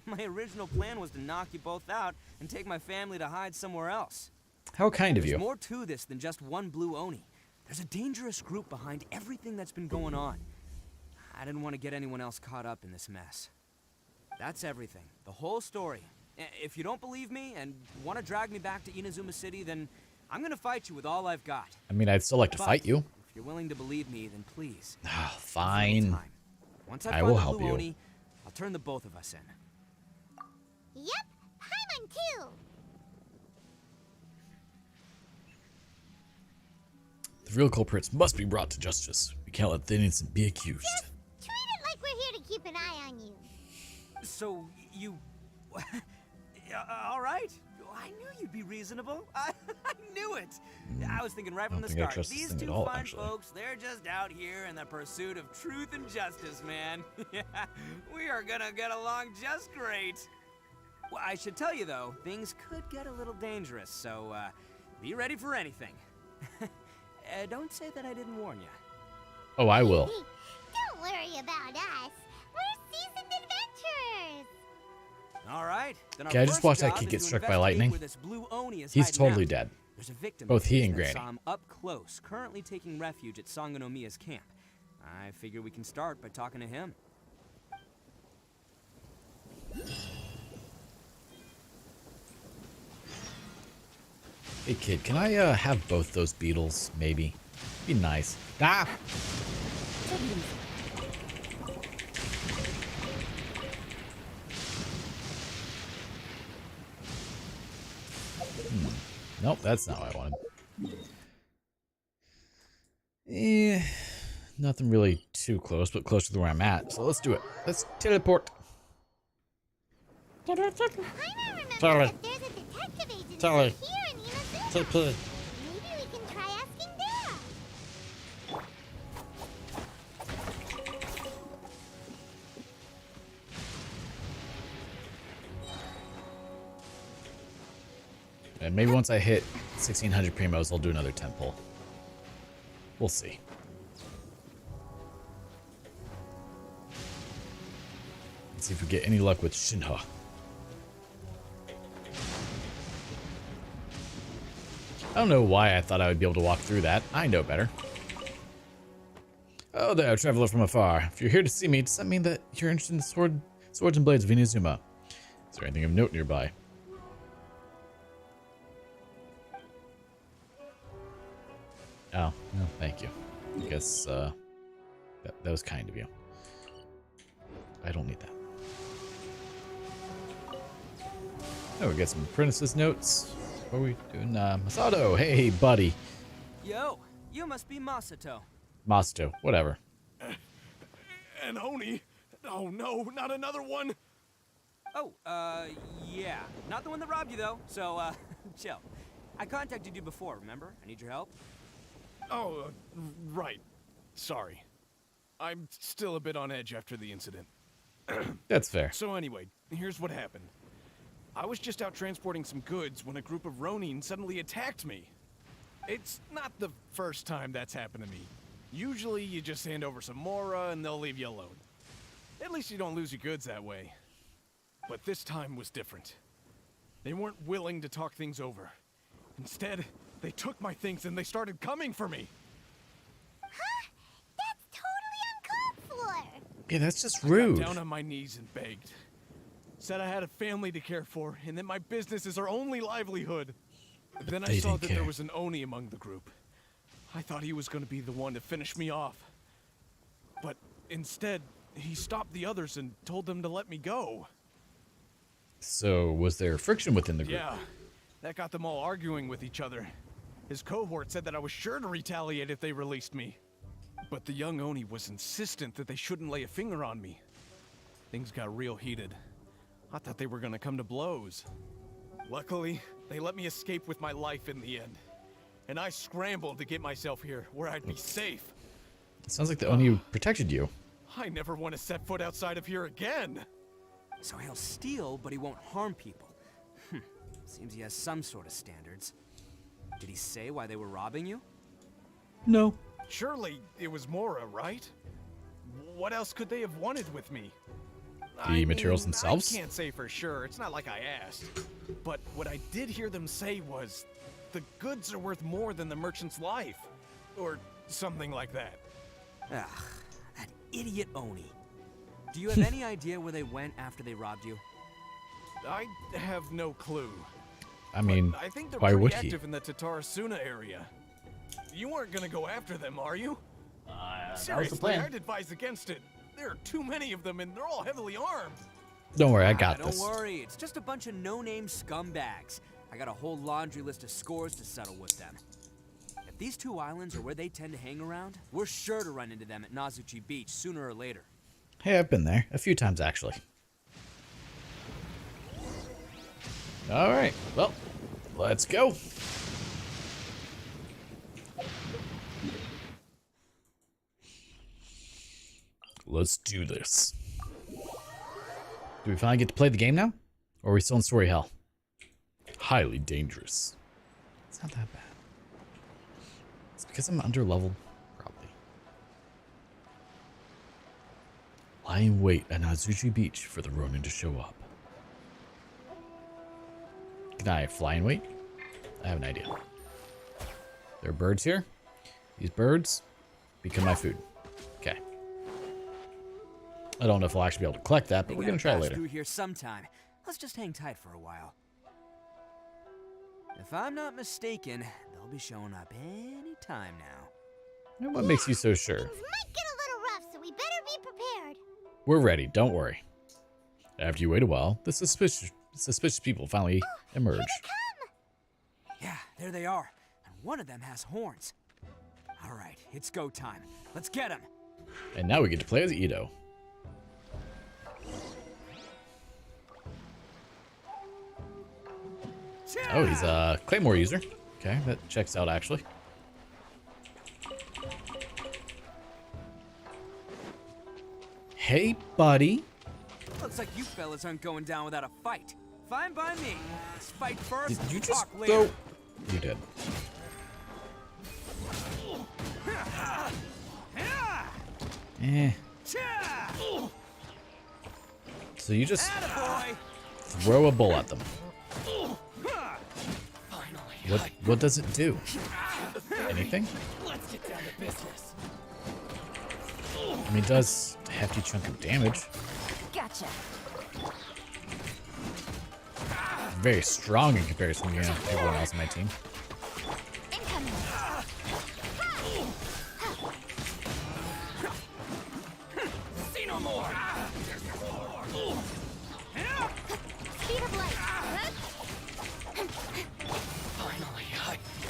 My original plan was to knock you both out and take my family to hide somewhere else. How kind of There's you. more to this than just one blue Oni. There's a dangerous group behind everything that's been going on. I didn't want to get anyone else caught up in this mess. That's everything. The whole story. If you don't believe me and want to drag me back to Inazuma City, then I'm going to fight you with all I've got. I mean, I'd still like to But fight you. If you're willing to believe me, then please. Fine. Once I find will the help blue you. Oni, I'll turn the both of us in. Yep, Paimon too. The real culprits must be brought to justice. We can't let the innocent be accused. Treat it like we're here to keep an eye on you. So, you... all right. I knew you'd be reasonable. I knew it. I was thinking right from the think I start. trust this These thing at two all, fine actually. folks, they're just out here in the pursuit of truth and justice, man. Yeah, we are gonna get along just great. Well, I should tell you, though, things could get a little dangerous, so be ready for anything. Don't say that I didn't warn you. Oh, I will. Don't worry about us. We're seasoned adventurers. All right. Then our Okay, I just first watched that job kid is get to struck by investigate lightning. where this blue Oni is He's hiding totally out. dead. There's a victim Both of he his and that Granny. saw him up close, currently taking refuge at Sangonomiya's camp. I figure we can start by talking to him. Hey, kid, can I have both those beetles, maybe? Be nice. Ah! Nope, that's not what I wanted. Nothing really too close, but closer to where I'm at. So let's do it. Let's teleport. Sorry. Sorry. There's a detective agency Sorry. here in Inazuma. Teleport. Maybe we can try asking there. And maybe once I hit 1600 primos, I'll do another temple. We'll see. Let's see if we get any luck with Shinha. I don't know why I thought I would be able to walk through that. I know better. Oh there, traveler from afar. If you're here to see me, does that mean that you're interested in swords and blades of Inazuma? Is there anything of note nearby? Oh, no, thank you. I guess that was kind of you. I don't need that. Oh, we got some apprentice's notes. What are we doing? Masato, hey, buddy. Yo, you must be Masato. Masato, whatever. And Oni. Oh no, not another one. Oh, yeah. Not the one that robbed you, though, so, chill. I contacted you before, remember? I need your help. Oh, right. Sorry. I'm still a bit on edge after the incident. That's fair. So anyway, here's what happened. I was just out transporting some goods when a group of Ronin suddenly attacked me. It's not the first time that's happened to me. Usually you just hand over some Mora and they'll leave you alone. At least you don't lose your goods that way. But this time was different. They weren't willing to talk things over. Instead, they took my things and they started coming for me. Huh? That's totally uncalled for. Yeah, that's just I rude. got down on my knees and begged. Said I had a family to care for and that my business is our only livelihood. Then I saw that there was an Oni among the group. I thought he was going to be the one to finish me off. But instead, he stopped the others and told them to let me go. So, was there friction within the group? Yeah, that got them all arguing with each other. His cohort said that I was sure to retaliate if they released me. But the young Oni was insistent that they shouldn't lay a finger on me. Things got real heated. I thought they were gonna come to blows. Luckily, they let me escape with my life in the end. And I scrambled to get myself here, where I'd be safe. It sounds like the Oni protected you. I never want to set foot outside of here again. So he'll steal, but he won't harm people. Seems he has some sort of standards. Did he say why they were robbing you? No. Surely it was Mora, right? What else could they have wanted with me? The materials themselves? I can't say for sure. It's not like I asked. But what I did hear them say was, the goods are worth more than the merchant's life. Or something like that. Ugh, that idiot Oni. Do you have any idea where they went after they robbed you? I have no clue. I mean, I think they're why pretty would he? active in the Tatarasuna area. You weren't gonna go after them, are you? Seriously, plan. I'd advise against it. There are too many of them, and they're all heavily armed. Don't worry, I got this. Don't worry, it's just a bunch of no-name scumbags. I got a whole laundry list of scores to settle with them. If these two islands are where they tend to hang around, we're sure to run into them at Nazuchi Beach sooner or later. Hey, I've been there a few times actually. All right, well, let's go. Let's do this. Do we finally get to play the game now? Or are we still in story hell? Highly dangerous. It's not that bad. It's because I'm under-leveled, probably. Lie in wait at Nazuchi Beach for the Ronin to show up. Can I fly and wait? I have an idea. There are birds here. These birds become my food. Okay. I don't know if I'll actually be able to collect that, but we're gonna try later. Through here sometime. Let's just hang tight for a while. If I'm not mistaken, they'll be showing up any time now. And what makes you so sure? Things might get a little rough, so we better be prepared. We're ready, don't worry. After you wait a while, the suspicious people finally emerge. Yeah, there they are. And one of them has horns. All right, it's go time. Let's get him. And now we get to play as Ito. Oh, he's a Claymore user. Okay, that checks out actually. Hey, buddy. Looks like you fellas aren't going down without a fight. Fine by me. Let's fight first. Did you and just talk later. throw? You did. Eh. So you just throw a bull at them. What does it do? Anything? Let's get down to business. I mean, it does a hefty chunk of damage. Gotcha. Very strong in comparison to everyone else on my team. Incoming.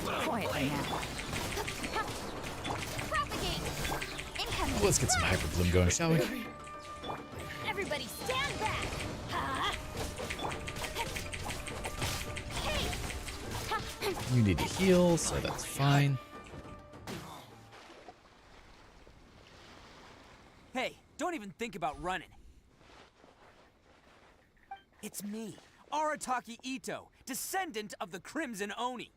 Quietly now. Propagate! Incoming! Let's get some hyper bloom going, shall we? Everybody stand back! Ha! Hey! You need to heal, so that's fine. Hey, don't even think about running. It's me, Arataki Ito, descendant of the Crimson Oni.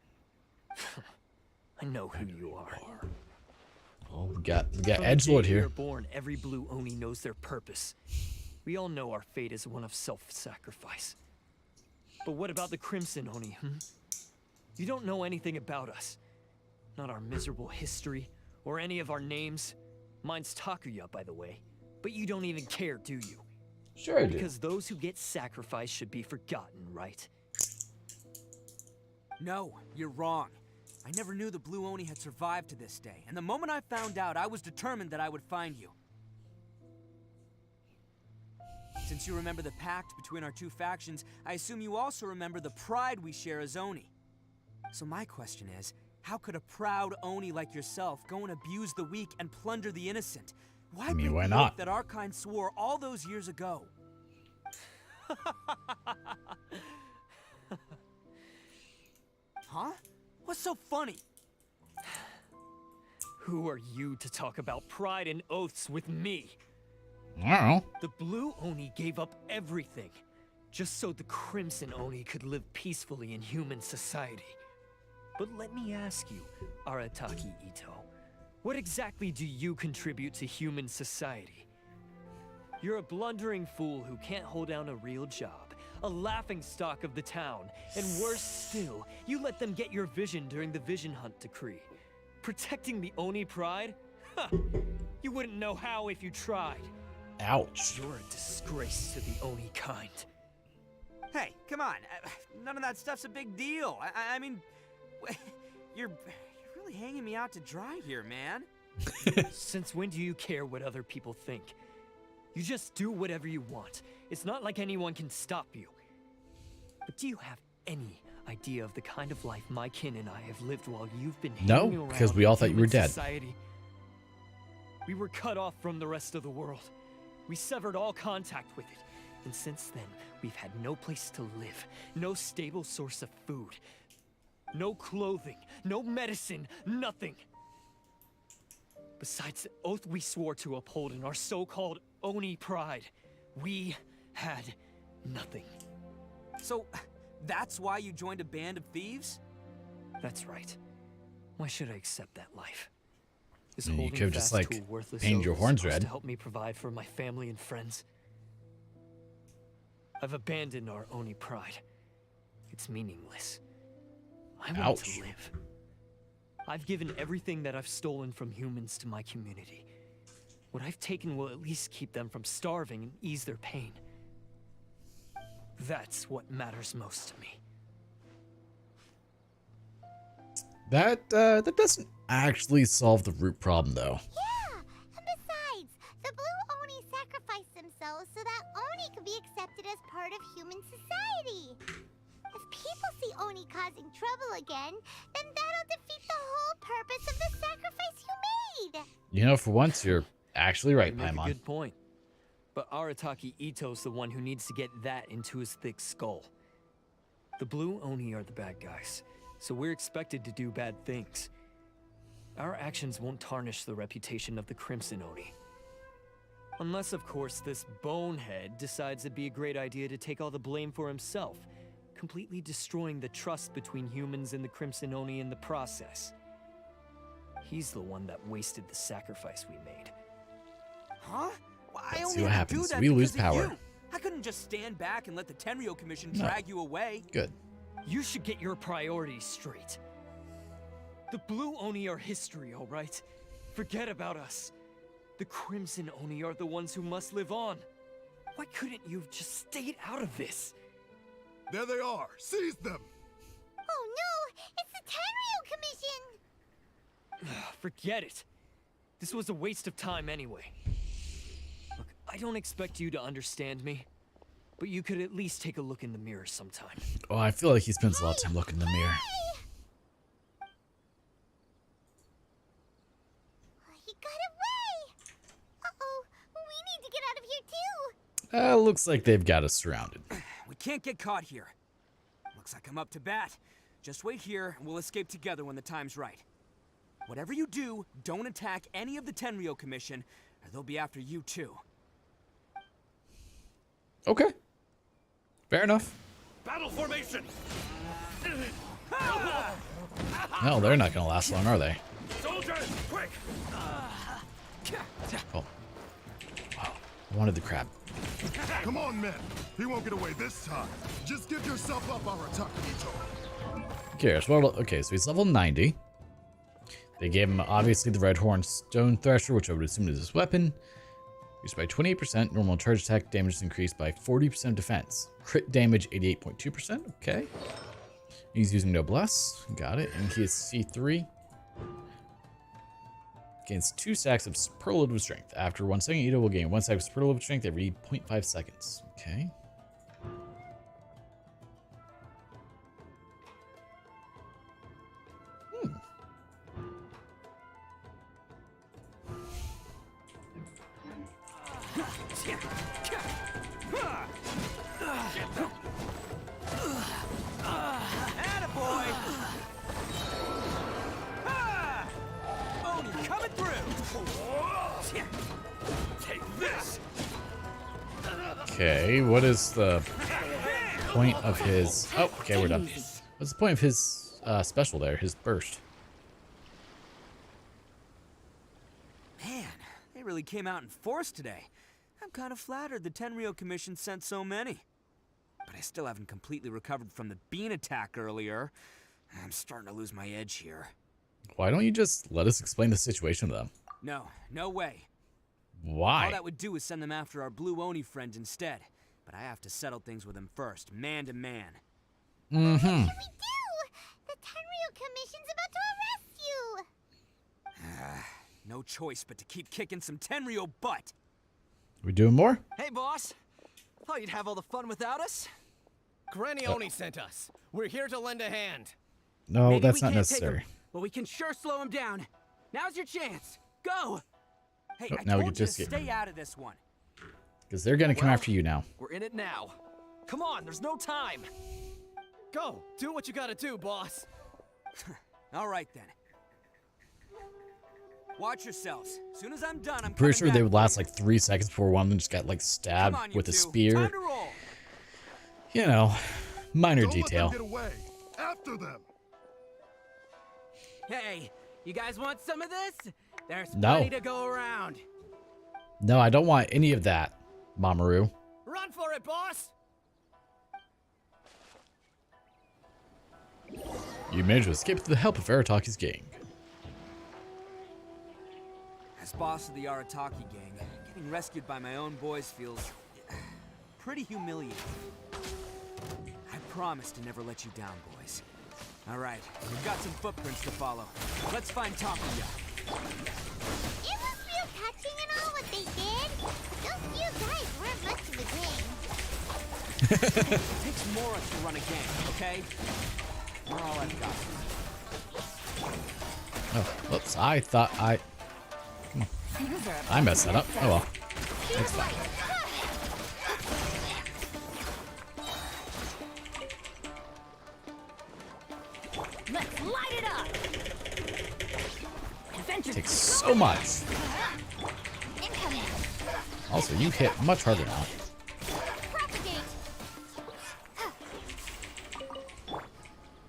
I know who you are. Oh, we got From the day edgelord we here. were born, every blue Oni knows their purpose. We all know our fate is one of self-sacrifice. But what about the Crimson Oni, You don't know anything about us. Not our miserable history, or any of our names. Mine's Takuya, by the way. But you don't even care, do you? Sure I do. Because those who get sacrificed should be forgotten, right? No, you're wrong. I never knew the Blue Oni had survived to this day, and the moment I found out, I was determined that I would find you. Since you remember the pact between our two factions, I assume you also remember the pride we share as Oni. So my question is, how could a proud Oni like yourself go and abuse the weak and plunder the innocent? Why break why the not? oath that our kind swore all those years ago? Huh? What's so funny? Who are you to talk about pride and oaths with me? I don't know. The Blue Oni gave up everything, just so the Crimson Oni could live peacefully in human society. But let me ask you, Arataki Ito, what exactly do you contribute to human society? You're a blundering fool who can't hold down a real job, a laughingstock of the town, and worse still, you let them get your vision during the Vision Hunt decree. Protecting the Oni pride? Ha! You wouldn't know how if you tried. Ouch. You're a disgrace to the Oni kind. Hey, come on. None of that stuff's a big deal. I mean, you're really hanging me out to dry here, man. Since when do you care what other people think? You just do whatever you want. It's not like anyone can stop you. But do you have any idea of the kind of life my kin and I have lived while you've been No, hanging around because we all thought you were human dead. Society? We were cut off from the rest of the world. We severed all contact with it. And since then, we've had no place to live, no stable source of food, no clothing, no medicine, nothing. Besides the oath we swore to uphold in our so-called Oni pride, we had nothing. So, that's why you joined a band of thieves? That's right. Why should I accept that life? Is You holding could have just, fast like, to a worthless painted oath your horns supposed red. to help me provide for my family and friends? I've abandoned our Oni pride. It's meaningless. I want Ouch. to live. I've given everything that I've stolen from humans to my community. What I've taken will at least keep them from starving and ease their pain. That's what matters most to me. That doesn't actually solve the root problem, though. Yeah, and besides, the Blue Oni sacrificed themselves so that Oni could be accepted as part of human society. If people see Oni causing trouble again, then that'll defeat the whole purpose of the sacrifice you made. You know, for once, you're actually right, You make a Paimon. good point. But Arataki Ito's the one who needs to get that into his thick skull. The Blue Oni are the bad guys, so we're expected to do bad things. Our actions won't tarnish the reputation of the Crimson Oni. Unless, of course, this bonehead decides it'd be a great idea to take all the blame for himself, completely destroying the trust between humans and the Crimson Oni in the process. He's the one that wasted the sacrifice we made. Huh? Well, I Let's only see what had to do happens. that We lose because of power. you. I couldn't just stand back and let the Tenryo Commission No. drag you away. Good. You should get your priorities straight. The Blue Oni are history, all right? Forget about us. The Crimson Oni are the ones who must live on. Why couldn't you have just stayed out of this? There they are. Seize them. Oh no, it's the Tenryo Commission! Forget it. This was a waste of time anyway. Look, I don't expect you to understand me, but you could at least take a look in the mirror sometime. Oh, I feel like he spends a lot of time looking in the mirror. Looks like they've got us surrounded. We can't get caught here. Looks like I'm up to bat. Just wait here, and we'll escape together when the time's right. Whatever you do, don't attack any of the Tenryou Commission, or they'll be after you too. Okay. Fair enough. Battle formation! Well, they're not going to last long, are they? Soldiers, quick! Oh. Wow. I wanted the crab. Come on, men. He won't get away this time. Just give yourself up, Arataki Ito. Curious. Well, okay, so he's level 90. They gave him, obviously, the Red Horn Stone Thresher, which I would assume is his weapon. Increased by 28%. Normal charge attack damage is increased by 40% defense. Crit damage 88.2%. Okay. He's using Noblesse. Got it. And he is C3. Gains 2 stacks of Superlative Strength. After 1 second, Ito will gain 1 stack of Superlative Strength every 0.5 seconds. Okay. Attaboy! Oni coming through! Take this! Okay, what is the point of his... Oh, okay, we're done. What's the point of his special there, his burst? Man, they really came out in force today. I'm kind of flattered the Tenryou Commission sent so many. But I still haven't completely recovered from the bean attack earlier. I'm starting to lose my edge here. Why don't you just let us explain the situation to them? No, no way. Why? All that would do is send them after our Blue Oni friend instead. But I have to settle things with him first, man to man. Mm-hmm. What can we do? The Tenryou Commission's about to arrest you! No choice but to keep kicking some Tenryou butt. We doing more? Hey, boss. Thought you'd have all the fun without us. Granny Oni sent us. We're here to lend a hand. No, Maybe that's we not can't necessary. Take him, but we can sure slow him down. Now's your chance. Go! Hey, Oh, I now we told can you just to get- stay out of this one. Because they're going to come Well, after you now. We're in it now. Come on, there's no time. Go, do what you gotta do, boss. All right, then. Watch yourselves. As soon as I'm done, I'm Pretty sure coming they back would for last you. like 3 seconds before one of them just got like stabbed Come on, you with a two. spear. Time to roll. You know, minor Don't detail. let them get away. After them. Hey, you guys want some of this? There's No. plenty to go around. No, I don't want any of that, Mamoru. Run for it, boss! You managed to escape with the help of Arataki's gang. As boss of the Arataki gang, getting rescued by my own boys feels pretty humiliating. I promise to never let you down, boys. All right, we've got some footprints to follow. Let's find Takuya. It was real touching and all what they did. Those few guys weren't much of a gang. It takes more to run a gang, okay? We're all I've got. Oh, whoops. I thought I... Come on. I messed that up. Oh well. It's fine. Let's light it up. Adventure Takes so much. incoming. Also, you hit much harder now. Propagate.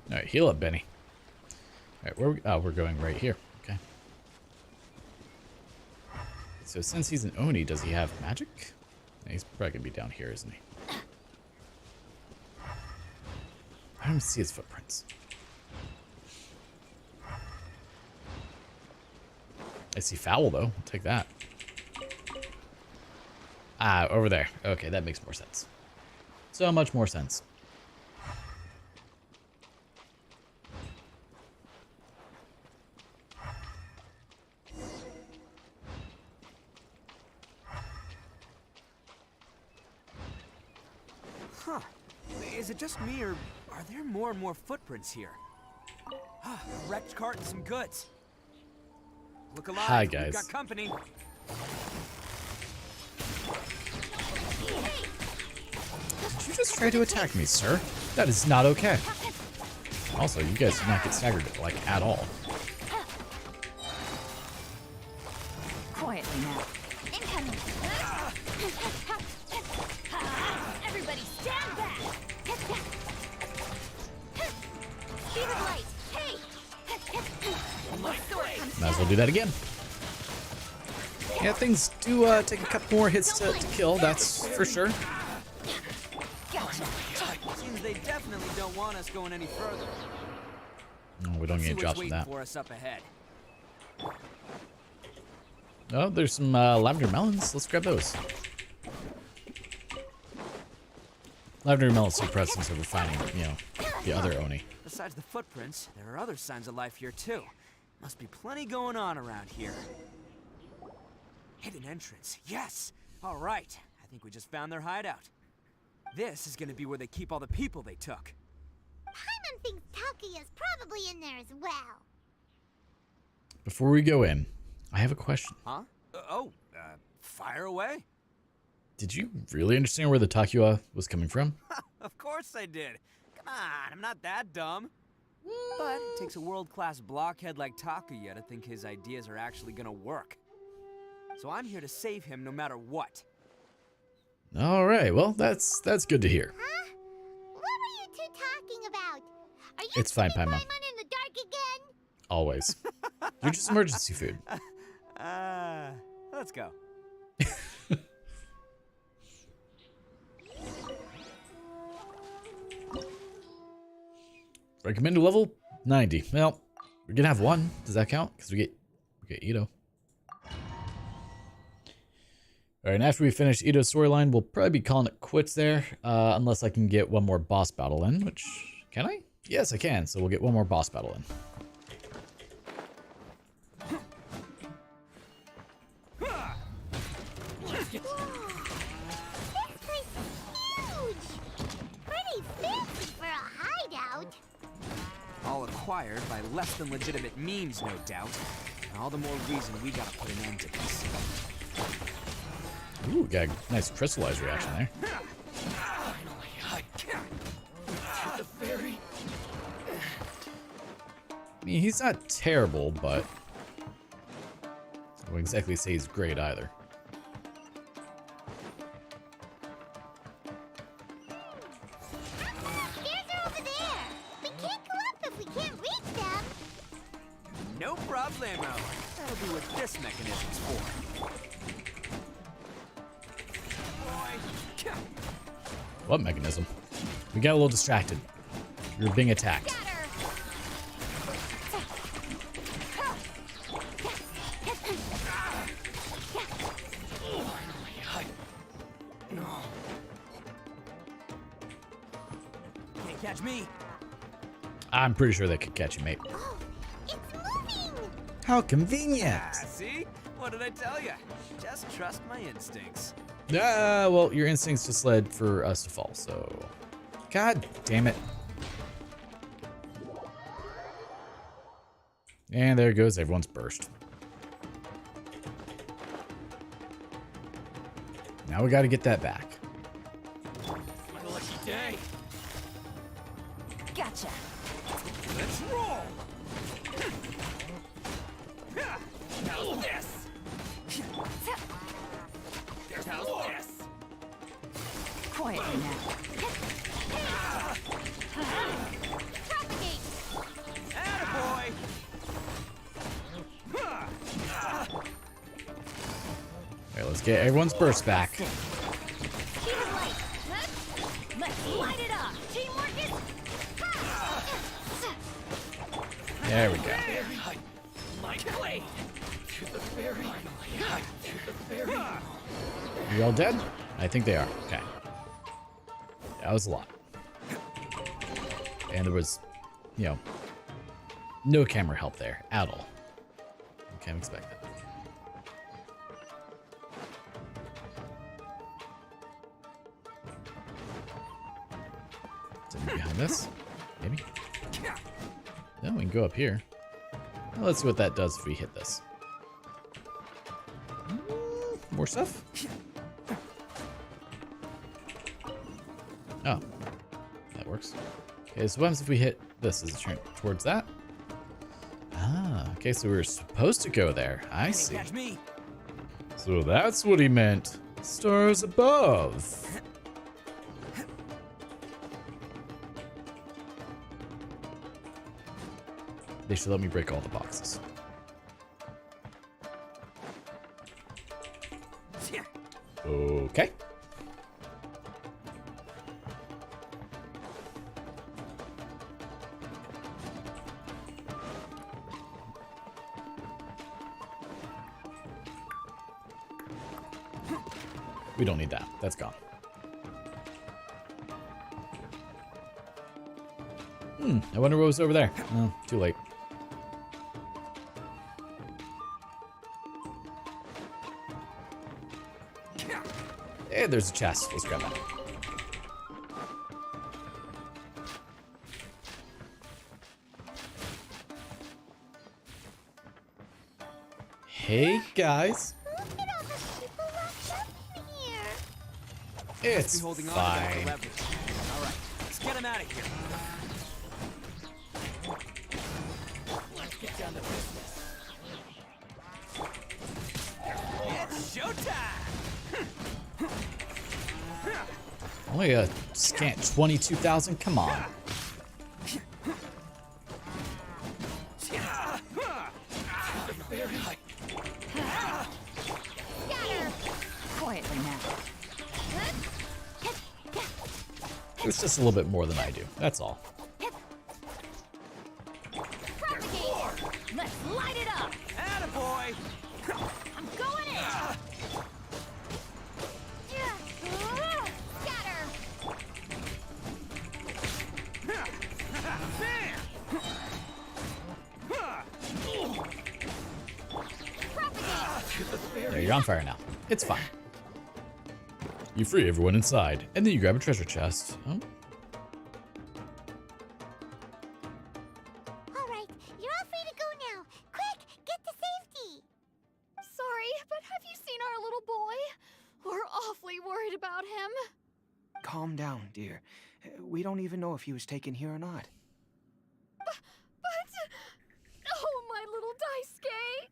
Alright, heal up, Benny. Alright, where we... Oh, we're going right here. Okay. So since he's an Oni, does he have magic? He's probably gonna be down here, isn't he? I don't see his footprints. I see foul, though. I'll take that. Ah, over there. Okay, that makes more sense. So much more sense. Huh. Is it just me, or are there more and more footprints here? A wrecked cart and some goods. Look alive. Hi, We've guys. got company. Hey, Did you just try to attack me, sir? That is not okay. Also, you guys do not get staggered, like, at all. Quietly now. Incoming. Everybody stand back. Speed of light. Hey. Might as well do that again. Yeah, things do take a couple more hits to kill, that's for sure. Seems they definitely don't want us going any further. No, we don't See get what's drops from waiting that. for us up ahead. Oh, there's some lavender melons. Let's grab those. Lavender melons take precedence over finding, you know, the other Oni. Besides the footprints, there are other signs of life here too. Must be plenty going on around here. Hidden entrance, yes! Alright, I think we just found their hideout. This is gonna be where they keep all the people they took. Paimon thinks Takuya's probably in there as well. Before we go in, I have a question. Huh? Fire away. Did you really understand where the Takuya was coming from? Of course I did. Come on, I'm not that dumb. But it takes a world-class blockhead like Takuya to think his ideas are actually gonna work. So I'm here to save him no matter what. All right, well, that's good to hear. Huh? What were you two talking about? Are you It's fine, keeping Paimon. Paimon in the dark again? Always. You're just emergency food. Let's go. Recommended level 90. Well, we're gonna have one. Does that count? Because we get Ito. All right, and after we finish Ito's storyline, we'll probably be calling it quits there, unless I can get one more boss battle in. Which can I? Yes, I can. So we'll get one more boss battle in. All acquired by less than legitimate means, no doubt. And all the more reason we gotta put an end to this. Ooh, got a nice crystallized reaction there. I mean, he's not terrible, but I wouldn't exactly say he's great either. No problemo. That'll be what this mechanism's for. What mechanism? We got a little distracted. We were being attacked. Can't catch me. I'm pretty sure they could catch you, mate. How convenient! See? What did I tell you? Just trust my instincts. Well, your instincts just led for us to fall, so... God damn it. And there goes everyone's burst. Now we gotta get that back. My lucky day. Gotcha. Let's roll. How's this? How's this? Quietly now. Propagate! Attaboy! Alright, let's get everyone's burst back. Speed of light. Let's light it up. Teamwork is... There we go. My blade. To the very... To the very... Are you all dead? I think they are. Okay. That was a lot. And there was, you know, no camera help there at all. You can't expect that. Is anyone behind this? Maybe? No, we can go up here. Well, let's see what that does if we hit this. More stuff? Oh, that works. Okay, so what happens if we hit this? Is it turn towards that? Ah, okay, so we were supposed to go there. I see. Catch me. So that's what he meant. Stars above. They should let me break all the boxes. Okay. We don't need that. That's gone. I wonder what was over there. Oh, too late. Hey, there's a chest. Let's grab that. Hey, guys. It's holding on fine. to the leverage. All right, let's get him out of here. Let's get down to business. It's showtime! Only a scant 22,000. Come on. Quietly now. It's just a little bit more than I do. That's all. Let's light it up! Attaboy! I'm going in! Scatter! There, you're on fire now. It's fine. You free everyone inside, and then you grab a treasure chest. Oh. Alright, you're all free to go now. Quick, get to safety! Sorry, but have you seen our little boy? We're awfully worried about him. Calm down, dear. We don't even know if he was taken here or not. But... Oh, my little Daisuke!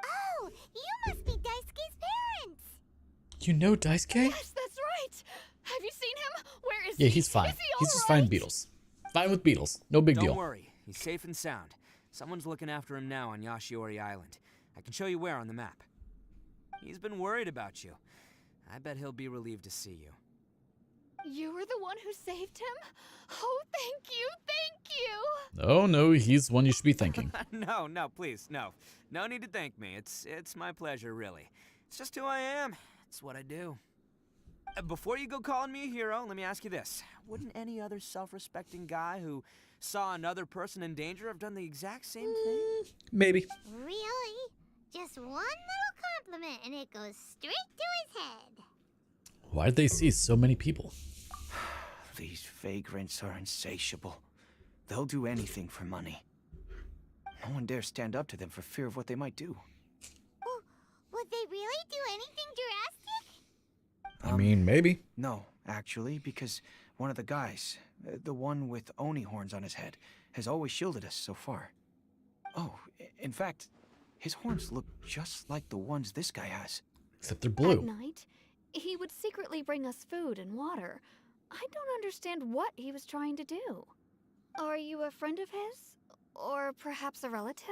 Oh, you must be Daisuke's parents! You know Daisuke? Yes, that's right! Have you seen him? Where is he? Yeah, he's fine. Is he He's just all fine right? with beetles. Fine with beetles. No big Don't deal. worry, he's safe and sound. Someone's looking after him now on Yashiori Island. I can show you where on the map. He's been worried about you. I bet he'll be relieved to see you. You were the one who saved him? Oh, thank you, thank you! Oh no, he's the one you should be thanking. No, please, no. No need to thank me. It's my pleasure, really. It's just who I am. It's what I do. Before you go calling me a hero, let me ask you this. Wouldn't any other self-respecting guy who saw another person in danger have done the exact same thing? Maybe. Really? Just one little compliment and it goes straight to his head. Why did they see so many people? These vagrants are insatiable. They'll do anything for money. No one dares stand up to them for fear of what they might do. Oh, would they really do anything drastic? I mean, maybe. No, actually, because one of the guys, the one with Oni horns on his head, has always shielded us so far. Oh, in fact, his horns look just like the ones this guy has. Except they're blue. At night, he would secretly bring us food and water. I don't understand what he was trying to do. Are you a friend of his? Or perhaps a relative?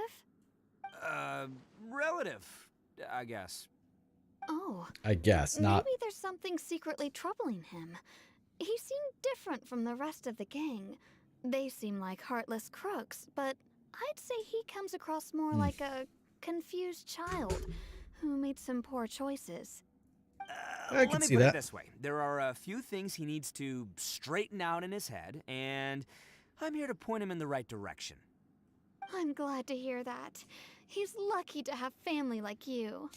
Relative, I guess. Oh. I guess not. Maybe there's something secretly troubling him. He seemed different from the rest of the gang. They seem like heartless crooks, but I'd say he comes across more like a confused child who made some poor choices. I can Let me see put that. it this way. There are a few things he needs to straighten out in his head, and I'm here to point him in the right direction. I'm glad to hear that. He's lucky to have family like you.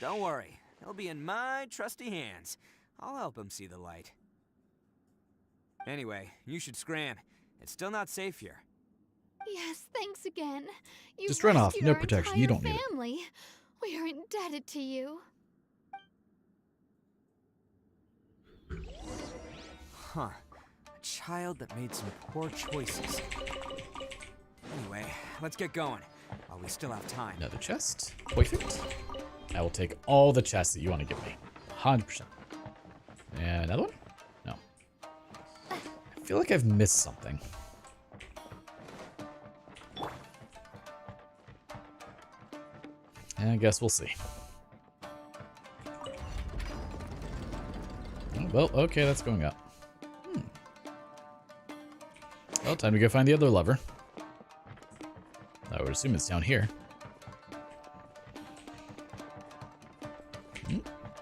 Don't worry. He'll be in my trusty hands. I'll help him see the light. Anyway, you should scram. It's still not safe here. Yes, thanks again. You Just run off. rescued No our protection. You entire don't need it. family. We are indebted to you. Huh. A child that made some poor choices. Anyway, let's get going, while we still have time. Another chest. Perfect. I will take all the chests that you want to give me. 100%. And another one? No. I feel like I've missed something. And I guess we'll see. Oh, well, okay, that's going up. Well, time to go find the other lever. I would assume it's down here.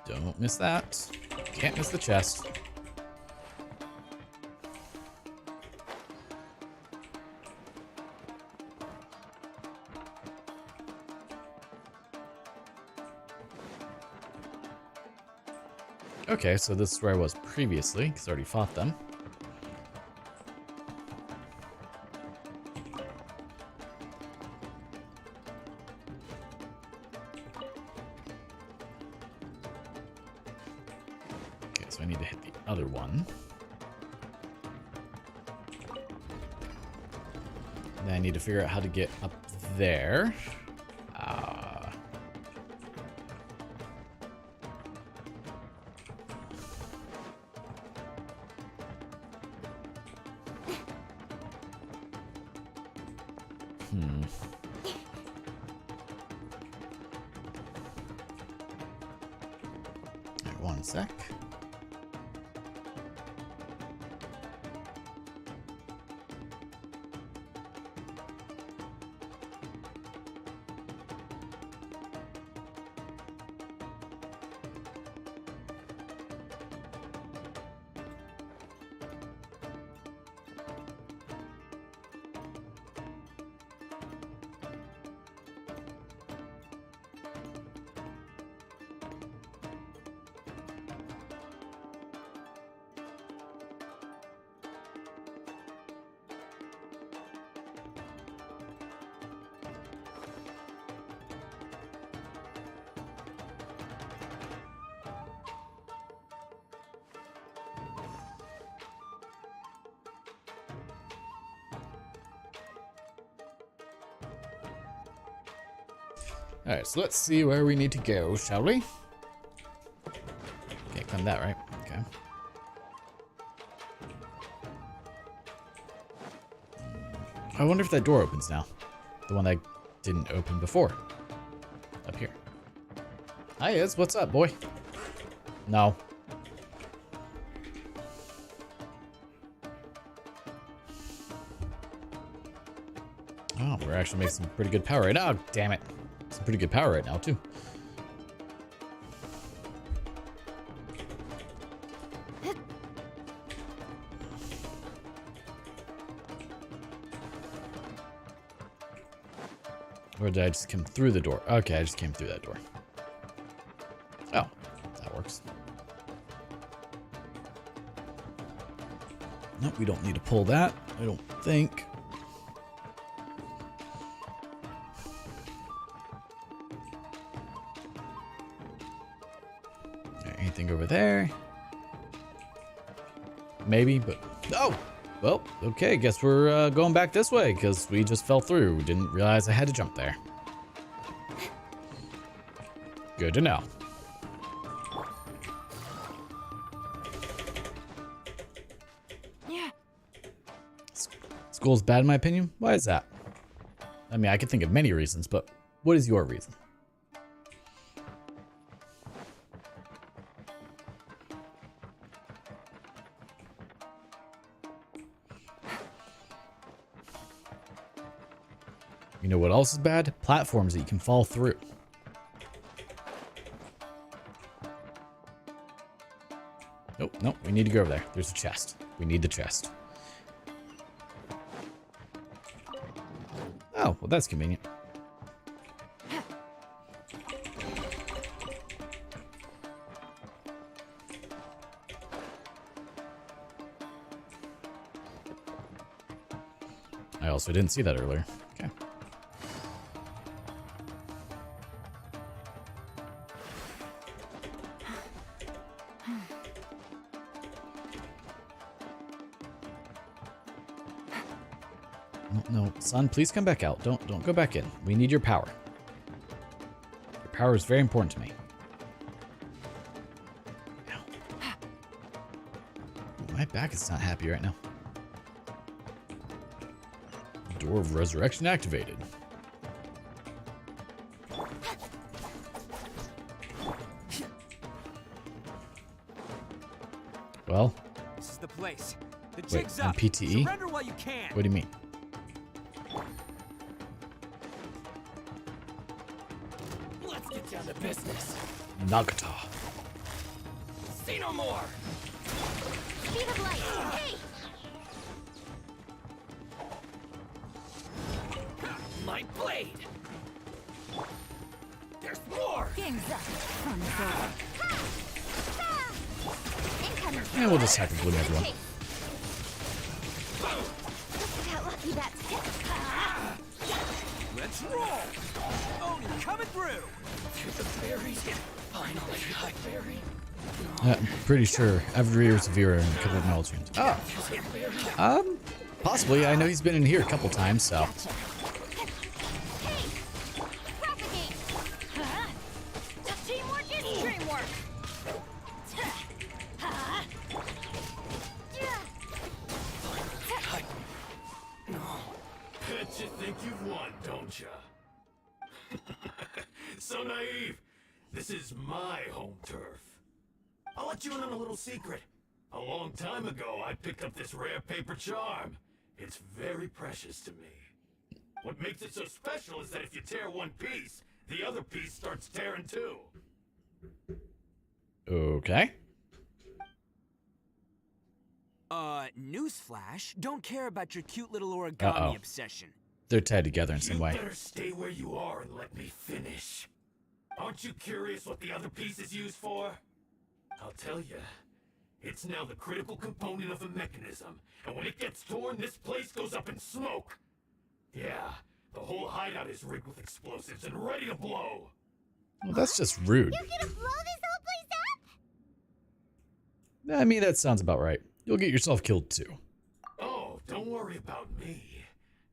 Don't miss that. Can't miss the chest. Okay, so this is where I was previously, because I already fought them. Okay, so I need to hit the other one. And then I need to figure out how to get up there. Alright, one sec. Alright, so let's see where we need to go, shall we? Can't climb that, right? Okay. I wonder if that door opens now. The one that didn't open before. Up here. Hi, Iz. What's up, boy? No. Oh, we're actually making some pretty good power right now. Oh, damn it. Some pretty good power right now, too. Or did I just come through the door? Okay, I just came through that door. Oh, that works. Nope, we don't need to pull that, I don't think. Anything over there? Maybe, but... Oh! Well, okay, guess we're going back this way, because we just fell through. Didn't realize I had to jump there. Good to know. Yeah. School's bad in my opinion? Why is that? I mean, I could think of many reasons, but what is your reason? You know what else is bad? Platforms that you can fall through. Nope, nope, we need to go over there. There's a chest. We need the chest. Oh, well that's convenient. I also didn't see that earlier. Okay. No, son, please come back out. Don't go back in. We need your power. Your power is very important to me. Ow. My back is not happy right now. Door of Resurrection activated. Well, this is the place. The wait, jig's on up. PTE? Surrender while you can. What do you mean? Let's get down to business. Nagata. See no more. Speed of light. Hey! My blade. There's more. Game's up. Fun And we'll just hack and bloom everyone. Got lucky that Let's roll. Oni coming through. To the berries. Finally, high berry. I'm pretty sure Avrir Severa and a couple of acknowledgements. Oh. Possibly. I know he's been in here a couple times, so. Teamwork is dreamwork. Bet you think you've won, don't ya? So naive. This is my home turf. I'll let you in on a little secret. A long time ago, I picked up this rare paper charm. It's very precious to me. What makes it so special is that if you tear one piece, the other piece starts tearing too. Okay. Newsflash, don't care about your cute little origami obsession. They're tied together in some way. You better stay where you are and let me finish. Aren't you curious what the other piece is used for? I'll tell you. It's now the critical component of a mechanism, and when it gets torn, this place goes up in smoke. Yeah, the whole hideout is rigged with explosives and ready to blow. Well, that's just rude. You're gonna blow this whole place up? I mean, that sounds about right. You'll get yourself killed too. Oh, don't worry about me.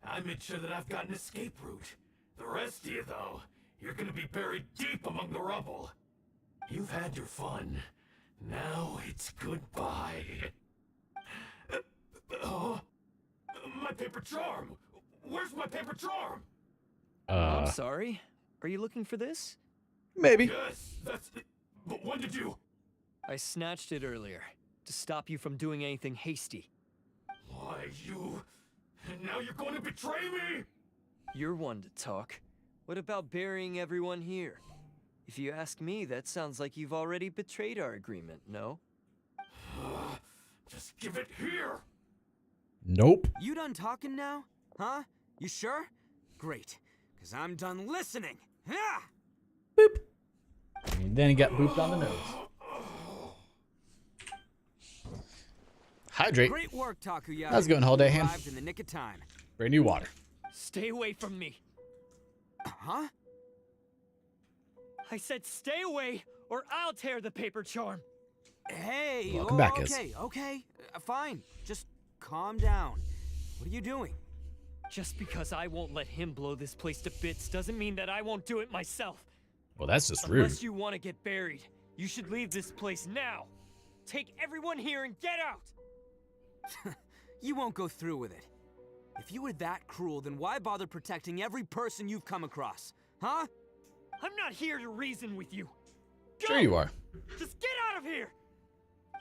I made sure that I've got an escape route. The rest of you, though, you're gonna be buried deep among the rubble. You've had your fun. Now it's goodbye. My paper charm! Where's my paper charm? I'm sorry. Are you looking for this? Maybe. Yes, that's it. But when did you? I snatched it earlier to stop you from doing anything hasty. Why, you... And now you're going to betray me? You're one to talk. What about burying everyone here? If you ask me, that sounds like you've already betrayed our agreement, no? Just give it here! Nope. You done talking now? Huh? You sure? Great, because I'm done listening. Yeah! Boop. And then he got booped on the nose. Hydrate. Great work, Takuya. How's it going, Holiday Ham? Arrived in the nick of time. Brand new water. Stay away from me. Huh? I said stay away, or I'll tear the paper charm. Hey, Welcome back, okay, fine. Just calm down. What are you doing? Just because I won't let him blow this place to bits doesn't mean that I won't do it myself. Well, that's just rude. Unless you want to get buried, you should leave this place now. Take everyone here and get out! You won't go through with it. If you were that cruel, then why bother protecting every person you've come across? Huh? I'm not here to reason with you. Go! Sure you are. Just get out of here!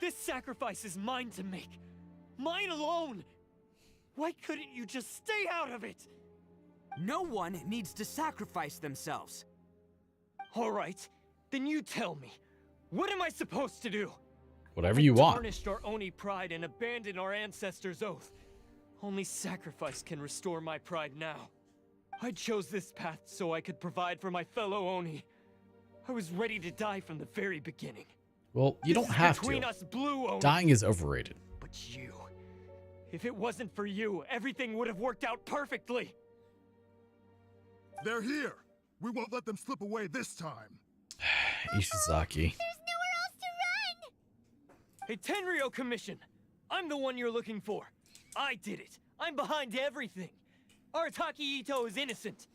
This sacrifice is mine to make. Mine alone! Why couldn't you just stay out of it? No one needs to sacrifice themselves. All right, then you tell me. What am I supposed to do? Whatever you want. Tarnished our Oni pride and abandoned our ancestors' oath. Only sacrifice can restore my pride now. I chose this path so I could provide for my fellow Oni. I was ready to die from the very beginning. Well, you don't have between to. us blue Oni. Dying is overrated. But you... If it wasn't for you, everything would have worked out perfectly. They're here. We won't let them slip away this time. Ishizaki. There's nowhere else to run! Hey, Tenryo Commission! I'm the one you're looking for. I did it. I'm behind everything. Arataki Ito is innocent.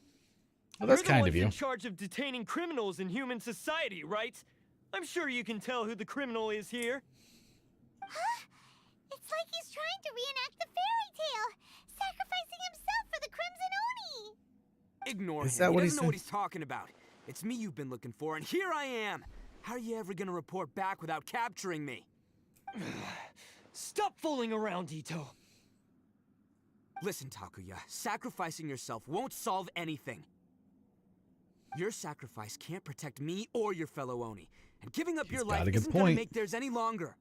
Well, that's You're the kind ones of you. in charge of detaining criminals in human society, right? I'm sure you can tell who the criminal is here. Huh? It's like he's trying to reenact the fairy tale, sacrificing himself for the Crimson Oni. Ignore Is him. that He what he doesn't know said? what he's talking about. It's me you've been looking for, and here I am. How are you ever gonna report back without capturing me? Stop fooling around, Ito. Listen, Takuya, sacrificing yourself won't solve anything. Your sacrifice can't protect me or your fellow Oni, and giving up your got life a good isn't gonna point. make theirs any longer.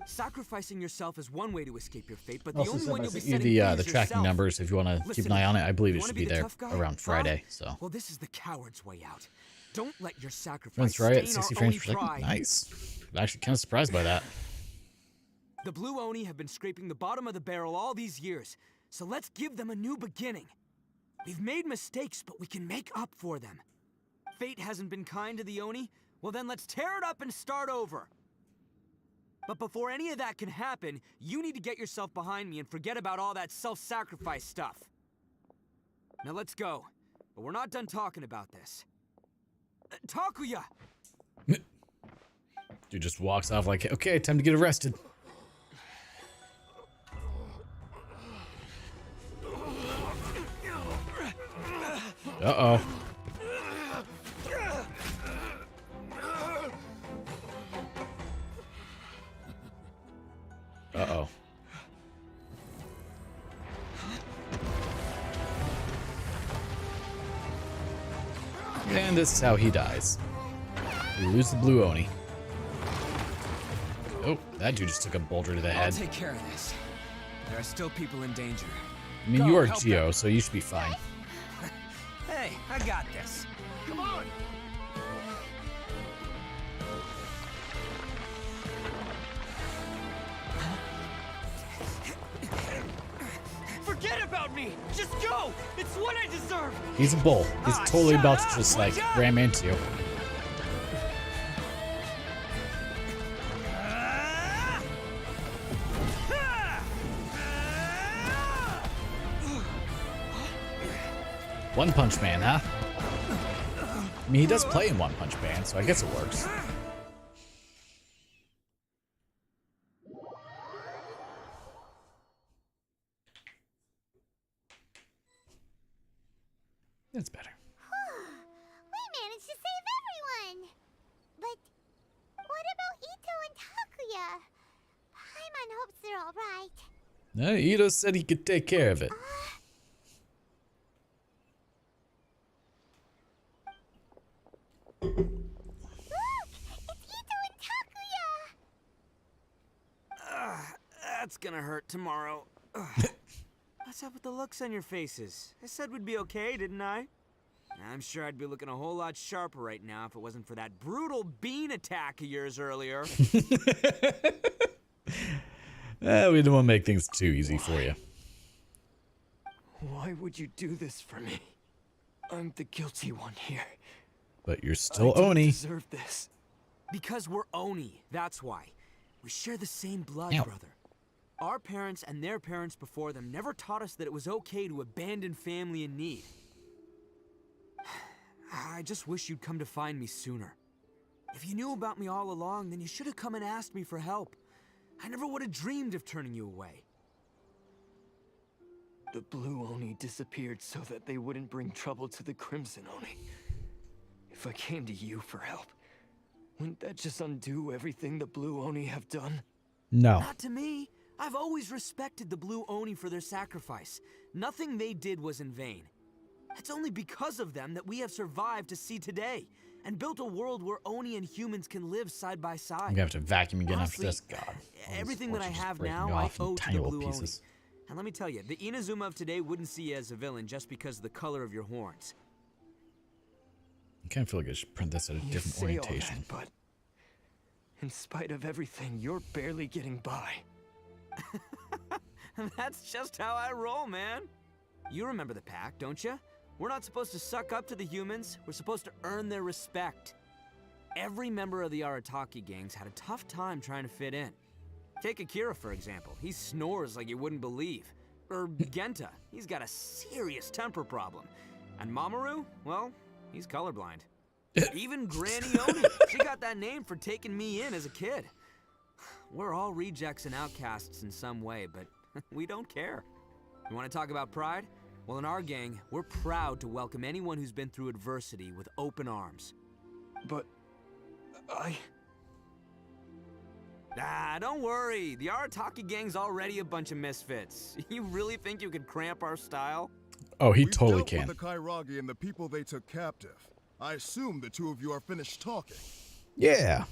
Sacrificing yourself is one way to escape your fate, but the Also only said one I you'll be sent you setting the free is tracking yourself. numbers if you want to keep Listen, an eye on it. I believe you it wanna should be be the there tough guy? around Huh? Friday. So Well, this is the coward's way out. Don't let your sacrifice runs right at stain 60 our frames Oni per second. pride. Nice. I'm actually kind of surprised by that. The Blue Oni have been scraping the bottom of the barrel all these years, so let's give them a new beginning. We've made mistakes, but we can make up for them. Fate hasn't been kind to the Oni? Well then let's tear it up and start over. But before any of that can happen, you need to get yourself behind me and forget about all that self-sacrifice stuff. Now let's go. But we're not done talking about this. Takuya! Dude just walks off like, okay, time to get arrested. Uh-oh. Uh-oh. And this is how he dies. We lose the Blue Oni. Oh, that dude just took a boulder to the I'll head. take care of this. There are still people in danger. I mean, Go, you are help Geo, them. so you should be fine. Hey, I got this. Come on! Forget about me! Just go! It's what I deserve! He's a bull. He's totally shut about up! to just, like, Watch out! ram into you. One Punch Man, huh? I mean, he does play in One Punch Man, so I guess it works. That's better. We managed to save everyone. But what about Ito and Takuya? Paimon hopes they're all right. No, Ito said he could take care of it. Look! It's Ito and Takuya! That's gonna hurt tomorrow. What's up with the looks on your faces? I said we'd be okay, didn't I? I'm sure I'd be looking a whole lot sharper right now if it wasn't for that brutal bean attack of yours earlier. We don't want to make things too easy for you. Why would you do this for me? I'm the guilty one here. But you're still I don't Oni. deserve this. Because we're Oni, that's why. We share the same blood, Ow. brother. Our parents and their parents before them never taught us that it was okay to abandon family in need. I just wish you'd come to find me sooner. If you knew about me all along, then you should have come and asked me for help. I never would have dreamed of turning you away. The Blue Oni disappeared so that they wouldn't bring trouble to the Crimson Oni. If I came to you for help, wouldn't that just undo everything the Blue Oni have done? No. Not to me. I've always respected the Blue Oni for their sacrifice. Nothing they did was in vain. It's only because of them that we have survived to see today, and built a world where Oni and humans can live side by side. I'm gonna have to vacuum again Honestly, after this. God. All everything these that I fortunes just have breaking now, I off in owe to tiny the little Blue Oni. pieces. And let me tell you, the Inazuma of today wouldn't see you as a villain just because of the color of your horns. I kind of feel like I should print this at a You different say all orientation. that, but in spite of everything, you're barely getting by. That's just how I roll, man. You remember the pact, don't you? We're not supposed to suck up to the humans. We're supposed to earn their respect. Every member of the Arataki gangs had a tough time trying to fit in. Take Akira, for example. He snores like you wouldn't believe. Genta, he's got a serious temper problem. And Mamoru, well, he's colorblind. Even Granny Oni, she got that name for taking me in as a kid. We're all rejects and outcasts in some way, but we don't care. You want to talk about pride? Well, in our gang, we're proud to welcome anyone who's been through adversity with open arms. But Ah, don't worry. The Arataki gang's already a bunch of misfits. You really think you could cramp our style? Oh, he We've totally dealt can. with the Kairagi and the people they took captive. I assume the two of you are finished talking. Yeah.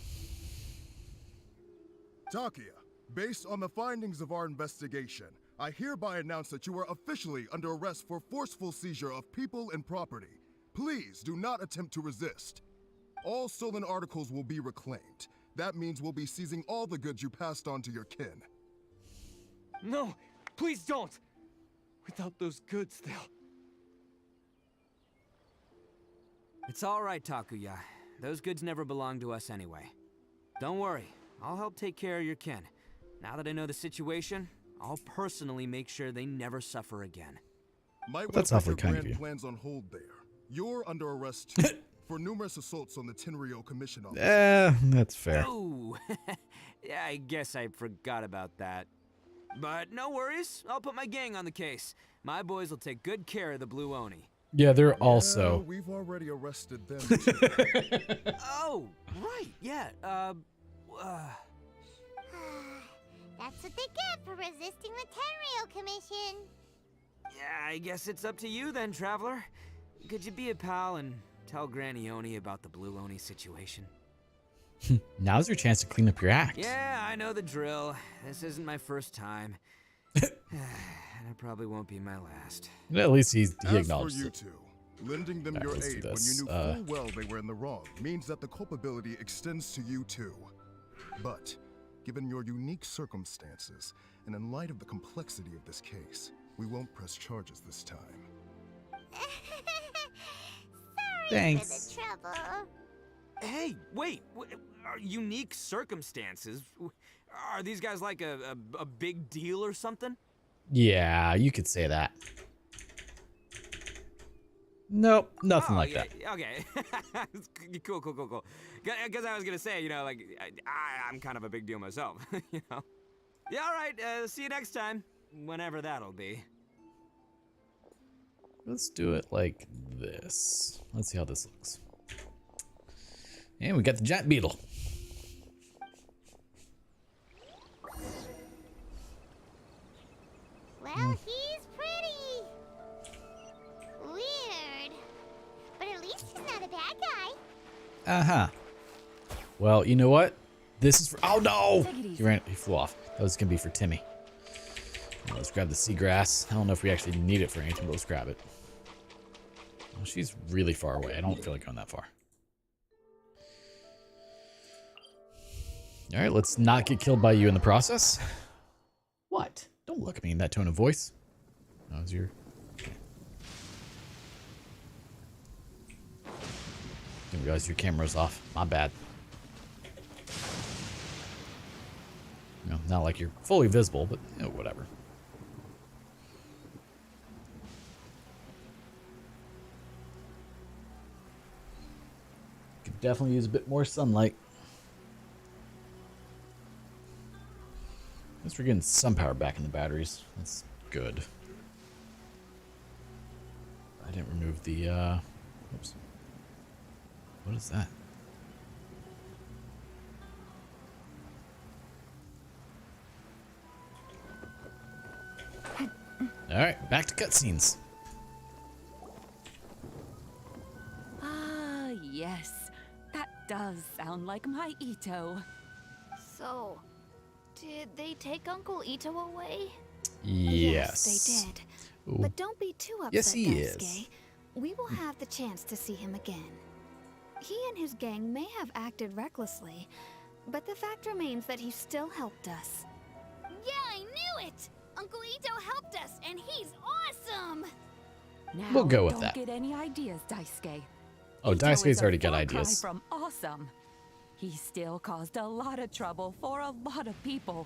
Takia, based on the findings of our investigation, I hereby announce that you are officially under arrest for forceful seizure of people and property. Please do not attempt to resist. All stolen articles will be reclaimed. That means we'll be seizing all the goods you passed on to your kin. no, please don't. Without those goods, they'll... It's all right, Takuya. Those goods never belonged to us anyway. Don't worry, I'll help take care of your kin. Now that I know the situation, I'll personally make sure they never suffer again. Might That's want to awfully put your kind of grand you. plans on hold there. You're under arrest too, for numerous assaults on the Tenryo Commission office. That's fair. Oh, yeah, I guess I forgot about that. But no worries, I'll put my gang on the case. My boys will take good care of the Blue Oni. Yeah, they're also... We've already arrested them too. Oh, right, yeah, That's what they get for resisting the Tenryo Commission. Yeah, I guess it's up to you then, Traveler. Could you be a pal and tell Granny Oni about the Blue Oni situation? Now's your chance to clean up your act. Yeah, I know the drill. This isn't my first time. And it probably won't be my last. At least he As for acknowledged you it. two, lending them Alright, your let's do aid when this. you knew full well they were in the wrong means that the culpability extends to you too. But, given your unique circumstances, and in light of the complexity of this case, we won't press charges this time. Sorry Thanks. for the trouble. Hey, wait, are unique circumstances? Are these guys like a big deal or something? Yeah, you could say that. Nope, nothing like that. Okay. Cool. Because I was gonna say, you know, like, I'm kind of a big deal myself, you know? Yeah, all right, see you next time. Whenever that'll be. Let's do it like this. Let's see how this looks. And we got the giant beetle. Well, he's pretty. Weird. But at least he's not a bad guy. Uh-huh. Well, you know what? This is for... Oh, no! He flew off. That was going to be for Timmy. Well, let's grab the seagrass. I don't know if we actually need it for anything, but let's grab it. Well, she's really far away. I don't feel like going that far. All right, let's not get killed by you in the process. What? Don't look at me in that tone of voice. That was your... Didn't realize your camera's off. My bad. You know, not like you're fully visible, but you know, whatever. Could definitely use a bit more sunlight. At least we're getting some power back in the batteries. That's good. I didn't remove the, oops. What is that? Alright, back to cutscenes. Ah, yes. That does sound like my Ito. So, did they take Uncle Ito away? Yes. Yes, they did. Ooh. But don't be too upset, Yes, he is. Daisuke. We will have the chance to see him again. He and his gang may have acted recklessly, but the fact remains that he still helped us. Yeah, I knew it! Uncle Ito helped us, and he's awesome! Now, We'll go with don't that. get any ideas, Daisuke. Oh, Ito Daisuke's is a already got far cry ideas. from awesome. He still caused a lot of trouble for a lot of people.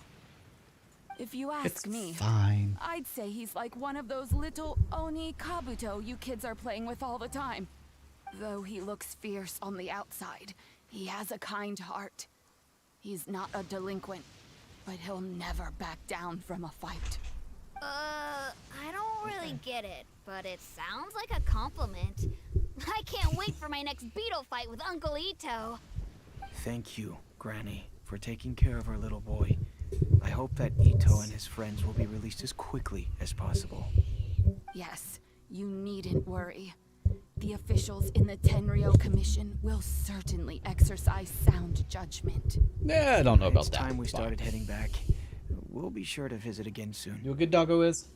If you ask It's me, fine. I'd say he's like one of those little Oni Kabuto you kids are playing with all the time. Though he looks fierce on the outside, he has a kind heart. He's not a delinquent, but he'll never back down from a fight. I don't really get it, but it sounds like a compliment. I can't wait for my next beetle fight with Uncle Ito. Thank you, Granny, for taking care of our little boy. I hope that Ito and his friends will be released as quickly as possible. Yes, you needn't worry. The officials in the Tenryo Commission will certainly exercise sound judgment. Yeah, I don't know about It's that. time we started heading back. We'll be sure to visit again soon. You know what good doggo is?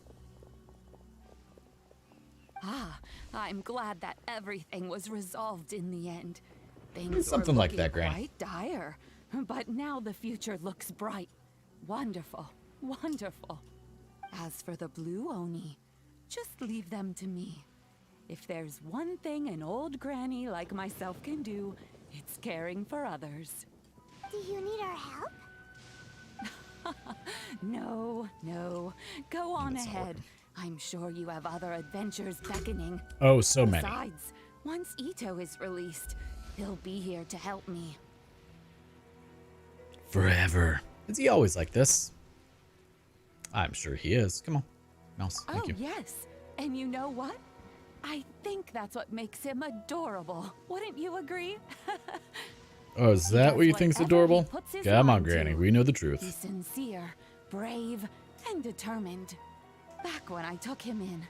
Ah, I'm glad that everything was resolved in the end. Things Something were like that, looking Granny. quite dire, but now the future looks bright. Wonderful, wonderful. As for the Blue Oni, just leave them to me. If there's one thing an old granny like myself can do, it's caring for others. Do you need our help? No, no. Go on ahead. I'm sure you have other adventures beckoning. Oh, so many. Besides, once Ito is released, he'll be here to help me. Forever. Is he always like this? I'm sure he is. Come on. Mouse, thank Oh, you. yes. And you know what? I think that's what makes him adorable. Wouldn't you agree? Oh, is that what you think's whatever he adorable? puts his Come on, mind Granny. to. We know the truth. He's sincere, brave, and determined. Back when I took him in,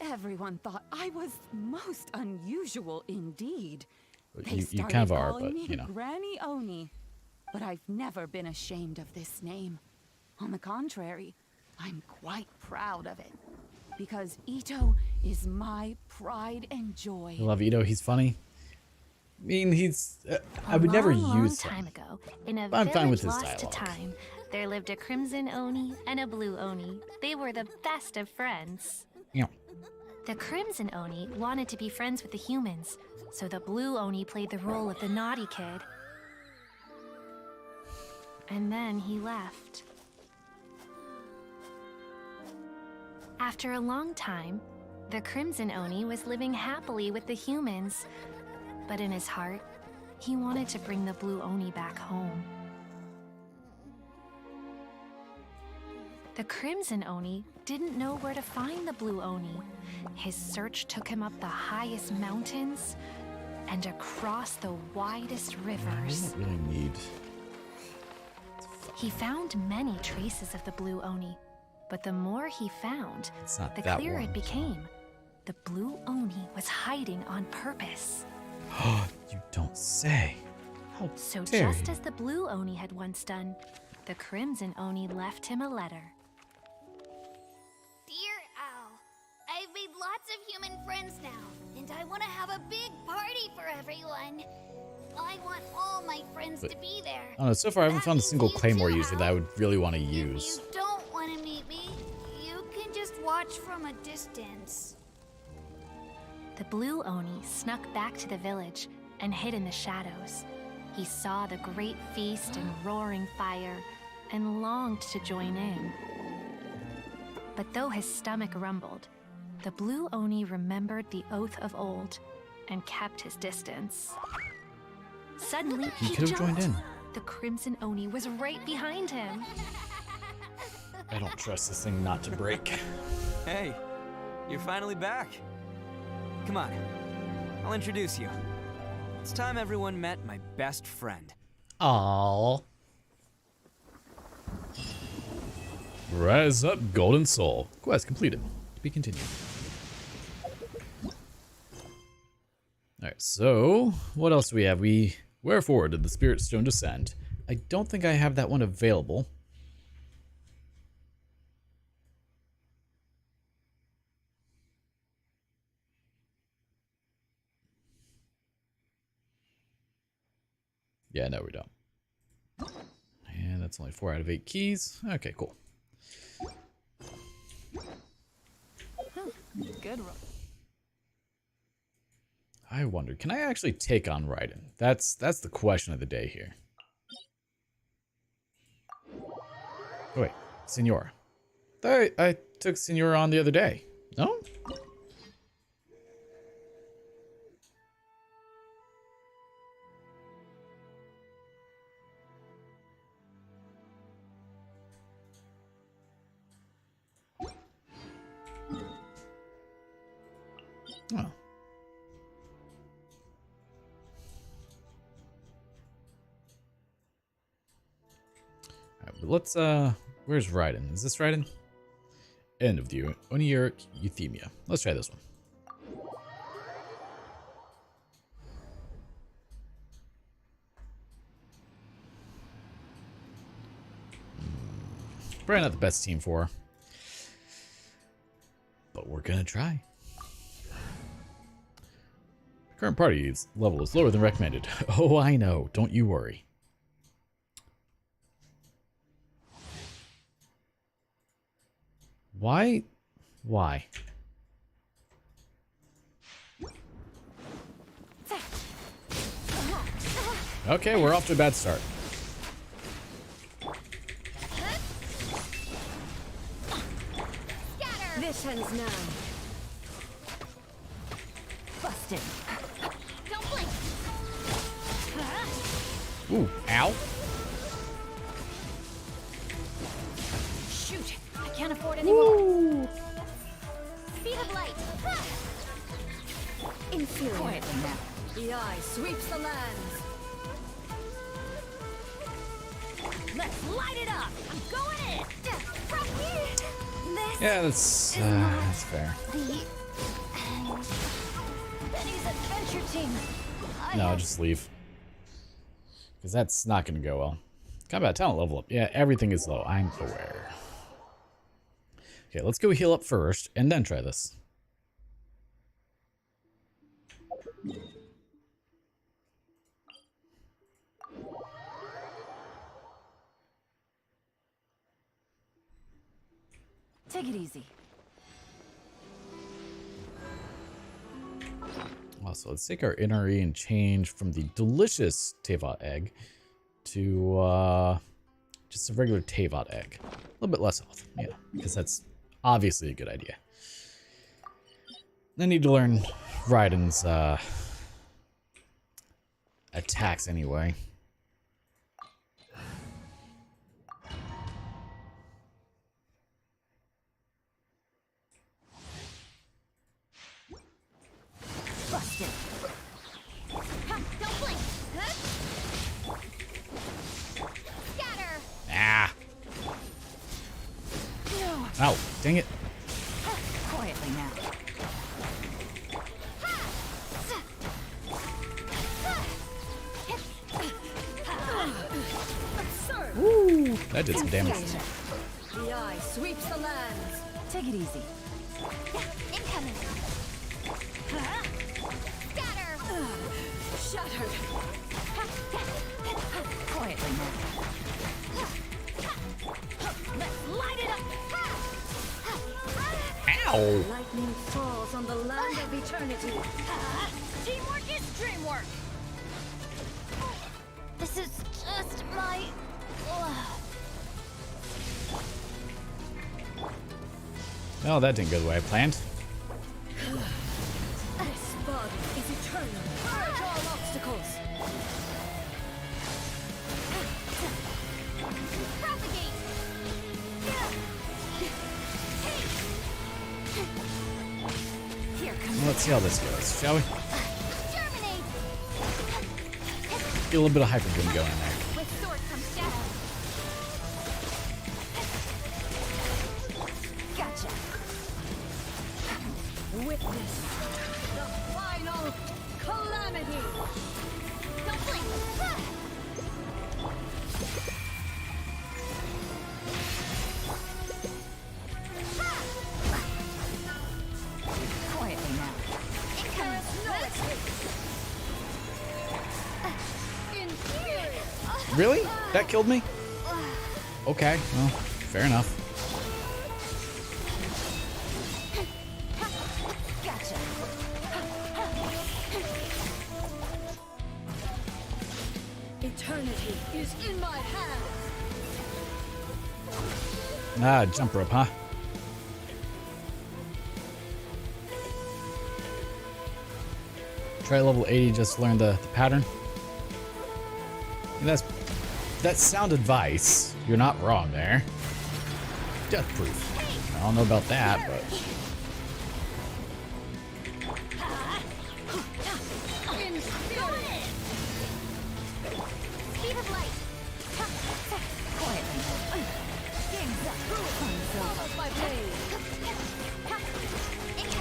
everyone thought I was most unusual indeed. They You started kind of are, calling but, me you know. Granny Oni. But I've never been ashamed of this name. On the contrary, I'm quite proud of it. Because Ito is my pride and joy. I love Ito. He's funny. I mean, he's... I would never long use time him. ago, in a But I'm fine with village his lost to dialogue. time, there lived a crimson Oni and a blue Oni. They were the best of friends. Yeah. The crimson Oni wanted to be friends with the humans, so the blue Oni played the role of the naughty kid. And then he left. After a long time, the crimson Oni was living happily with the humans, but in his heart, he wanted to bring the blue Oni back home. The crimson Oni didn't know where to find the blue Oni. His search took him up the highest mountains and across the widest We rivers. don't really need... He found many traces of the blue Oni, but the more he found, It's not the that clearer one. it became. The blue Oni was hiding on purpose. You don't say. How So dare just you. as the blue Oni had once done, the crimson Oni left him a letter. Dear Owl, I've made lots of human friends now, and I want to have a big party for everyone. I want all my friends But- to be there. I don't know, so far I haven't found a single Claymore user that I would really want to If use. you don't want to meet me, you can just watch from a distance. The blue Oni snuck back to the village and hid in the shadows. He saw the great feast and roaring fire and longed to join in. But though his stomach rumbled, the blue Oni remembered the oath of old and kept his distance. Suddenly, He he could have joined jumped. in. The crimson Oni was right behind him. I don't trust this thing not to break. Hey, you're finally back. Come on, I'll introduce you. It's time everyone met my best friend. Aww. Rise up, Golden Soul. Quest completed. To be continued. Alright, so what else do we have? Wherefore did the Spirit Stone descend? I don't think I have that one available. Yeah, no, we don't. And that's only 4 out of 8 keys. Okay, cool. Good roll. I wondered, can I actually take on Raiden? That's the question of the day here. Oh, wait, Senor. I took Senor on the other day. No? Oh. Alright, but let's where's Raiden? Is this Raiden? End of the Oniric Euthymia. Let's try this one. Probably not the best team for her, but we're gonna try. The current party level is lower than recommended. Oh, I know. Don't you worry. Why? Why? Okay, we're off to a bad start. This ends now. Busted. Don't blink. Ooh, ow. Shoot! I can't afford any more. Speed of light. Inferior. Quietly now. The eye sweeps the lands. Let's light it up. I'm going in. From here. This Yeah, that's fair. Benny's adventure team. No, just leave. Because that's not going to go well. Combat talent level up. Yeah, everything is low. I'm aware. Okay, let's go heal up first, and then try this. Take it easy. Also, let's take our NRE and change from the delicious Tevat egg to just a regular Tevat egg. A little bit less health, yeah, because that's obviously a good idea. I need to learn Raiden's attacks anyway. Busted. Ha, don't blink. Huh? Scatter. Ah! No. Ow, dang it. Quietly now. Woo! That did some damage. The eye sweeps the lands. Take it easy. Incoming. Scatter. Shattered. Quietly now. Let's light it up. Ow! Lightning falls on the land of eternity. Teamwork is dreamwork. This is just my... Oh, that didn't go the way I planned. This body is eternal. Purge all obstacles. Propagate. Here comes. Well, let's see how this goes, shall we? Germinate. Get a little bit of hyper boom going there. With sword comes shadow. Gotcha. Witness the final calamity. Don't blink. Quietly now. There is no escape. Inferior. Really? That killed me? Okay, well, fair enough. Gotcha. Eternity is in my hands. Ah, jump rope, huh? Try level 80 just to learn the pattern. And that's sound advice. You're not wrong there. Death proof. I don't know about that, but...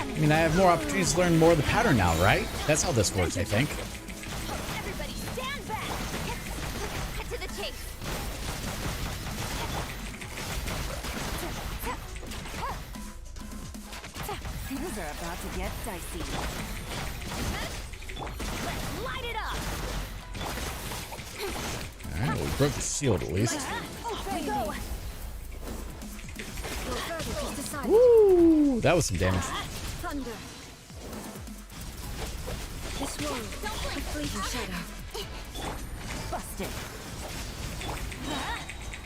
I mean, I have more opportunities to learn more of the pattern now, right? That's how this works, I think. Everybody stand back! Cut to the chase! Things are about to get dicey. Let's light it up! Alright, well, we broke the shield at least. Off we go! Woo! That was some damage. Thunder! This one, a fleeting shadow. Busted.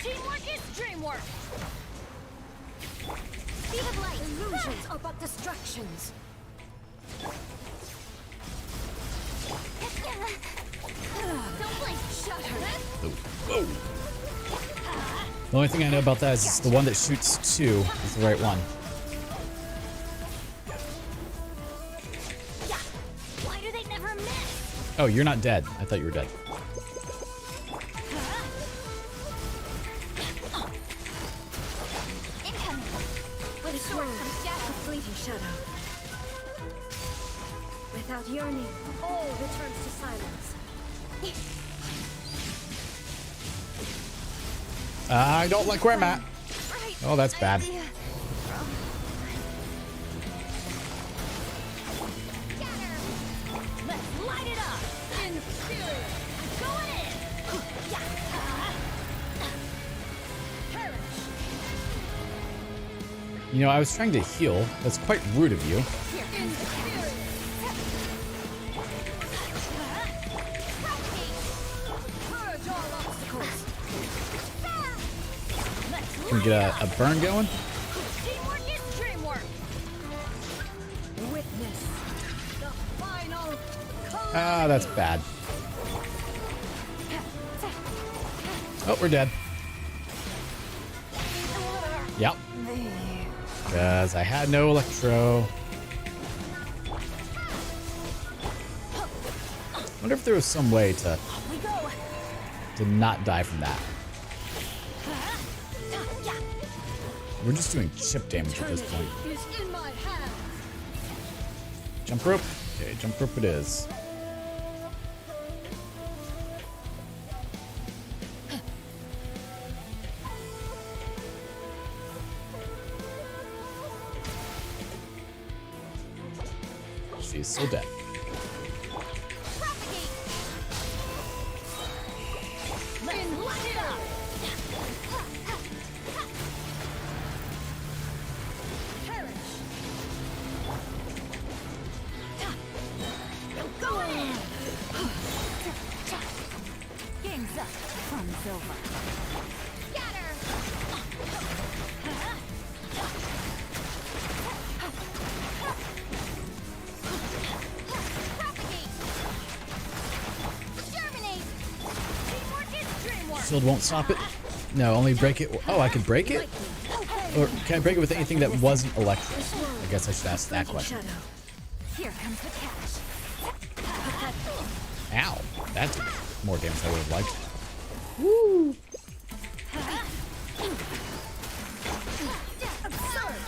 Teamwork is dreamwork! Speed of light! Illusions are but distractions. Don't blink! Shatter! Whoa! The only thing I know about that is the one that shoots 2 is the right one. Why do they never miss? Oh, you're not dead. I thought you were dead. Incoming! With a sword comes shadow. A fleeting shadow. Without yearning, all returns to silence. I don't like where I'm at. Oh, that's bad. Let's light it up! In spirit! Going in! Perish! You know, I was trying to heal. That's quite rude of you. Here in spirit! Purge all obstacles! Can we get a burn going? Teamwork is dreamwork! Witness the final Ah, that's bad. Oh, we're dead. Yep. Because I had no electro. Wonder if there was some way to not die from that. We're just doing chip damage at this point. is in my hand. Jump rope? Okay, jump rope it is. She's so dead. Let's light it up! Perish! Go in! Game's up. Fun's over. Shield won't stop it? No, only break it. Oh, I could break it? Or can I break it with anything that wasn't electric? I guess I should ask that question. Here comes the catch. Ow. That's more damage I would have liked. Woo! Absurd!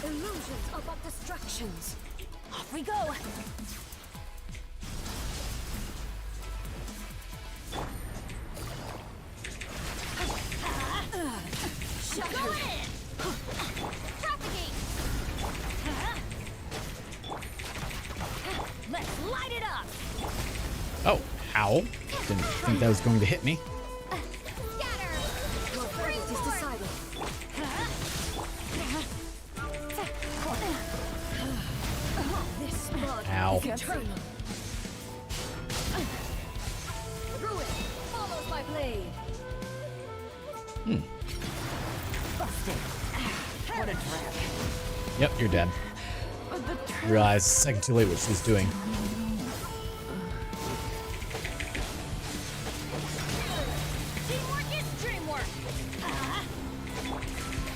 Illusions are but distractions. Off we go. Go in! Propagate! Let's light it up. Oh, ow. Didn't think that was going to hit me. Your fate is decided. This blood Ow. is eternal. Ruin follows my blade. Yep, you're dead. Realize a second too late what she's doing. Teamwork is dreamwork.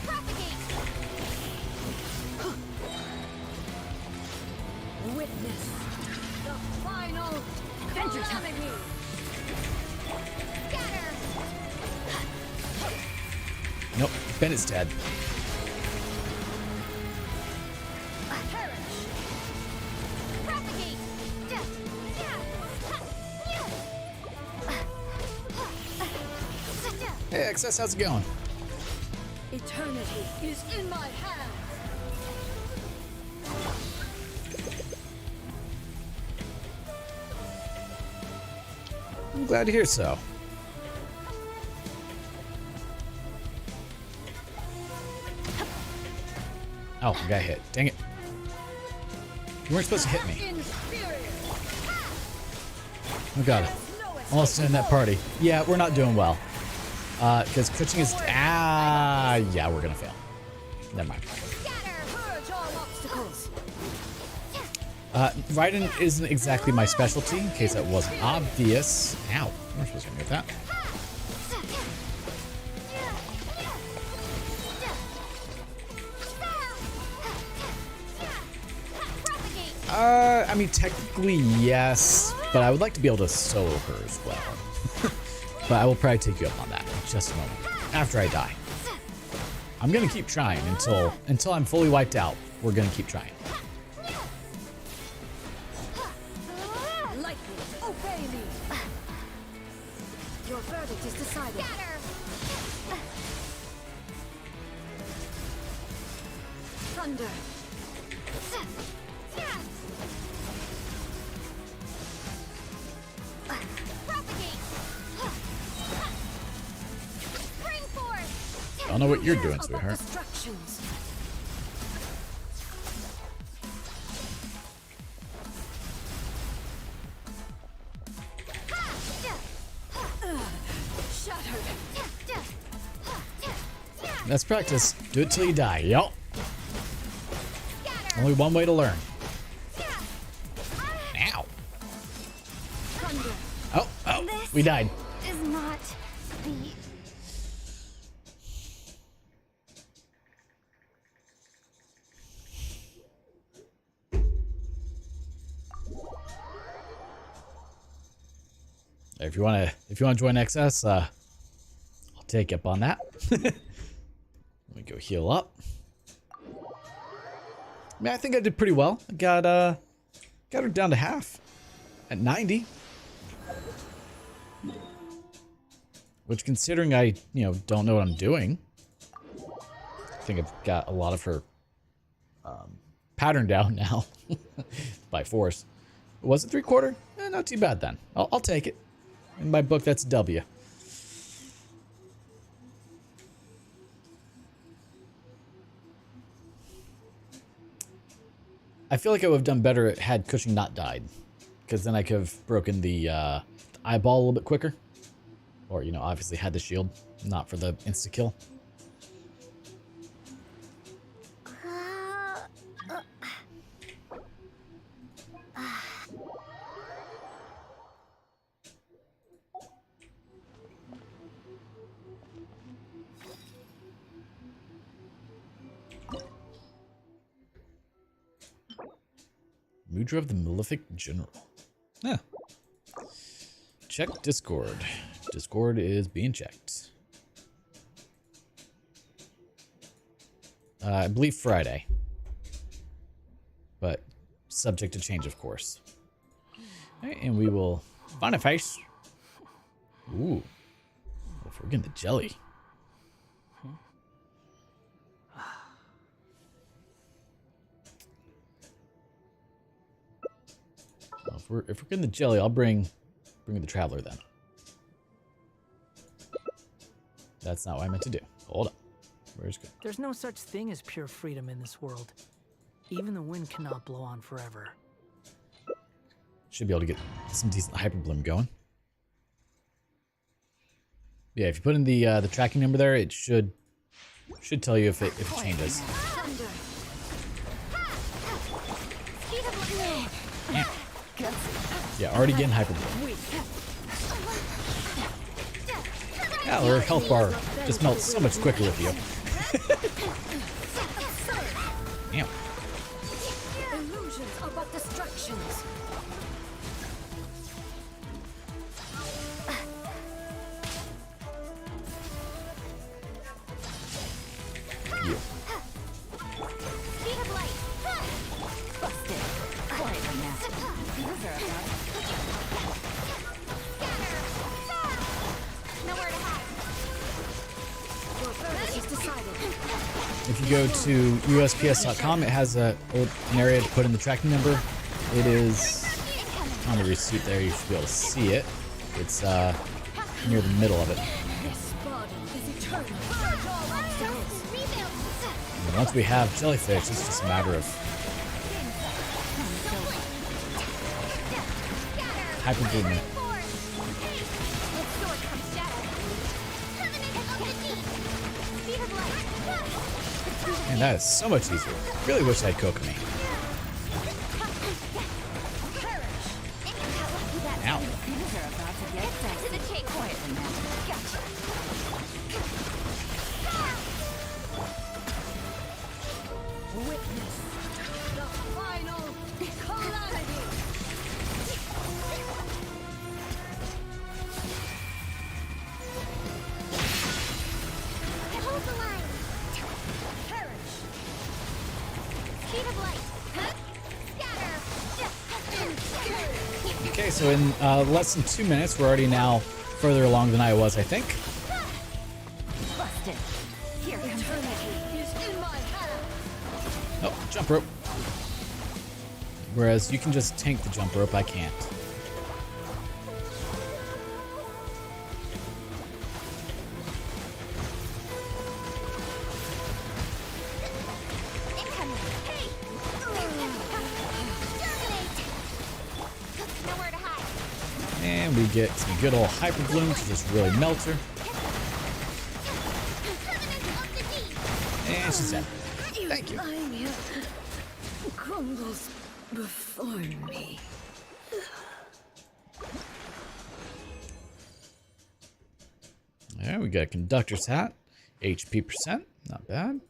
Propagate. Witness the final calamity. Scatter. Nope, Bennett's dead. Perish. Propagate. Hey, XS, how's it going? Eternity is in my hands. I'm glad to hear so. Oh, I got hit. Dang it. You weren't supposed to hit me. Oh god. Almost in that party. Yeah, we're not doing well. Because coaching is... yeah, we're gonna fail. Never mind. Raiden isn't exactly my specialty, in case that wasn't obvious. Ow. We're supposed to get that. I mean, technically, yes, but I would like to be able to solo her as well. But I will probably take you up on that in just a moment, after I die. I'm gonna keep trying until I'm fully wiped out. We're gonna keep trying. Lightning, obey me. Your verdict is decided. Thunder. I don't know what you're doing, sweetheart. That's practice. Do it till you die. Yup. Only one way to learn. Ow. Oh, we died. Is not the... If you wanna join XS, I'll take you up on that. Let me go heal up. I mean, I think I did pretty well. I got her down to half at 90. Which, considering I, don't know what I'm doing, I think I've got a lot of her pattern down now by force. Was it 3/4? Not too bad then. I'll take it. In my book, that's a W. I feel like I would have done better had Cushing not died, because then I could have broken the eyeball a little bit quicker. Or, obviously had the shield, not for the insta-kill. Mudra of the Malefic General. Yeah. Check Discord. Discord is being checked. I believe Friday. But subject to change, of course. Alright, and we will find a face. Ooh. If we're getting the jelly. Well, if we're getting the jelly, I'll bring the traveler then. That's not what I meant to do. Hold up. Where's good? There's no such thing as pure freedom in this world. Even the wind cannot blow on forever. Should be able to get some decent hyperbloom going. Yeah, if you put in the tracking number there, it should tell you if it changes. Yeah, already getting hyper bloom. Yeah, our health bar just melts so much quicker with you. Damn. Illusions are but distractions. Yeah. Speed of light. Busted. Quietly nasty. Those are about. Nowhere to hide. Your purpose is decided. If you go to USPS.com, it has an area to put in the tracking number. It is on the receipt there. You should be able to see it. It's near the middle of it. This body is eternal. And once we have jellyfish, it's just a matter of hyper blooming. And that is so much easier. Really wish I had Kokomi. Ow. Witness the final calamity. Hold the line. Perish. Speed of light. Scatter. Okay, so in less than 2 minutes, we're already now further along than I was, I think. Busted. Here comes eternity is in my hand. Oh, jump rope. Whereas you can just tank the jump rope, I can't. Nowhere to hide. And we get some good old hyper bloom to just really melt her. And she's dead. Thank you. Crumbles before me. Yeah, we got a conductor's hat. HP percent. Not bad.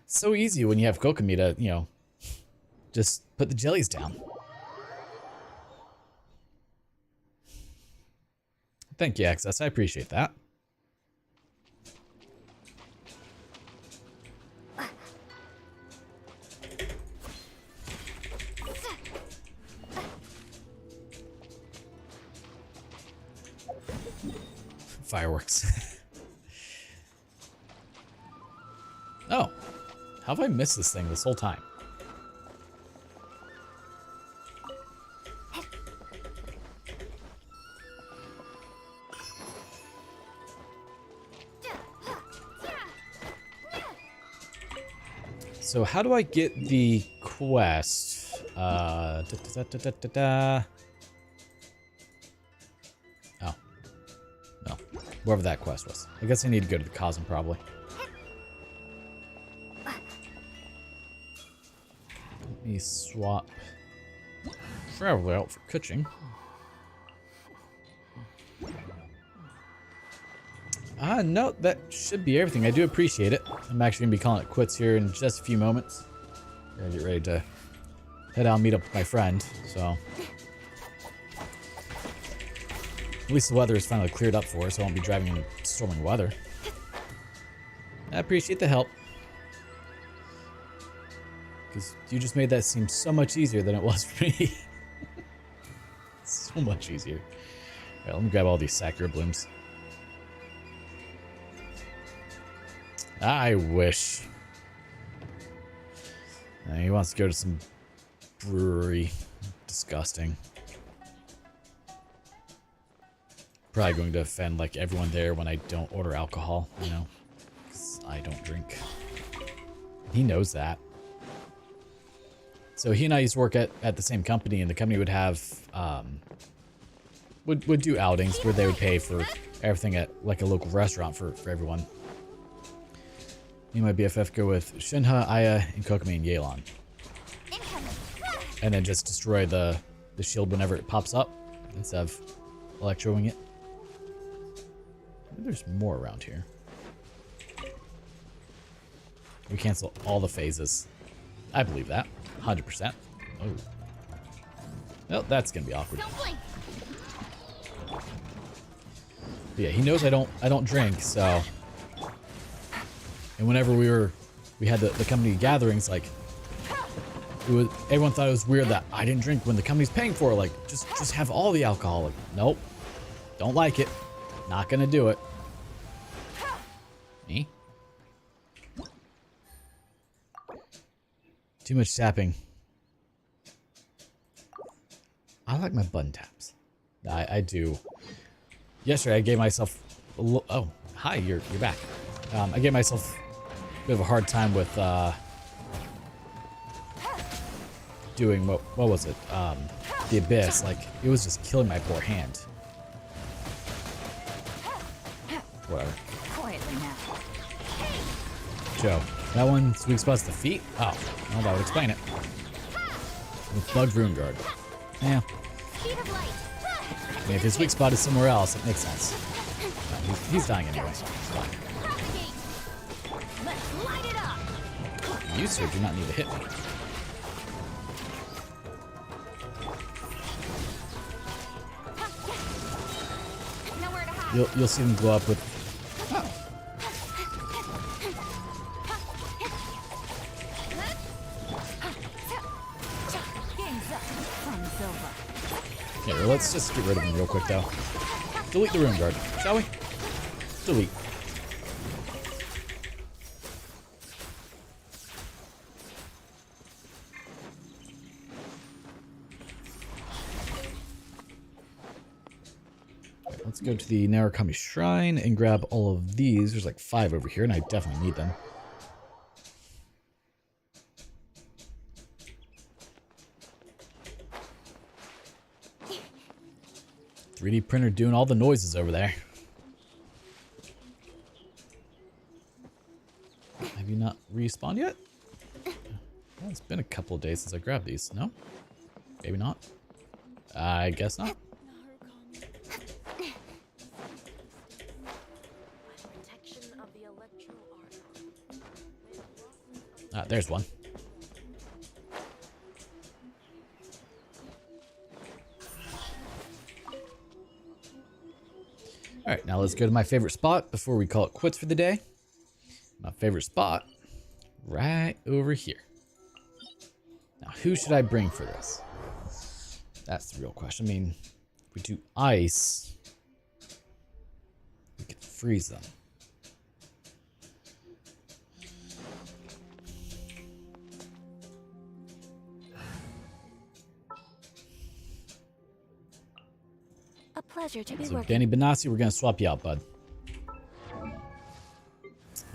So easy when you have Kokomi to, you know, just put the jellies down. Thank you, Access. I appreciate that. Fireworks. Oh, how have I missed this thing this whole time? So how do I get the quest? Oh. No. Wherever that quest was. I guess I need to go to the Cosm probably. Let me swap Traveler out for Kuching. No, that should be everything. I do appreciate it. I'm actually going to be calling it quits here in just a few moments. Gotta get ready to head out and meet up with my friend, so. At least the weather is finally cleared up for us, so I won't be driving in storming weather. I appreciate the help. Because you just made that seem so much easier than it was for me. So much easier. Alright, let me grab all these Sakura blooms. I wish. He wants to go to some brewery. Disgusting. Probably going to offend like everyone there when I don't order alcohol, you know, because I don't drink. He knows that. So he and I used to work at the same company, and the company would have would do outings where they would pay for everything at like a local restaurant for everyone. Me and my BFF go with Shinha, Aya, and Kokomi and Yelan. And then just destroy the shield whenever it pops up instead of electroing it. Maybe there's more around here. We cancel all the phases. I believe that. 100%. Oh. Well, that's gonna be awkward. Yeah, he knows I don't drink, so. And whenever we had the company gatherings, like everyone thought it was weird that I didn't drink when the company's paying for it. Like, just have all the alcohol. Like, nope. Don't like it. Not gonna do it. Me? Too much tapping. I like my button taps. I do. Yesterday I gave myself a little, oh, hi, you're back. I gave myself a bit of a hard time with doing what was it? The Abyss. Like, it was just killing my poor hand. Whatever. Quietly now. Joe, that one's weak spot's the feet? Oh, well, that would explain it. With Bug Rune Guard. Yeah. I mean, if his weak spot is somewhere else, it makes sense. He's dying anyway. It's fine. You, sir, do not need to hit me. You'll see them glow up with. Oh. Yeah, well, let's just get rid of him real quick, though. Delete the Rune Guard, shall we? Delete. Let's go to the Narukami Shrine and grab all of these. There's like 5 over here, and I definitely need them. .3D printer doing all the noises over there. Have you not respawned yet? Well, it's been a couple of days since I grabbed these. No? Maybe not. I guess not. Ah, there's one. Alright, now let's go to my favorite spot before we call it quits for the day. My favorite spot, right over here. Now, who should I bring for this? That's the real question. I mean, if we do ice, we could freeze them. A pleasure to be So, working. Danny Benassi, we're going to swap you out, bud.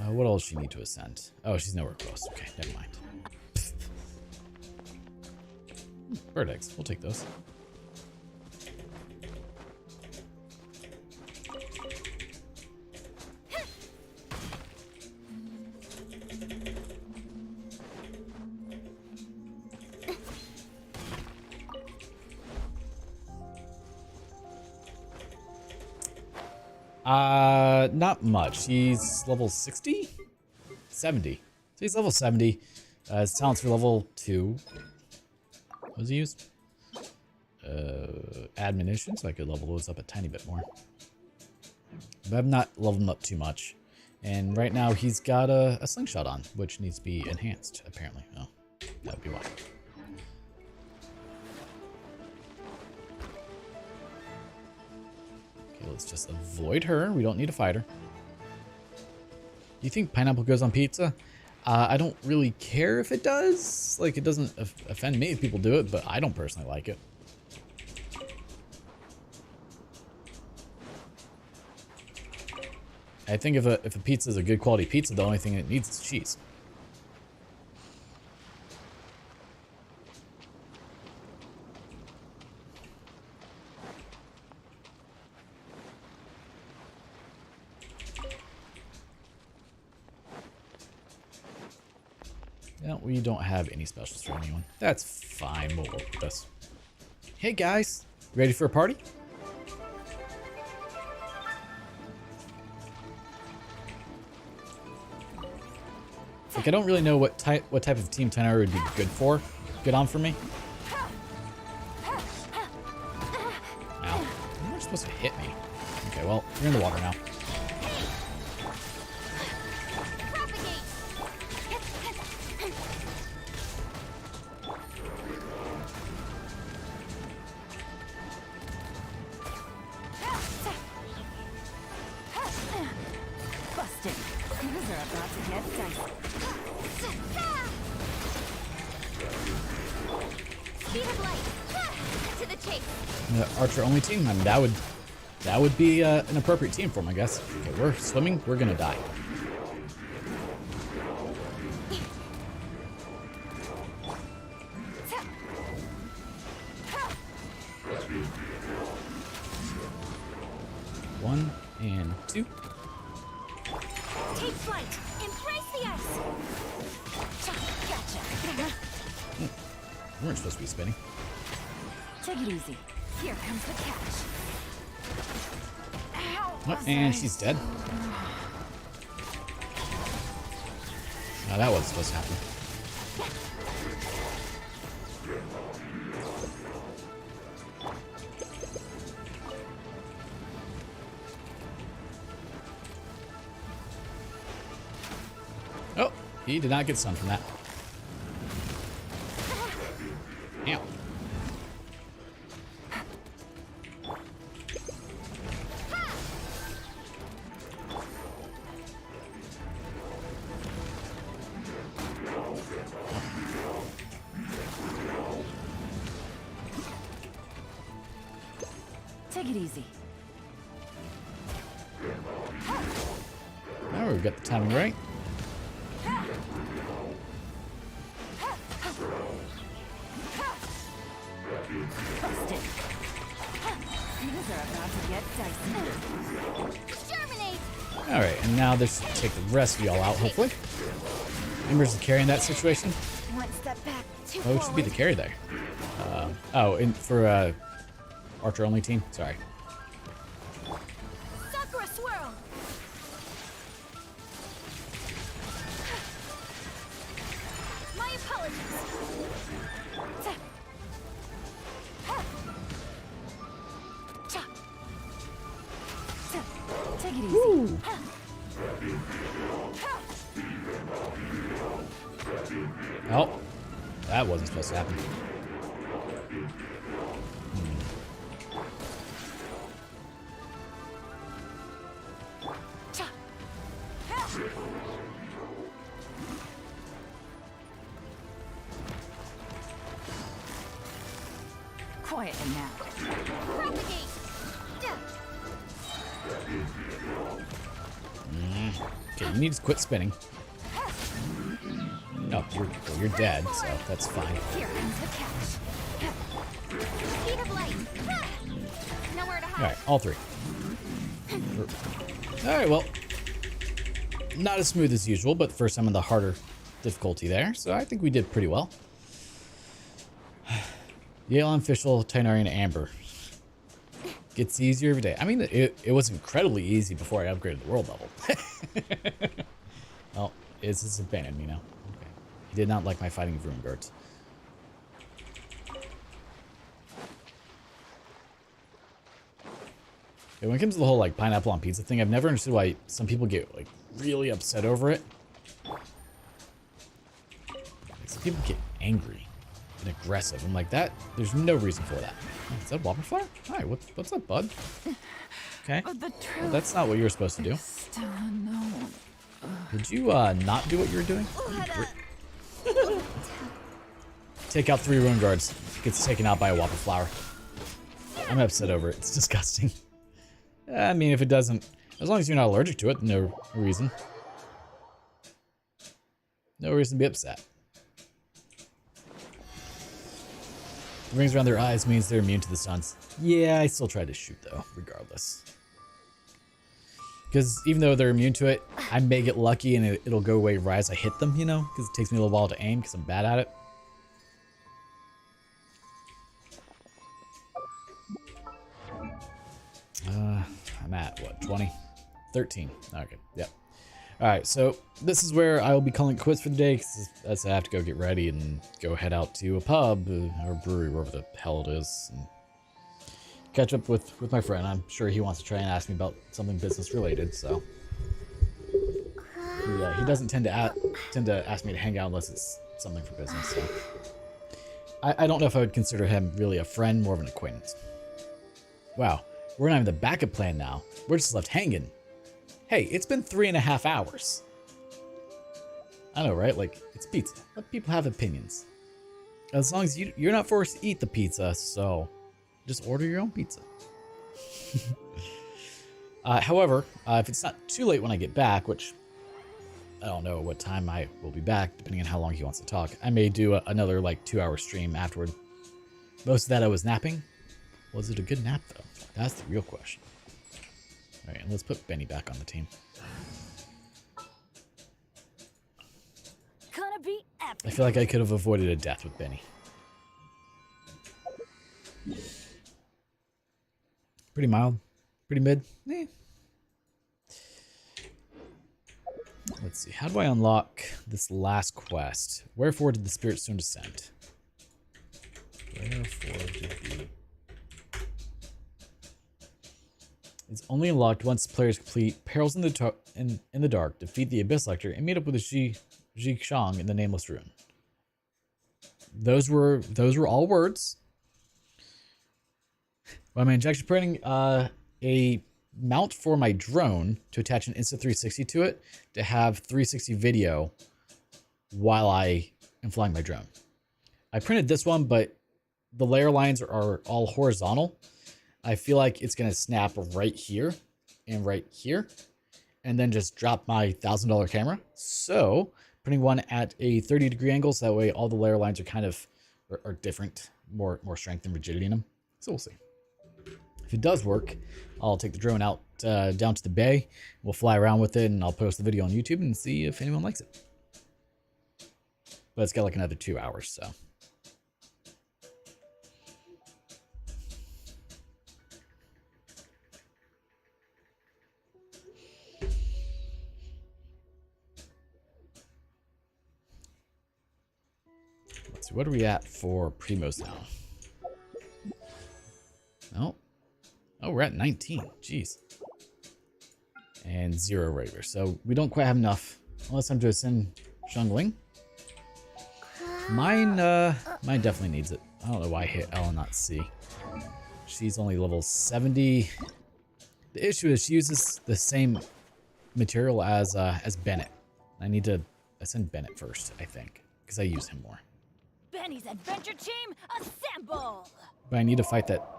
What else does she need to ascend? Oh, she's nowhere close. Okay, never mind. Bird eggs. We'll take those. Not much. He's level 60? 70. So he's level 70. His talents are level 2. What does he use? Admonition, so I could level those up a tiny bit more. But I've not leveled him up too much. And right now he's got a slingshot on, which needs to be enhanced, apparently. Oh, that would be why. Okay, let's just avoid her. We don't need to fight her. Do you think pineapple goes on pizza? I don't really care if it does. Like, it doesn't offend me if people do it, but I don't personally like it. I think if a pizza is a good quality pizza, the only thing it needs is cheese. No, we don't have any specials for anyone. That's fine. We'll work with this. Hey guys, ready for a party? Like, I don't really know what type of team itinerary would be good on for me. Ow. You were supposed to hit me. Okay, well, you're in the water now. Busted. Things are about to get dicey. Speed of light. To the chase. The archer only team. I mean, that would be an appropriate team for them, I guess. Okay, we're swimming. We're gonna die. One and two. Take flight. Embrace the ice. Gotcha. We weren't supposed to be spinning. Take it easy. Here comes the catch. Oh, and she's dead. No, that wasn't supposed to happen. Oh, he did not get stunned from that. Ow. Take it easy. Now we've got the timing right. Busted. Things are about to get dicey. Exterminate. Alright, and now this should take the rest of y'all out, hopefully. Ember's the carry in that situation. One step back. Two Oh, it should be the carry there. For archer only team. Sorry. Sakura swirl. My apologies. Take it easy. Woo. Oh, that wasn't supposed to happen. Quietly now. Propagate. Okay, you need to quit spinning. No, you're dead, so that's fine. Here comes the catch. Speed of light. Nowhere to hide. Alright, all three. Alright, well. Not as smooth as usual, but first time in the harder difficulty there, so I think we did pretty well. Yale Official, Tainarian Amber. Gets easier every day. I mean, it was incredibly easy before I upgraded the world level. Well, it's abandoned me now. Okay. He did not like my fighting of Ruin Guards. Yeah, when it comes to the whole like pineapple on pizza thing, I've never understood why some people get like really upset over it. Like, some people get angry and aggressive. I'm like, that, there's no reason for that. Oh, is that Whopper Fire? Hi, what's up, bud? Okay. But the truth, Well, that's not what you were supposed to do. still unknown. Did you not do what you were doing? Take out 3 Ruin Guards. Gets taken out by a Whopper Flower. I'm upset over it. It's disgusting. I mean, if it doesn't... As long as you're not allergic to it, no reason. No reason to be upset. The rings around their eyes means they're immune to the suns. Yeah, I still tried to shoot, though, regardless. Because even though they're immune to it, I may get lucky and it'll go away right as I hit them, you know? Because it takes me a little while to aim because I'm bad at it. I'm at, what, 20? 13. Okay, yep. Alright, so this is where I will be calling it quits for the day because I have to go get ready and go head out to a pub or brewery, wherever the hell it is, and catch up with my friend. I'm sure he wants to try and ask me about something business related, so. He doesn't tend to ask me to hang out unless it's something for business, so. I don't know if I would consider him really a friend, more of an acquaintance. Wow, we're not even the backup plan now. We're just left hanging. Hey, it's been 3.5 hours. I know, right? Like, it's pizza. Let people have opinions. As long as you're not forced to eat the pizza, so just order your own pizza. However, if it's not too late when I get back, which I don't know what time I will be back, depending on how long he wants to talk, I may do another like 2-hour stream afterward. Most of that I was napping. Was it a good nap though? That's the real question. All right, let's put Benny back on the team. Gonna be epic. I feel like I could have avoided a death with Benny. Pretty mild, pretty mid. Eh. Let's see, how do I unlock this last quest? Wherefore did the Spirit Stone descend? Wherefore did the... It's only unlocked once players complete Perils in the Dark, defeat the Abyss Lector, and meet up with the Zhishang in the Nameless Ruin. Those were all words. Well, I'm injection printing a mount for my drone to attach an Insta360 to it to have 360 video while I am flying my drone. I printed this one, but the layer lines are all horizontal. I feel like it's going to snap right here and right here and then just drop my $1,000 camera. So putting one at a 30-degree angle so that way all the layer lines are kind of are different, more strength and rigidity in them. So we'll see. If it does work, I'll take the drone out down to the bay. We'll fly around with it and I'll post the video on YouTube and see if anyone likes it. But it's got like another 2 hours, so. Let's see, what are we at for Primos now? Oh, we're at 19. Jeez. And 0 regular. So we don't quite have enough. Unless I'm just in Shungling. Mine definitely needs it. I don't know why I hit L and not C. She's only level 70. The issue is she uses the same material as Bennett. I need to ascend Bennett first, I think. Because I use him more. Benny's adventure team, assemble! But I need to fight that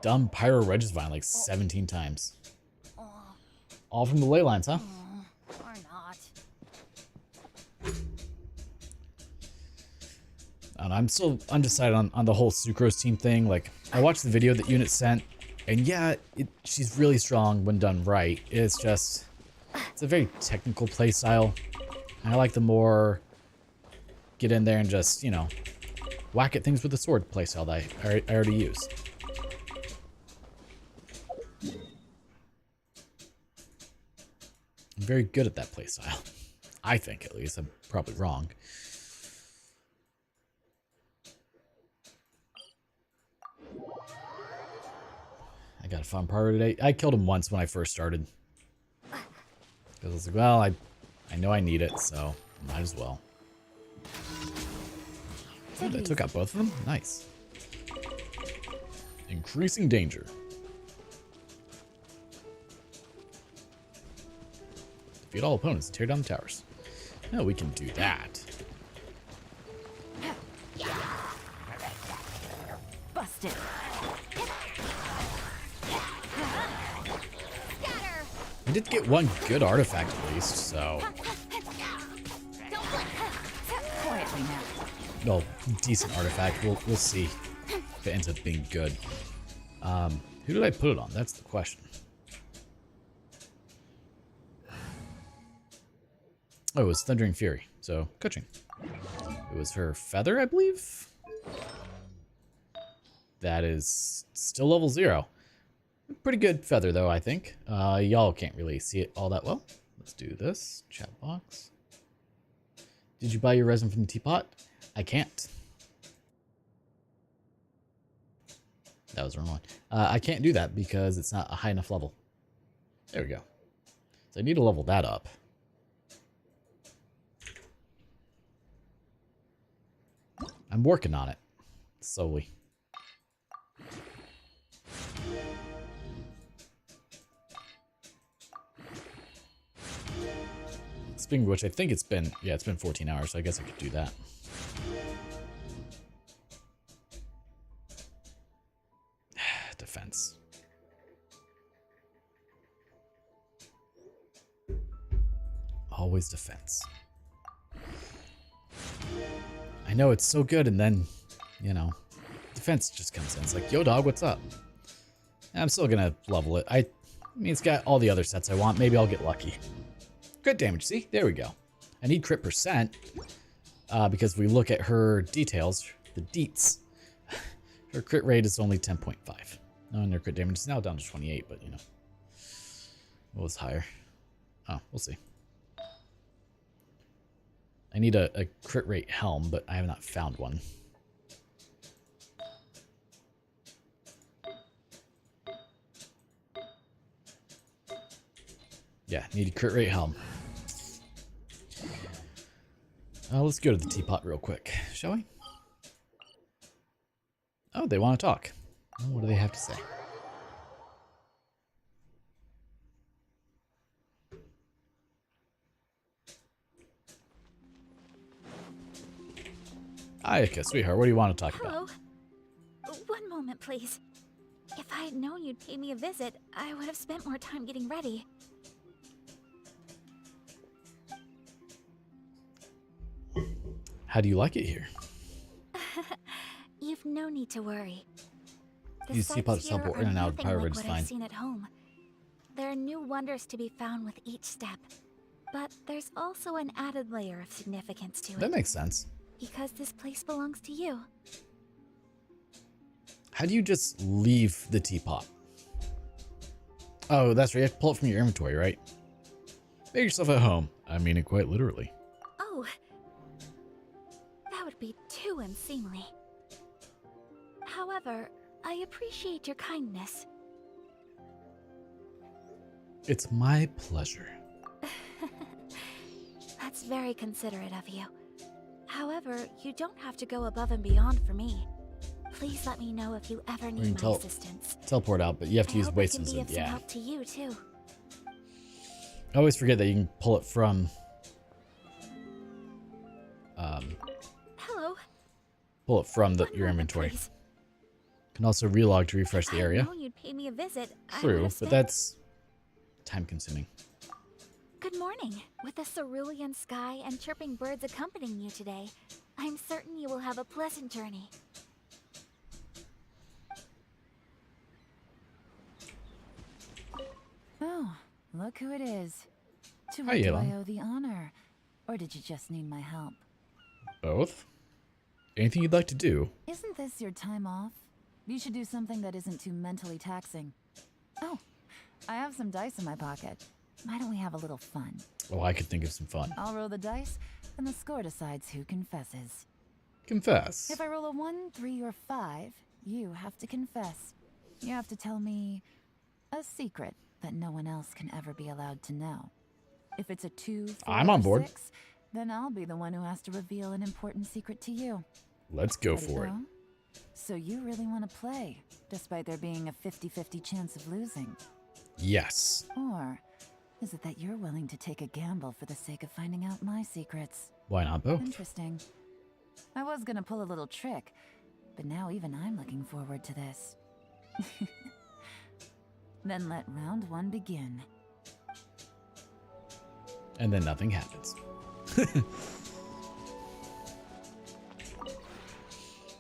dumb Pyro Regisvine like 17 times. All from the ley lines, huh? Or not. I don't know, I'm still undecided on the whole Sucrose team thing. Like, I watched the video that Unit sent, and yeah, she's really strong when done right. It's just, it's a very technical play style. I like the more get in there and just, you know, whack at things with the sword play style that I already use. I'm very good at that playstyle. I think, at least. I'm probably wrong. I got a fun part today. I killed him once when I first started. Because I was like, well, I know I need it, so might as well. Oh, that took out both of them? Nice. Increasing danger. Defeat all opponents, tear down the towers. No, we can do that. Busted. I did get one good artifact at least, so. Quietly now. Well, decent artifact. We'll see if it ends up being good. Who did I put it on? That's the question. Oh, it was Thundering Fury, so coaching. It was her feather, I believe? That is still level 0. Pretty good feather, though, I think. Y'all can't really see it all that well. Let's do this. Chat box. Did you buy your resin from the teapot? I can't. That was the wrong one. I can't do that because it's not a high enough level. There we go. So I need to level that up. I'm working on it. Slowly. Speaking of which, I think it's been 14 hours, so I guess I could do that. Defense. Always defense. I know it's so good, and then, you know, defense just comes in. It's like, yo, dog, what's up? And I'm still gonna level it. I mean, it's got all the other sets I want. Maybe I'll get lucky. Crit damage, see? There we go. I need crit percent, because if we look at her details, the deets, her crit rate is only 10.5. No, and her crit damage is now down to 28, but, you know, what was higher? Oh, we'll see. I need a crit rate helm, but I have not found one. Yeah, need a crit rate helm. Let's go to the teapot real quick, shall we? Oh, they want to talk. Oh, what do they have to say? Ayaka, sweetheart, what do you want to talk about? Hello. One moment, please. If I had known you'd pay me a visit, I would have spent more time getting ready. How do you like it here? You've no need to worry. The These sights teapots here teleport are in and out of nothing Power like Ridge what fine. I've seen at home. There are new wonders to be found with each step, but there's also an added layer of significance to it. That makes sense. Because this place belongs to you. How do you just leave the teapot? Oh, that's right. You have to pull it from your inventory, right? Make yourself at home. I mean it quite literally. Oh, that would be too unseemly. However, I appreciate your kindness. It's my pleasure. That's very considerate of you. However, you don't have to go above and beyond for me. Please let me know if you ever need my assistance. Teleport out, but you have to use waste and and be of some help to you too. I always forget that you can pull it from. Hello. Pull it from your inventory. Can also relog to refresh the area. I know you'd pay me a visit. True, but that's time consuming. Good morning. With a cerulean sky and chirping birds accompanying you today, I'm certain you will have a pleasant journey. Oh, look who it is. To Hi, what do I Yellow. owe the honor? Or did you just need my help? Both? Anything you'd like to do? Isn't this your time off? You should do something that isn't too mentally taxing. Oh, I have some dice in my pocket. Why don't we have a little fun? Oh, I could think of some fun. I'll roll the dice, and the score decides who confesses. Confess. If I roll a 1, 3, or 5, you have to confess. You have to tell me a secret that no one else can ever be allowed to know. If it's a 2, 4, I'm on board. or 6, then I'll be the one who has to reveal an important secret to you. Let's go Ready, for it. girl? So you really want to play, despite there being a 50-50 chance of losing? Yes. Or is it that you're willing to take a gamble for the sake of finding out my secrets? Why not both? Interesting. I was gonna pull a little trick, but now even I'm looking forward to this. Then let round 1 begin. And then nothing happens.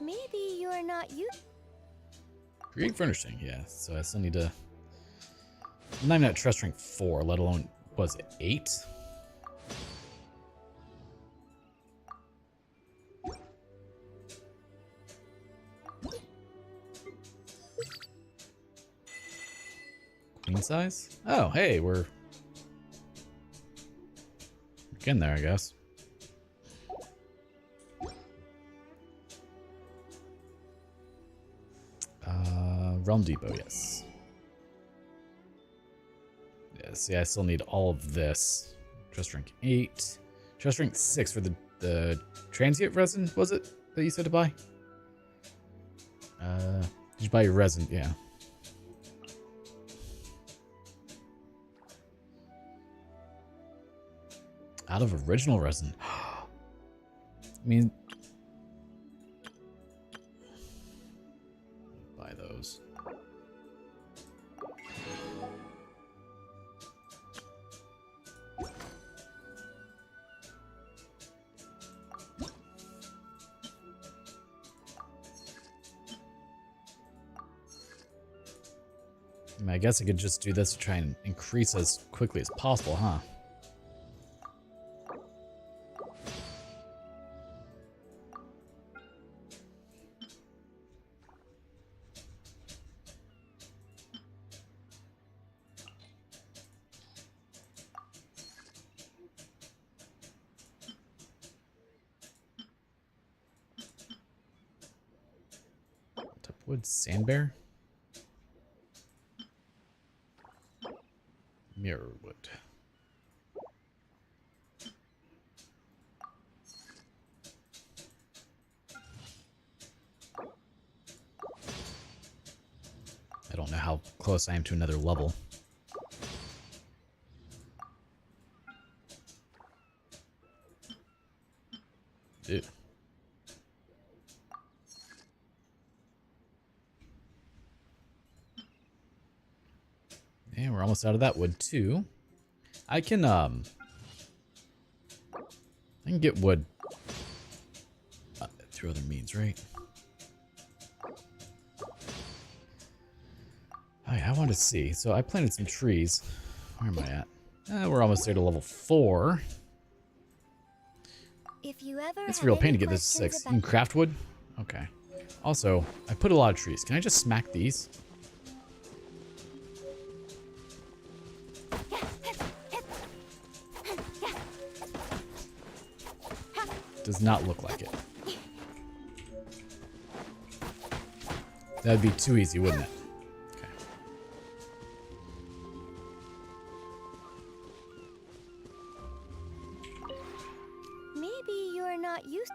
Maybe you're not you. Create furnishing, yeah. So I still need to. I'm not even at trust rank 4, let alone, was it 8? Queen size? Oh, hey, we're getting there, I guess. Realm Depot, yes. Yeah, see, I still need all of this. Trust rank 8. Trust rank 6 for the transient resin, was it? That you said to buy? Did you buy your resin? Yeah. Out of original resin. I mean, buy those. I mean, I guess I could just do this to try and increase as quickly as possible, huh? Wood sand bear? Mirror wood. I don't know how close I am to another level. Dude. And we're almost out of that wood too. I can get wood through other means, right? Oh yeah, I want to see. So I planted some trees. Where am I at? We're almost there to level 4. If you ever It's a have real pain any to get this to 6. questions You can craft wood? Okay. Also, I put a lot of trees. Can I just smack these? Does not look like it. That'd be too easy, wouldn't it? Okay. Maybe you're not used.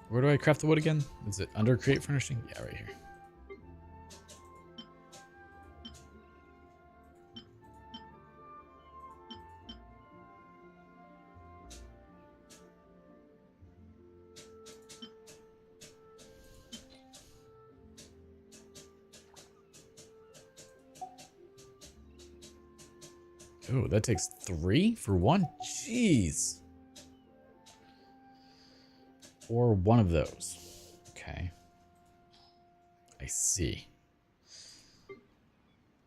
Where do I craft the wood again? Is it under create furnishing? Yeah, right here. Oh, that takes 3 for 1? Jeez. Or one of those. Okay. I see.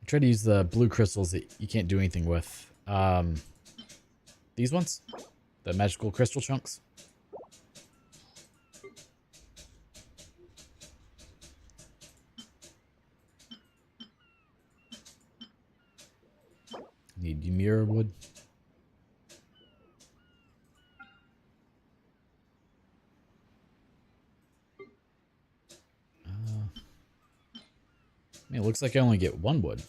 Try to use the blue crystals that you can't do anything with. These ones? The magical crystal chunks? Need mirror wood. I mean, it looks like I only get 1 wood.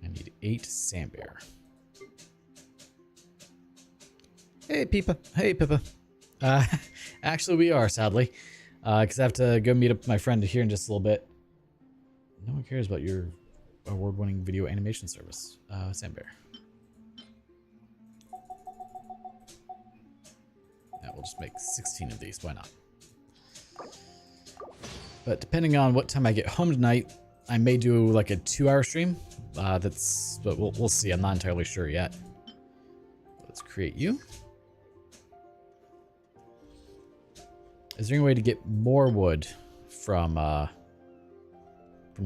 I need 8 sand bear. Hey, Pippa. Hey, Pippa. Actually, we are, sadly. Because I have to go meet up with my friend here in just a little bit. No one cares about your award-winning video animation service, Sandbear. Yeah, we'll just make 16 of these. Why not? But depending on what time I get home tonight, I may do like a 2-hour stream. But we'll see. I'm not entirely sure yet. Let's create you. Is there any way to get more wood from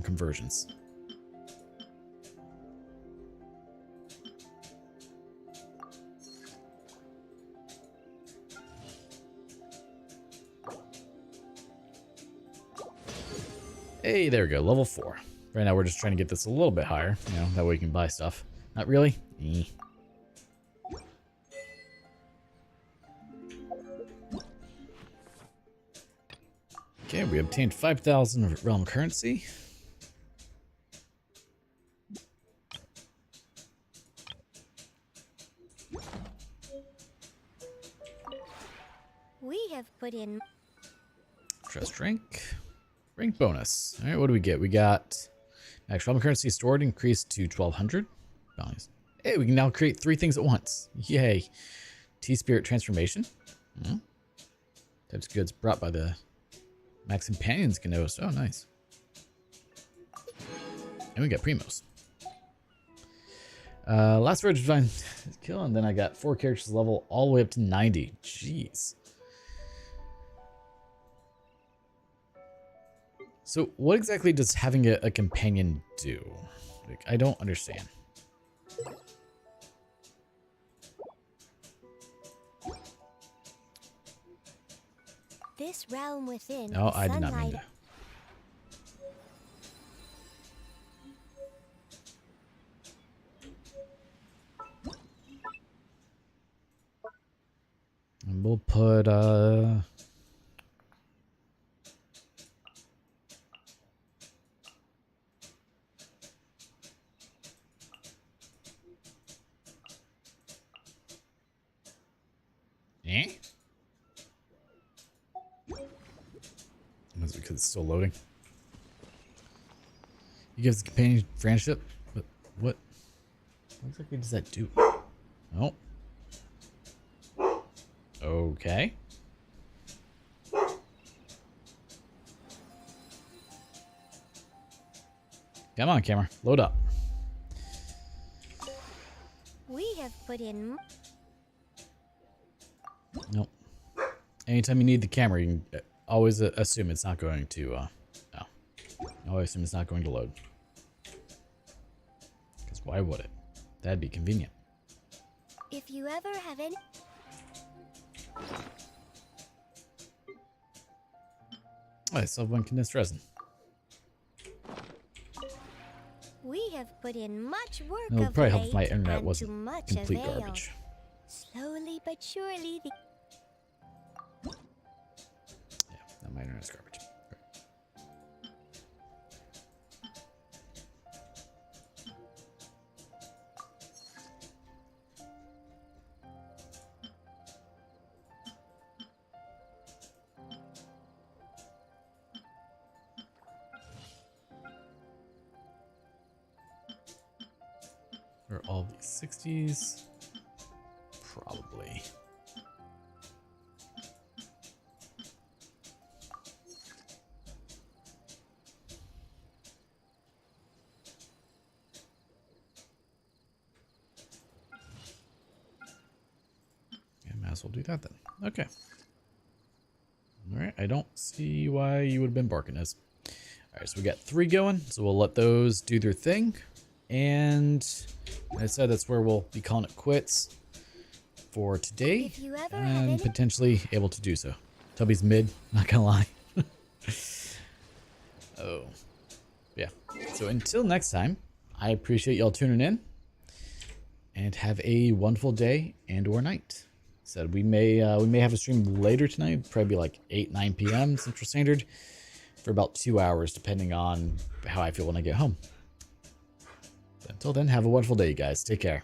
conversions? Hey, there we go, level 4. Right now we're just trying to get this a little bit higher, you know, that way we can buy stuff. Not really? Okay, we obtained 5,000 realm currency. We have put in... Trust rank. Rank bonus. Alright, what do we get? We got max realm currency stored increased to 1,200. Nice. Hey, we can now create 3 things at once. Yay. T-Spirit transformation. Types of goods brought by the Max Companions Gnos. Oh, nice. And we got Primos. Last word divine kill, and then I got 4 characters level all the way up to 90. Jeez. So what exactly does having a companion do? Like, I don't understand. This realm within. No, I did not mean to. And we'll put Is it because it's still loading? He gives the companion friendship, but what exactly does that do? Oh. Okay. Come on, camera. Load up. We have put in... Nope. Anytime you need the camera, you can always assume it's not going to, no. Always assume it's not going to load. Because why would it? That'd be convenient. If you ever have any... Oh, I still have 1 condensed resin. We have put in much work It'll of probably help if late, my internet and to wasn't much complete avail. garbage. Slowly but surely the... No, my internet's garbage. Are all these 60s? Probably. Yeah, might as well do that then. Okay. Alright, I don't see why you would have been barking us. Alright, so we got 3 going, so we'll let those do their thing. And like I said, that's where we'll be calling it quits for today, and potentially able to do so. Tubby's mid, not gonna lie. Oh, yeah. So until next time, I appreciate y'all tuning in, and have a wonderful day and or night. Said we may have a stream later tonight, probably like 8-9 p.m. Central Standard, for about 2 hours, depending on how I feel when I get home. Until then, have a wonderful day, you guys. Take care.